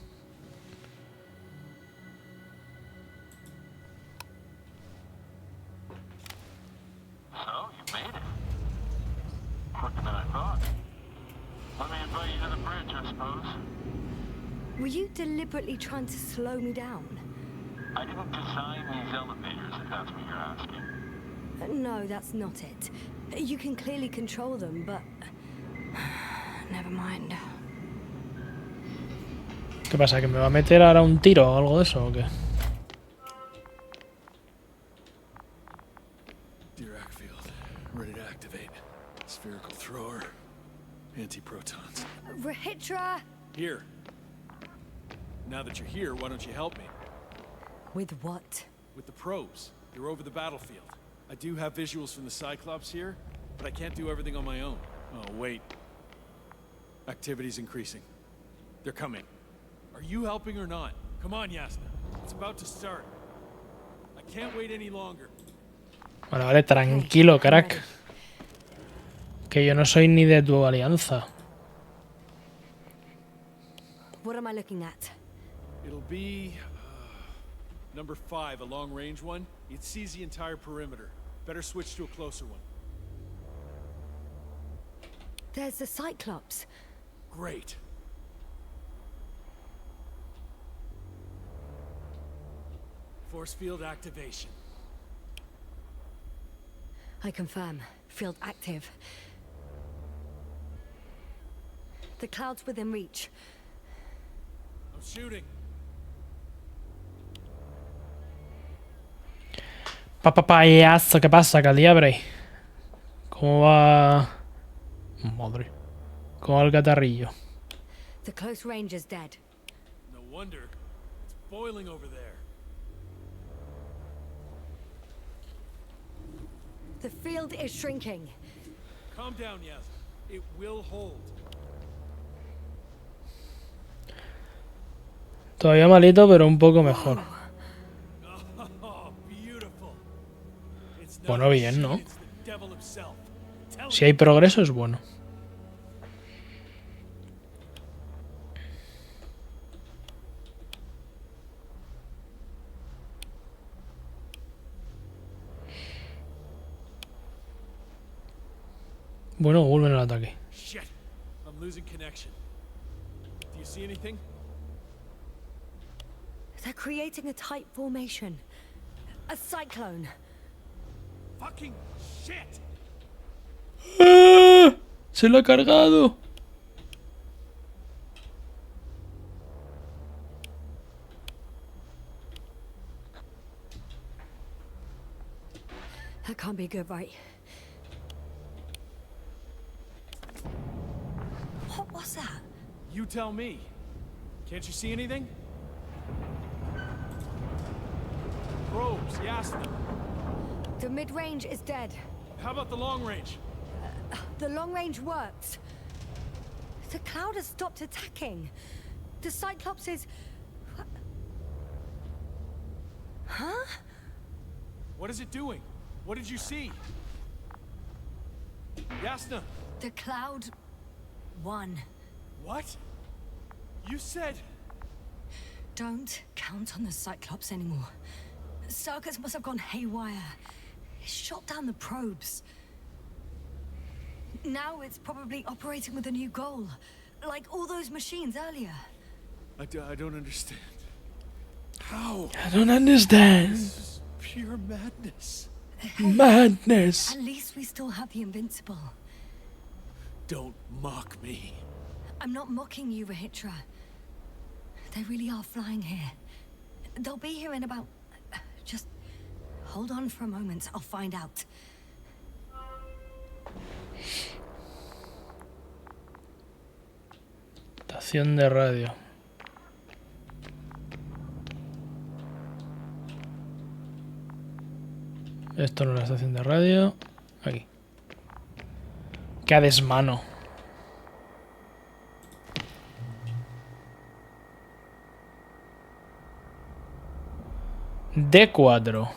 So, you made it. Quicker than I thought. Let me invite you to the bridge, I suppose.
Were you deliberately trying to slow me down?
I didn't design these elevators, if that's what you're asking.
No, that's not it. You can clearly control them, but... Never mind.
¿Qué pasa? ¿Que me va a meter ahora un tiro o algo de eso o qué?
Directo field, ready to activate. Spherical thrower, anti-protons.
Rahitra!
Here. Now that you're here, why don't you help me?
With what?
With the probes. They're over the battlefield. I do have visuals from the Cyclops here, but I can't do everything on my own. Oh, wait. Activity's increasing. They're coming. Are you helping or not? Come on, Yasna. It's about to start. I can't wait any longer.
Vale, vale, tranquilo, crack. Que yo no soy ni de tu alianza.
What am I looking at?
It'll be... number 5, a long-range one. It sees the entire perimeter. Better switch to a closer one.
There's the Cyclops.
Great. Force field activation.
I confirm. Field active. The cloud's within reach.
I'm shooting.
Papayazo, ¿qué pasa, Caliabre? ¿Cómo va? Madre. ¿Cómo va el catarrillo?
The close range is dead.
No wonder. It's boiling over there.
The field is shrinking.
Calm down, Yasna. It will hold.
Todavía malito, pero un poco mejor.
Oh, beautiful. It's not
Bueno, bien, ¿no?
it's the devil himself. Tell
Si hay progreso es bueno. Bueno, vuelven al ataque.
Shit. I'm losing connection. Do you see anything?
They're creating a tight formation. A cyclone.
Fucking shit!
¡Ah! ¡Se lo ha cargado!
That can't be good, right? What was that?
You tell me. Can't you see anything? Probes, Yasna.
The mid-range is dead.
How about the long range?
The long range works. The cloud has stopped attacking. The Cyclops is... Huh?
What is it doing? What did you see? Yasna!
The cloud won.
What? You said...
Don't count on the Cyclops anymore. Circuits must have gone haywire. It shot down the probes. Now it's probably operating with a new goal. Like all those machines earlier.
I don't understand. How?
I don't understand.
This is pure madness.
Madness.
At least we still have the invincible.
Don't mock me.
I'm not mocking you, Rahitra. They really are flying here. They'll be here in about... Just hold on for a moment. I'll find out.
Estación de radio. Esto no es la estación de radio. Aquí. ¡Qué a desmano! D4.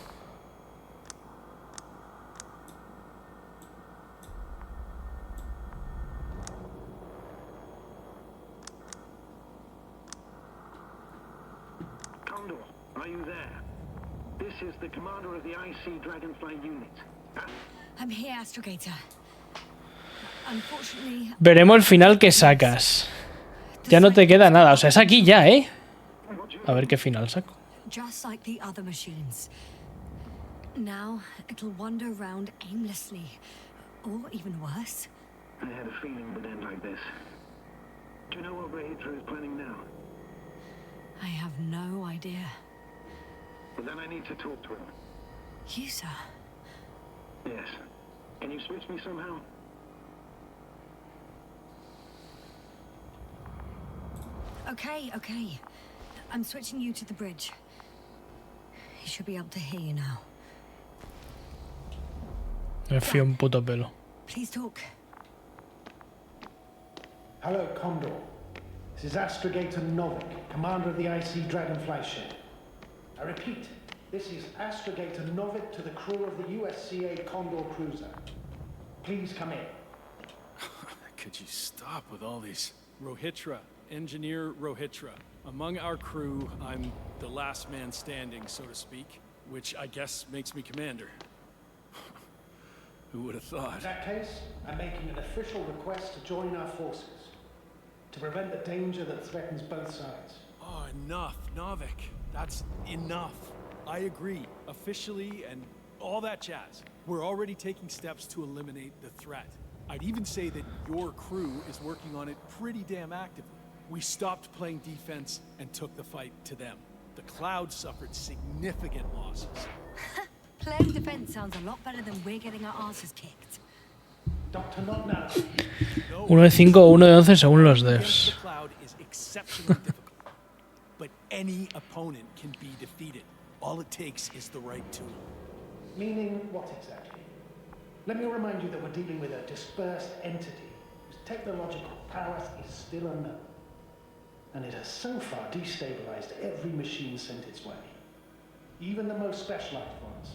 Condor, are you there? This is the commander of the IC Dragonfly unit.
I'm here, Astrogator. Unfortunately,
Veremos el final que sacas. Ya no te queda nada. O sea, es aquí ya, ¿eh? A ver qué final saco.
just like the other machines. Now it'll wander around aimlessly, or even worse.
I had a feeling it would end like this. Do you know what Rahitra is planning now?
I have no idea.
Well, then I need to talk to him.
You, sir?
Yes. Can you switch me somehow?
Okay. I'm switching you to the bridge. He should be able to hear you now.
Me fío un puto pelo.
Please talk.
Hello, Condor. This is Astrogator Novik, commander of the IC Dragonfly ship. I repeat, this is Astrogator Novik to the crew of the USCA Condor cruiser. Please come in.
Could you stop with all these? Rohitra, Engineer Rohitra. Among our crew, I'm the last man standing, so to speak, which I guess makes me commander. Who would have thought?
In that case, I'm making an official request to join our forces, to prevent the danger that threatens both sides.
Oh, enough, Novik. That's enough. I agree, officially and all that jazz. We're already taking steps to eliminate the threat. I'd even say that your crew is working on it pretty damn actively. We stopped playing defense and took the fight to them. The Cloud suffered significant losses.
Playing defense sounds a lot better than we're getting our asses kicked.
Dr. Not now.
Uno de 5 o uno de 11 según los
The
devs.
Cloud is exceptionally difficult, but any opponent can be defeated. All it takes is the right tool.
Meaning what exactly? Let me remind you that we're dealing with a dispersed entity whose technological prowess is still unknown. And it has so far destabilized every machine sent its way. Even the most specialized ones.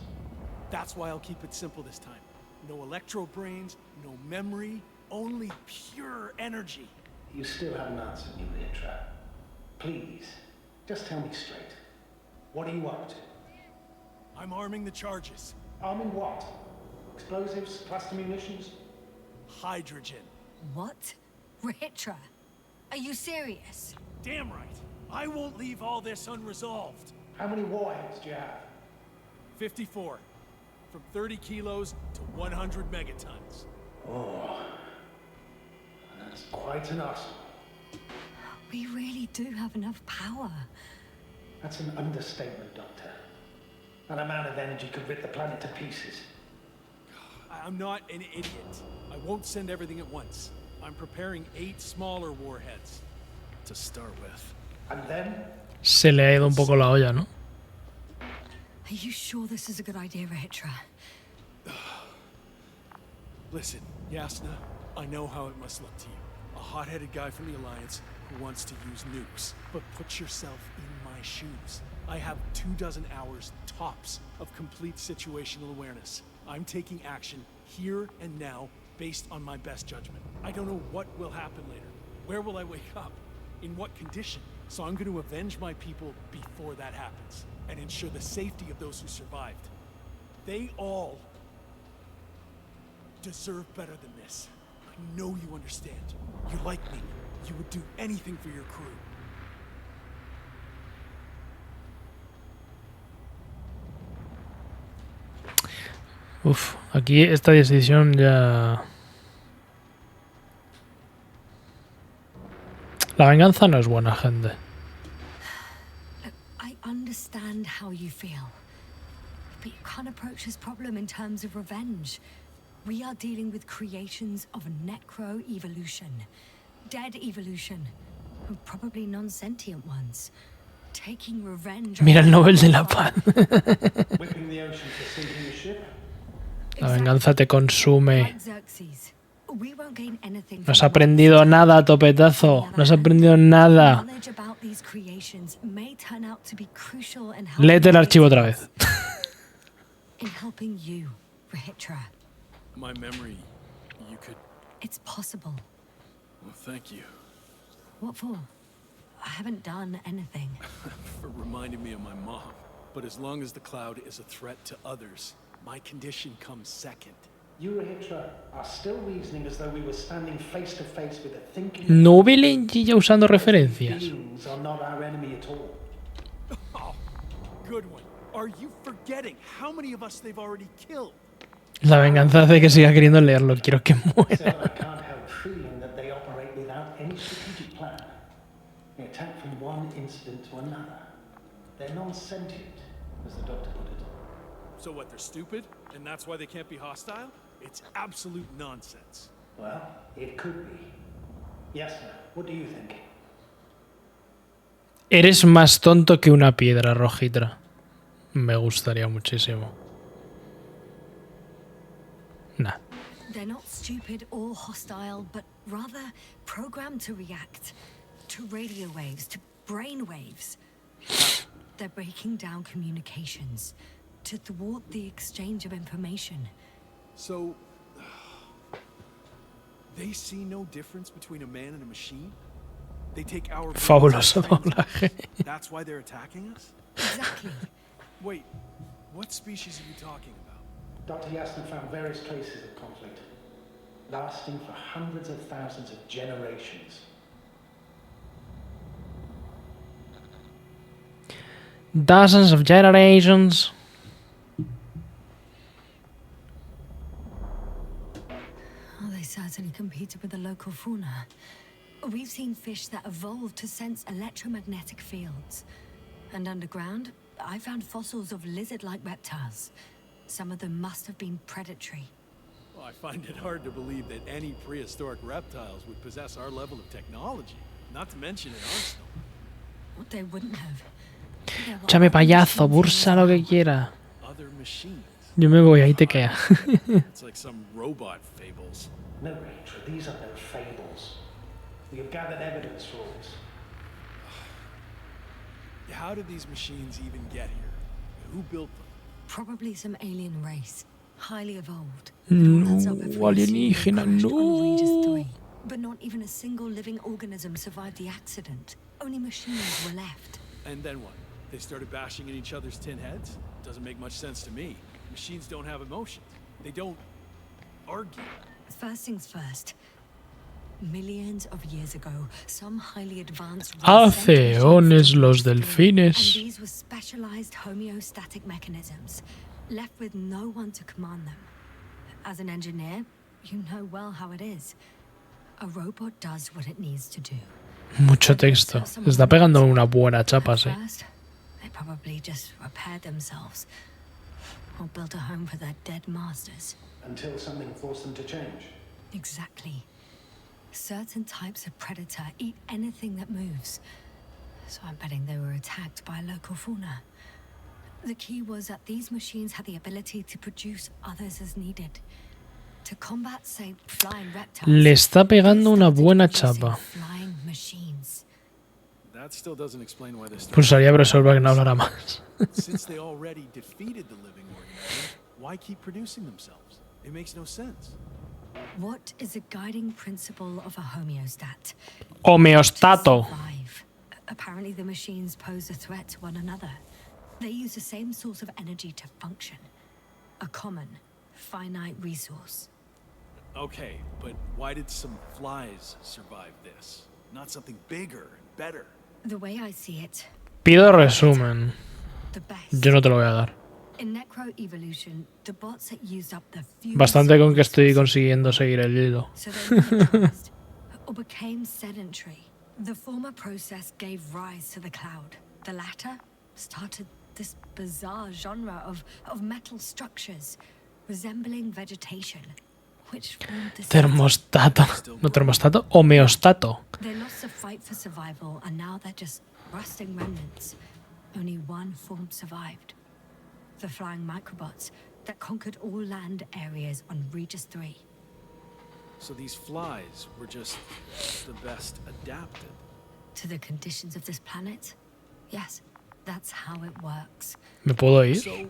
That's why I'll keep it simple this time. No electro brains, no memory, only pure energy.
You still haven't answered me, Rahitra. Please, just tell me straight. What are you up to?
I'm arming the charges.
Arming what? Explosives, cluster munitions?
Hydrogen.
What? Rahitra? Are you serious?
Damn right. I won't leave all this unresolved.
How many warheads do you have?
54. From 30 kilos to 100 megatons.
Oh, that's quite an arsenal.
We really do have enough power.
That's an understatement, Doctor. An amount of energy could rip the planet to pieces.
I'm not an idiot. I won't send everything at once. I'm preparing 8 smaller warheads to start with.
And then?
Se le ha ido un poco la olla, ¿no?
Are you sure this is a good idea, Rahitra?
Listen, Yasna, I know how it must look to you. A hot-headed guy from the Alliance who wants to use nukes. But put yourself in my shoes. I have 24 hours tops of complete situational awareness. I'm taking action here and now based on my best judgment. I don't know what will happen later. Where will I wake up? In what condition? So I'm going to avenge my people before that happens and ensure the safety of those who survived. They all deserve better than this. I know you understand. You like me. You would do anything for your crew.
Uf, aquí esta decisión ya... La venganza no es buena, gente.
Look, I understand how you feel. But you can't approach this problem in terms of revenge. We are dealing with creations of necro-evolution. Dead evolution. And probably non-sentient ones. Taking revenge...
Mira el Nobel de la Paz.
Whipping the ocean for sinking the ship?
La venganza te consume.
Like Xerxes, we won't gain anything
No has
from
aprendido nada, topetazo. No has aprendido nada.
knowledge about these creations may turn out to be crucial in
Léete el archivo otra vez.
in helping you, Rahitra.
My memory, you could...
It's possible.
Well, thank you
What for? I haven't done anything.
for reminding me of my mom. But as long as the cloud is a threat to others, my condition comes second.
You, Rahitra, are still reasoning as though we were standing face to face with a thinking...
Nobel ya usando referencias.
Beings are not our enemy at all.
Oh, good one. Are you forgetting how many of us they've already killed?
La venganza hace que siga queriendo leerlo. Quiero que
So
muera.
I can't help feeling that they operate without any strategic plan. They attack from one incident to another. They're non-sentient, as the doctor put it.
So what, they're stupid? And that's why they can't be hostile? It's absolute nonsense.
Well, it could be. Yes, sir. What do you think?
Eres más tonto que una piedra, Rojitra. Me gustaría muchísimo. Nah.
They're not stupid or hostile, but rather programmed to react to radio waves, to brain waves. They're breaking down communications to thwart the exchange of information.
So... they see no difference between a man and a machine? They take our...
Fabuloso doblaje.
That's why they're attacking us?
Exactly.
Wait, what species are you talking about?
Dr. Yasna found various traces of conflict, lasting for hundreds of thousands of generations.
Dozens of generations.
Oh, they certainly competed with the local fauna. We've seen fish that evolved to sense electromagnetic fields. And underground, I found fossils of lizard-like reptiles. Some of them must have been predatory.
Well, I find it hard to believe that any prehistoric reptiles would possess our level of technology, not to mention an arsenal.
What they wouldn't have. There were
Chame
other
payaso,
machines
bursa lo que quiera.
Other machines.
Yo me voy, ahí te queda.
It's like some robot fables.
No, Rachel, these are no fables. We have gathered evidence for all this.
How did these machines even get here? Who built them?
Probably some alien race, highly evolved.
No,
That's not before
alienígena,
crashed on Regis
no.
3. But not even a single living organism survived the accident. Only machines were left.
And then what? They started bashing in each other's tin heads? Doesn't make much sense to me. Machines don't have emotions. They don't argue.
First things first. Millions of years ago, some highly advanced
Hace eones los delfines.
and these were specialized homeostatic mechanisms, left with no one to command them. As an engineer, you know well how it is. A robot does what it needs to do.
Mucho texto. Se está pegando una buena chapa, sí.
First, they probably just repaired themselves or built a home for their dead masters.
Until something forced them to change.
Exactly. Certain types of predator eat anything that moves. So I'm betting they were attacked by local fauna. The key was that these machines had the ability to produce others as needed. To combat, say, flying reptiles.
Le está pegando una
they started
buena
producing
chapa.
Flying machines.
That still doesn't explain why they started.
Pulsaría profesor para que no hablara más.
Since they already defeated the living organism, why keep producing themselves? It makes no sense.
What is a guiding principle of a homeostat?
Homeostato.
Survive. Apparently the machines pose a threat to one another. They use the same source of energy to function. A common, finite resource.
Okay, but why did some flies survive this? Not something bigger and better.
The way I see it,
Pido resumen.
the best.
Yo no te lo voy a dar.
In necroevolution, the bots had used up the few
Bastante con que estoy consiguiendo seguir el hilo.
so they miniaturized or became sedentary. The former process gave rise to the cloud. The latter started this bizarre genre of metal structures resembling vegetation, which formed this.
Termostato. No termostato. Homeostato.
They lost the fight for survival, and now they're just rusting remnants. Only one form survived. The flying microbots that conquered all land areas on Regis 3.
So these flies were just the best adapted.
To the conditions of this planet? Yes, that's how it works.
¿Me puedo ir?
So,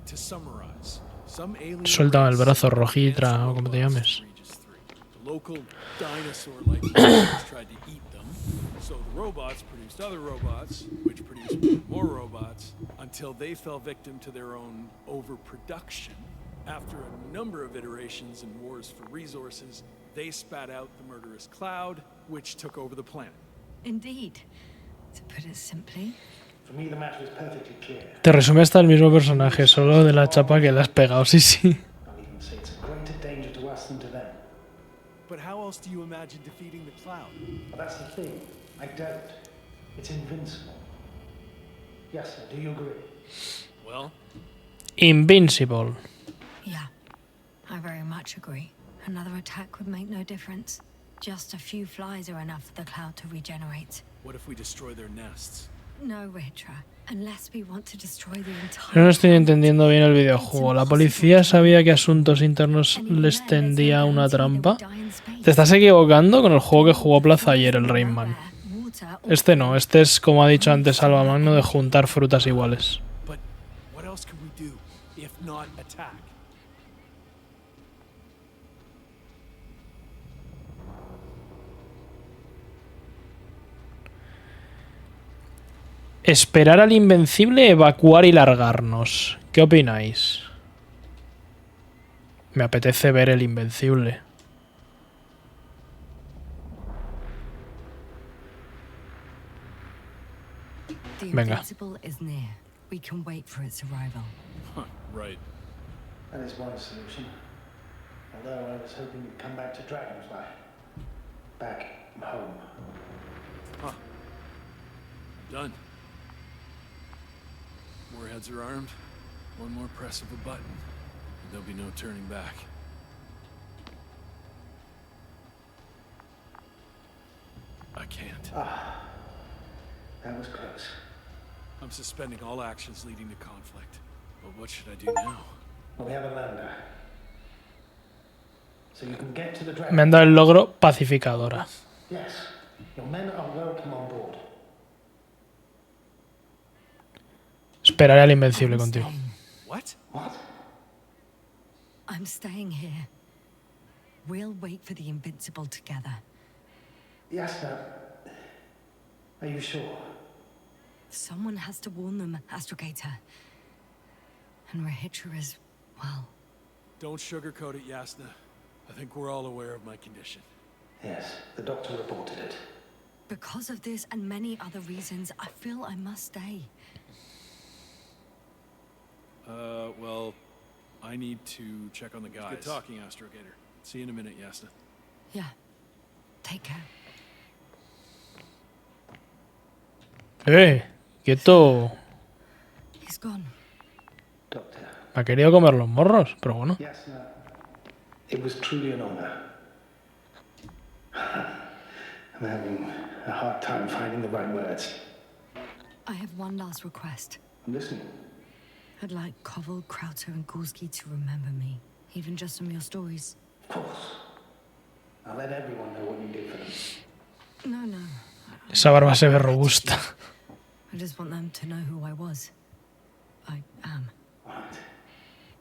to summarize, some alien
Suéltame el
race
brazo,
advanced
Rojitra, o como te
robots
llames.
in Regis 3. The local dinosaur-like creatures tried to eat them, so the robots produced other robots, which produced more robots, until they fell victim to their own overproduction. After a number of iterations and wars for resources, they spat out the murderous cloud, which took over the planet.
Indeed. To put it simply,
For me, the matter is perfectly clear.
Te resume hasta el mismo personaje, solo de la chapa que le has pegado, sí, sí.
I'll even say it's a greater danger to us than to them.
But how else do you imagine defeating the cloud?
But that's the thing. I don't. It's invincible. Yes, sir. Do you agree?
Well,
Invincible.
yeah, I very much agree. Another attack would make no difference. Just a few flies are enough for the cloud to regenerate.
what if we destroy their nests?
No, Ritra. Unless we want to destroy the entire.
Yo no estoy entendiendo bien el videojuego. ¿La policía sabía que Asuntos Internos les tendía una trampa? Te estás equivocando con el juego que jugó Plaza ayer, el Rayman. Este no, este es, como ha dicho antes Alba Magno, de juntar frutas iguales.
But what else can we do if not attack?
Esperar al Invencible, evacuar y largarnos. ¿Qué opináis? Me apetece ver el Invencible.
The
Venga.
invincible is near. We can wait for its arrival.
Huh, right.
That is one solution. Although I was hoping you'd come back to Dragonfly. Back home.
Huh. Done. Warheads are armed. One more press of a button, and there'll be no turning back. I can't.
That was close.
I'm suspending all actions leading to conflict. But what should I do now?
Well, we have a lander. So you can get to the
Me
Dragon.
han dado el logro pacificadora.
Yes. Your men are welcome on board.
Esperaré al Invencible contigo.
What?
What?
I'm staying here. We'll wait for the invincible together.
Yes, sir. Are you sure?
Someone has to warn them, Astrogator. And Rahitra is, well,
Don't sugarcoat it, Yasna. I think we're all aware of my condition.
Yes, the doctor reported it.
Because of this and many other reasons, I feel I must stay.
Well, I need to check on the guys. Good talking, Astrogator. See you in a minute, Yasna.
Yeah. Take care.
Quieto.
He's gone.
Doctor.
Me ha querido comer los morros, pero bueno.
Yasna, it was truly an honor. I'm having a hard time finding the right words.
I have one last request.
I'm listening.
I'd like Koval, Krauter, and Gulski to remember me, even just from your stories.
Of course. I'll let everyone know what you did for them.
No.
Esa barba se ve robusta.
I just want them to know who I was. I am.
Right.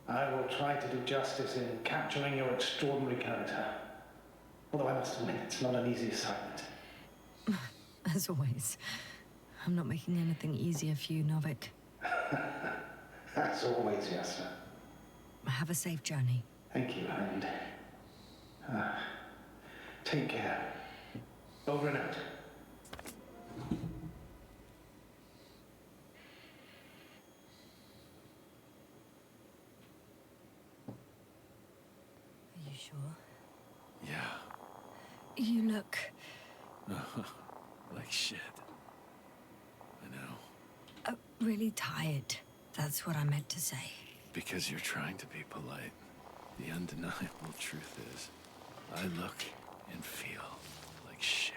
I will try to do justice in capturing your extraordinary character. Although I must admit, it's not an easy assignment.
As always. I'm not making anything easier for you, Novik.
As always, Yasna.
Have a safe journey.
Thank you, and take care. Over and out.
Are you sure?
Yeah.
You look...
Like shit. I know.
really tired. That's what I meant to say.
Because you're trying to be polite. The undeniable truth is, I look and feel like shit.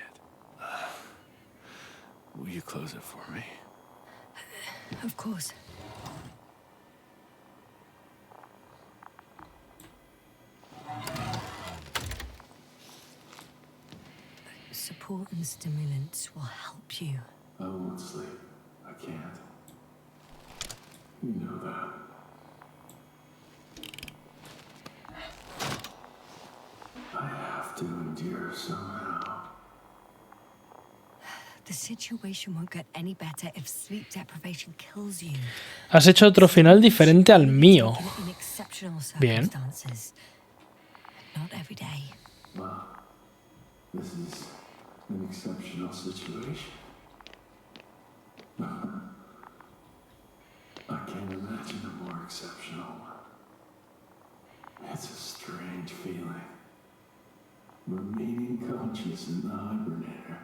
Will you close it for me?
Of course. Support and stimulants will help you.
I won't sleep. I can't. You know that. I have to endure somehow.
The situation won't get any better if sleep deprivation kills you.
Has hecho otro final diferente al mío.
In exceptional
Bien.
circumstances. Not every day.
Well, this is an exceptional situation. I can't imagine a more exceptional one. It's a strange feeling. Remaining conscious in the hibernator.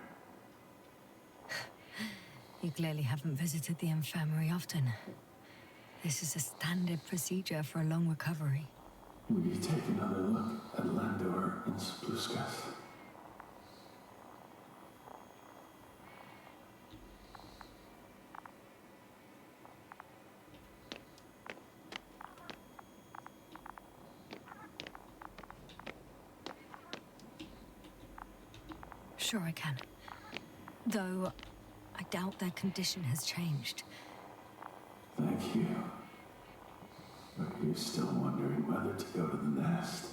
You clearly haven't visited the infirmary often. This is a standard procedure for a long recovery.
Will you take another look at Landor and Spluskas?
Sure I can. Though, I doubt their condition has changed.
Thank you. But you're still wondering whether to go to the nest.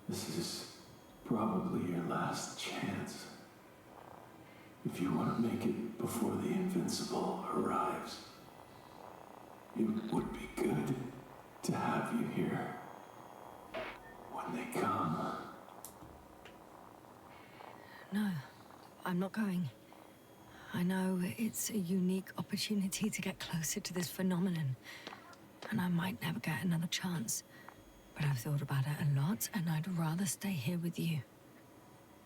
This is probably your last chance. If you want to make it before the invincible arrives, it would be good to have you here when they come.
No, I'm not going. I know it's a unique opportunity to get closer to this phenomenon, and I might never get another chance. But I've thought about it a lot, and I'd rather stay here with you.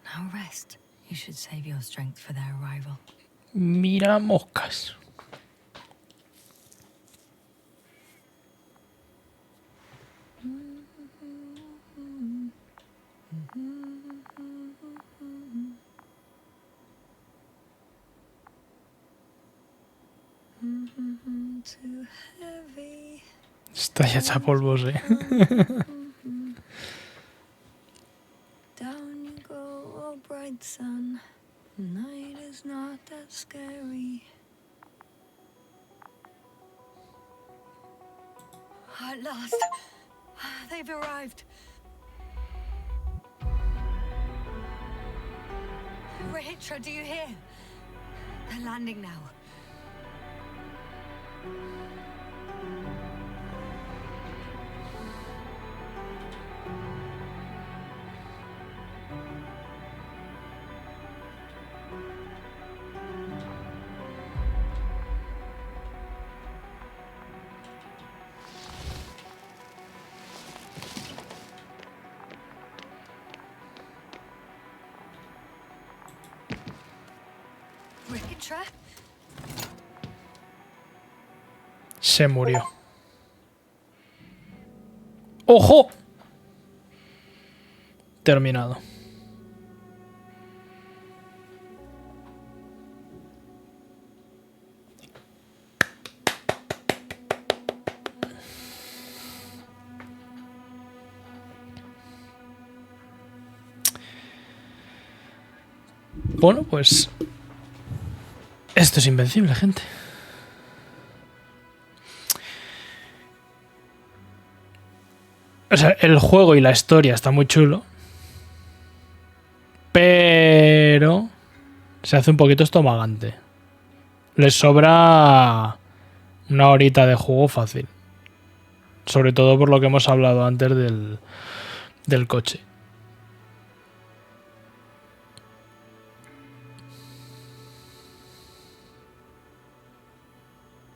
Now rest. You should save your strength for their arrival.
Mira moscas.
Too heavy.
Está ya hecha polvos, eh.
Down you go, oh bright sun. Night is not that scary. At last, they've arrived. Rahitra, do you hear? They're landing now. Petra?
Se murió. ¡Ojo! Terminado. Bueno, pues esto es invencible, gente. O sea, el juego y la historia está muy chulo, pero se hace un poquito estomagante. Les sobra una horita de juego fácil. Sobre todo por lo que hemos hablado antes del coche.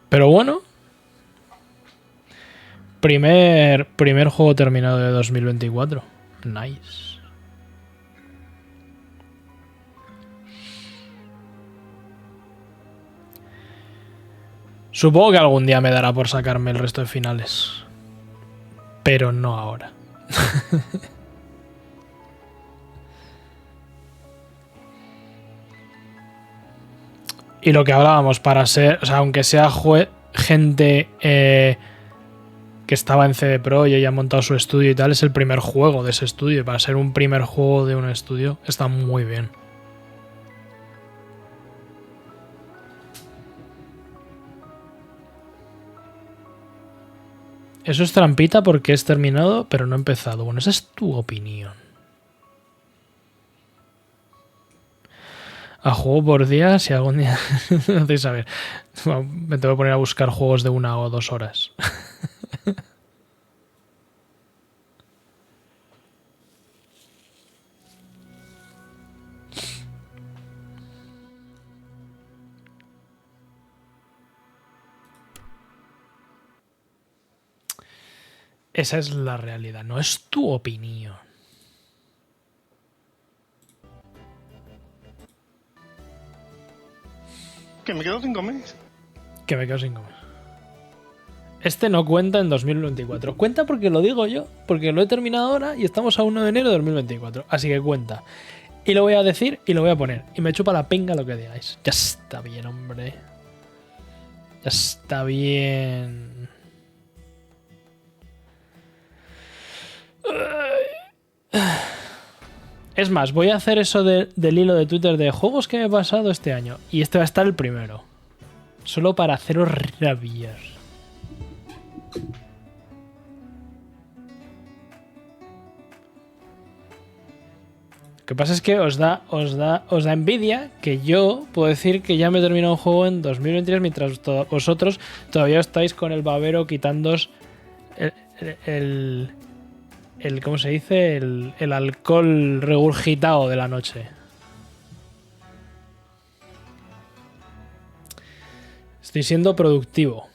Pero bueno, primer juego terminado de 2024. Nice. Supongo que algún día me dará por sacarme el resto de finales. Pero no ahora. Y lo que hablábamos, para ser, o sea, aunque sea gente que estaba en CD Pro y haya montado su estudio y tal, es el primer juego de ese estudio. Y para ser un primer juego de un estudio, está muy bien. Eso es trampita porque es terminado, pero no he empezado. Bueno, esa es tu opinión. A juego por día, si algún día... no hacéis saber. Me tengo que poner a buscar juegos de 1 o 2 horas. Esa es la realidad, no es tu opinión.
Que me quedo sin comer.
Que me quedo sin comer. Este no cuenta en 2024. Cuenta porque lo digo yo, porque lo he terminado ahora y estamos a 1 de enero de 2024. Así que cuenta. Y lo voy a decir y lo voy a poner. Y me chupa la pinga lo que digáis. Ya está bien, hombre. Ya está bien. Es más, voy a hacer eso del hilo de Twitter de juegos que me he pasado este año. Y este va a estar el primero. Solo para haceros rabiar. Lo que pasa es que os da envidia que yo puedo decir que ya me he terminado un juego en 2023 mientras vosotros todavía estáis con el babero quitándoos el ¿cómo se dice? El alcohol regurgitado de la noche. Estoy siendo productivo.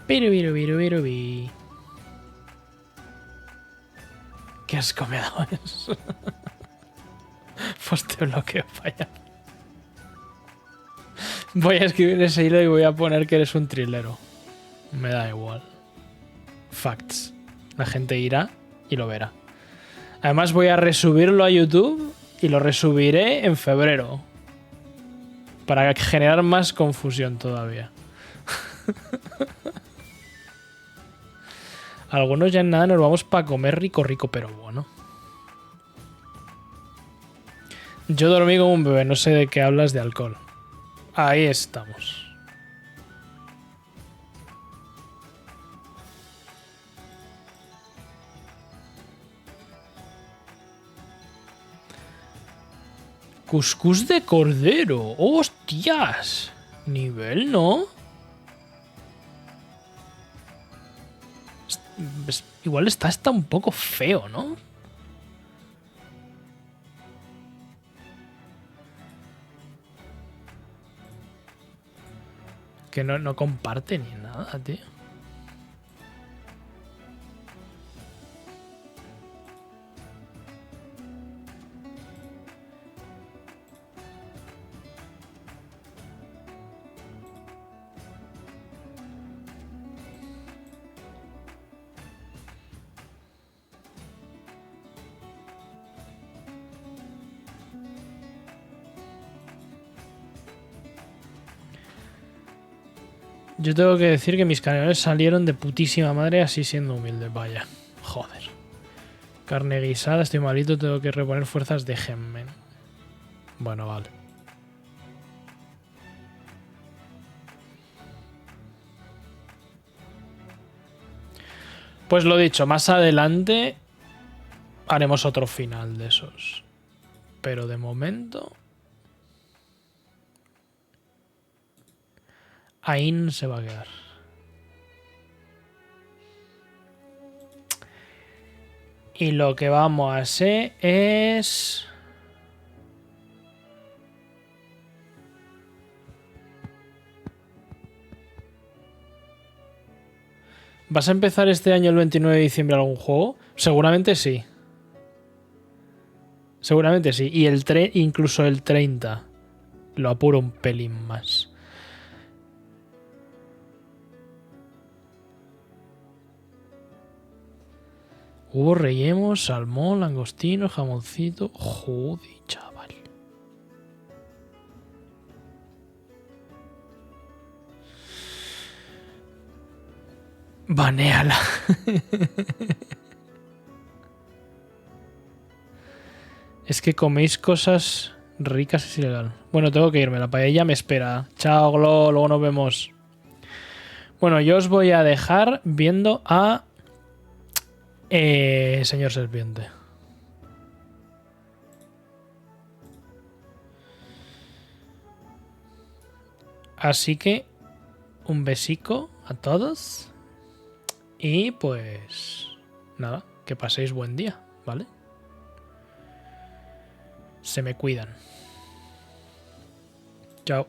Pirubirubirubirubi. ¿Qué asco me ha dado eso? Pues te bloqueo, falla. Voy a escribir ese hilo y voy a poner que eres un trilero. Me da igual. Facts. La gente irá y lo verá. Además voy a resubirlo a YouTube y lo resubiré en febrero. Para generar más confusión todavía. Algunos ya en nada nos vamos para comer rico, pero bueno. Yo dormí como un bebé, no sé de qué hablas de alcohol. Ahí estamos. Cuscús de cordero. ¡Hostias! Nivel, ¿no? Igual está un poco feo, ¿no? que no comparte ni nada, tío. Yo tengo que decir que mis canelones salieron de putísima madre así siendo humilde. Vaya, joder. Carne guisada, estoy malito, tengo que reponer fuerzas, déjenme. Bueno, vale. Pues lo dicho, más adelante haremos otro final de esos. Pero de momento... Ain se va a quedar. Y lo que vamos a hacer es... ¿Vas a empezar este año el 29 de diciembre algún juego? Seguramente sí. Seguramente sí. Y incluso el 30. Lo apuro un pelín más. Hubo relleno, salmón, langostino, jamoncito. Joder, chaval. Banéala. Es que coméis cosas ricas, es ilegal. Bueno, tengo que irme. La paella me espera. Chao, Glo. Luego nos vemos. Bueno, yo os voy a dejar viendo a... señor serpiente. Así que un besico a todos y pues nada, que paséis buen día, ¿vale? Se me cuidan. Chao.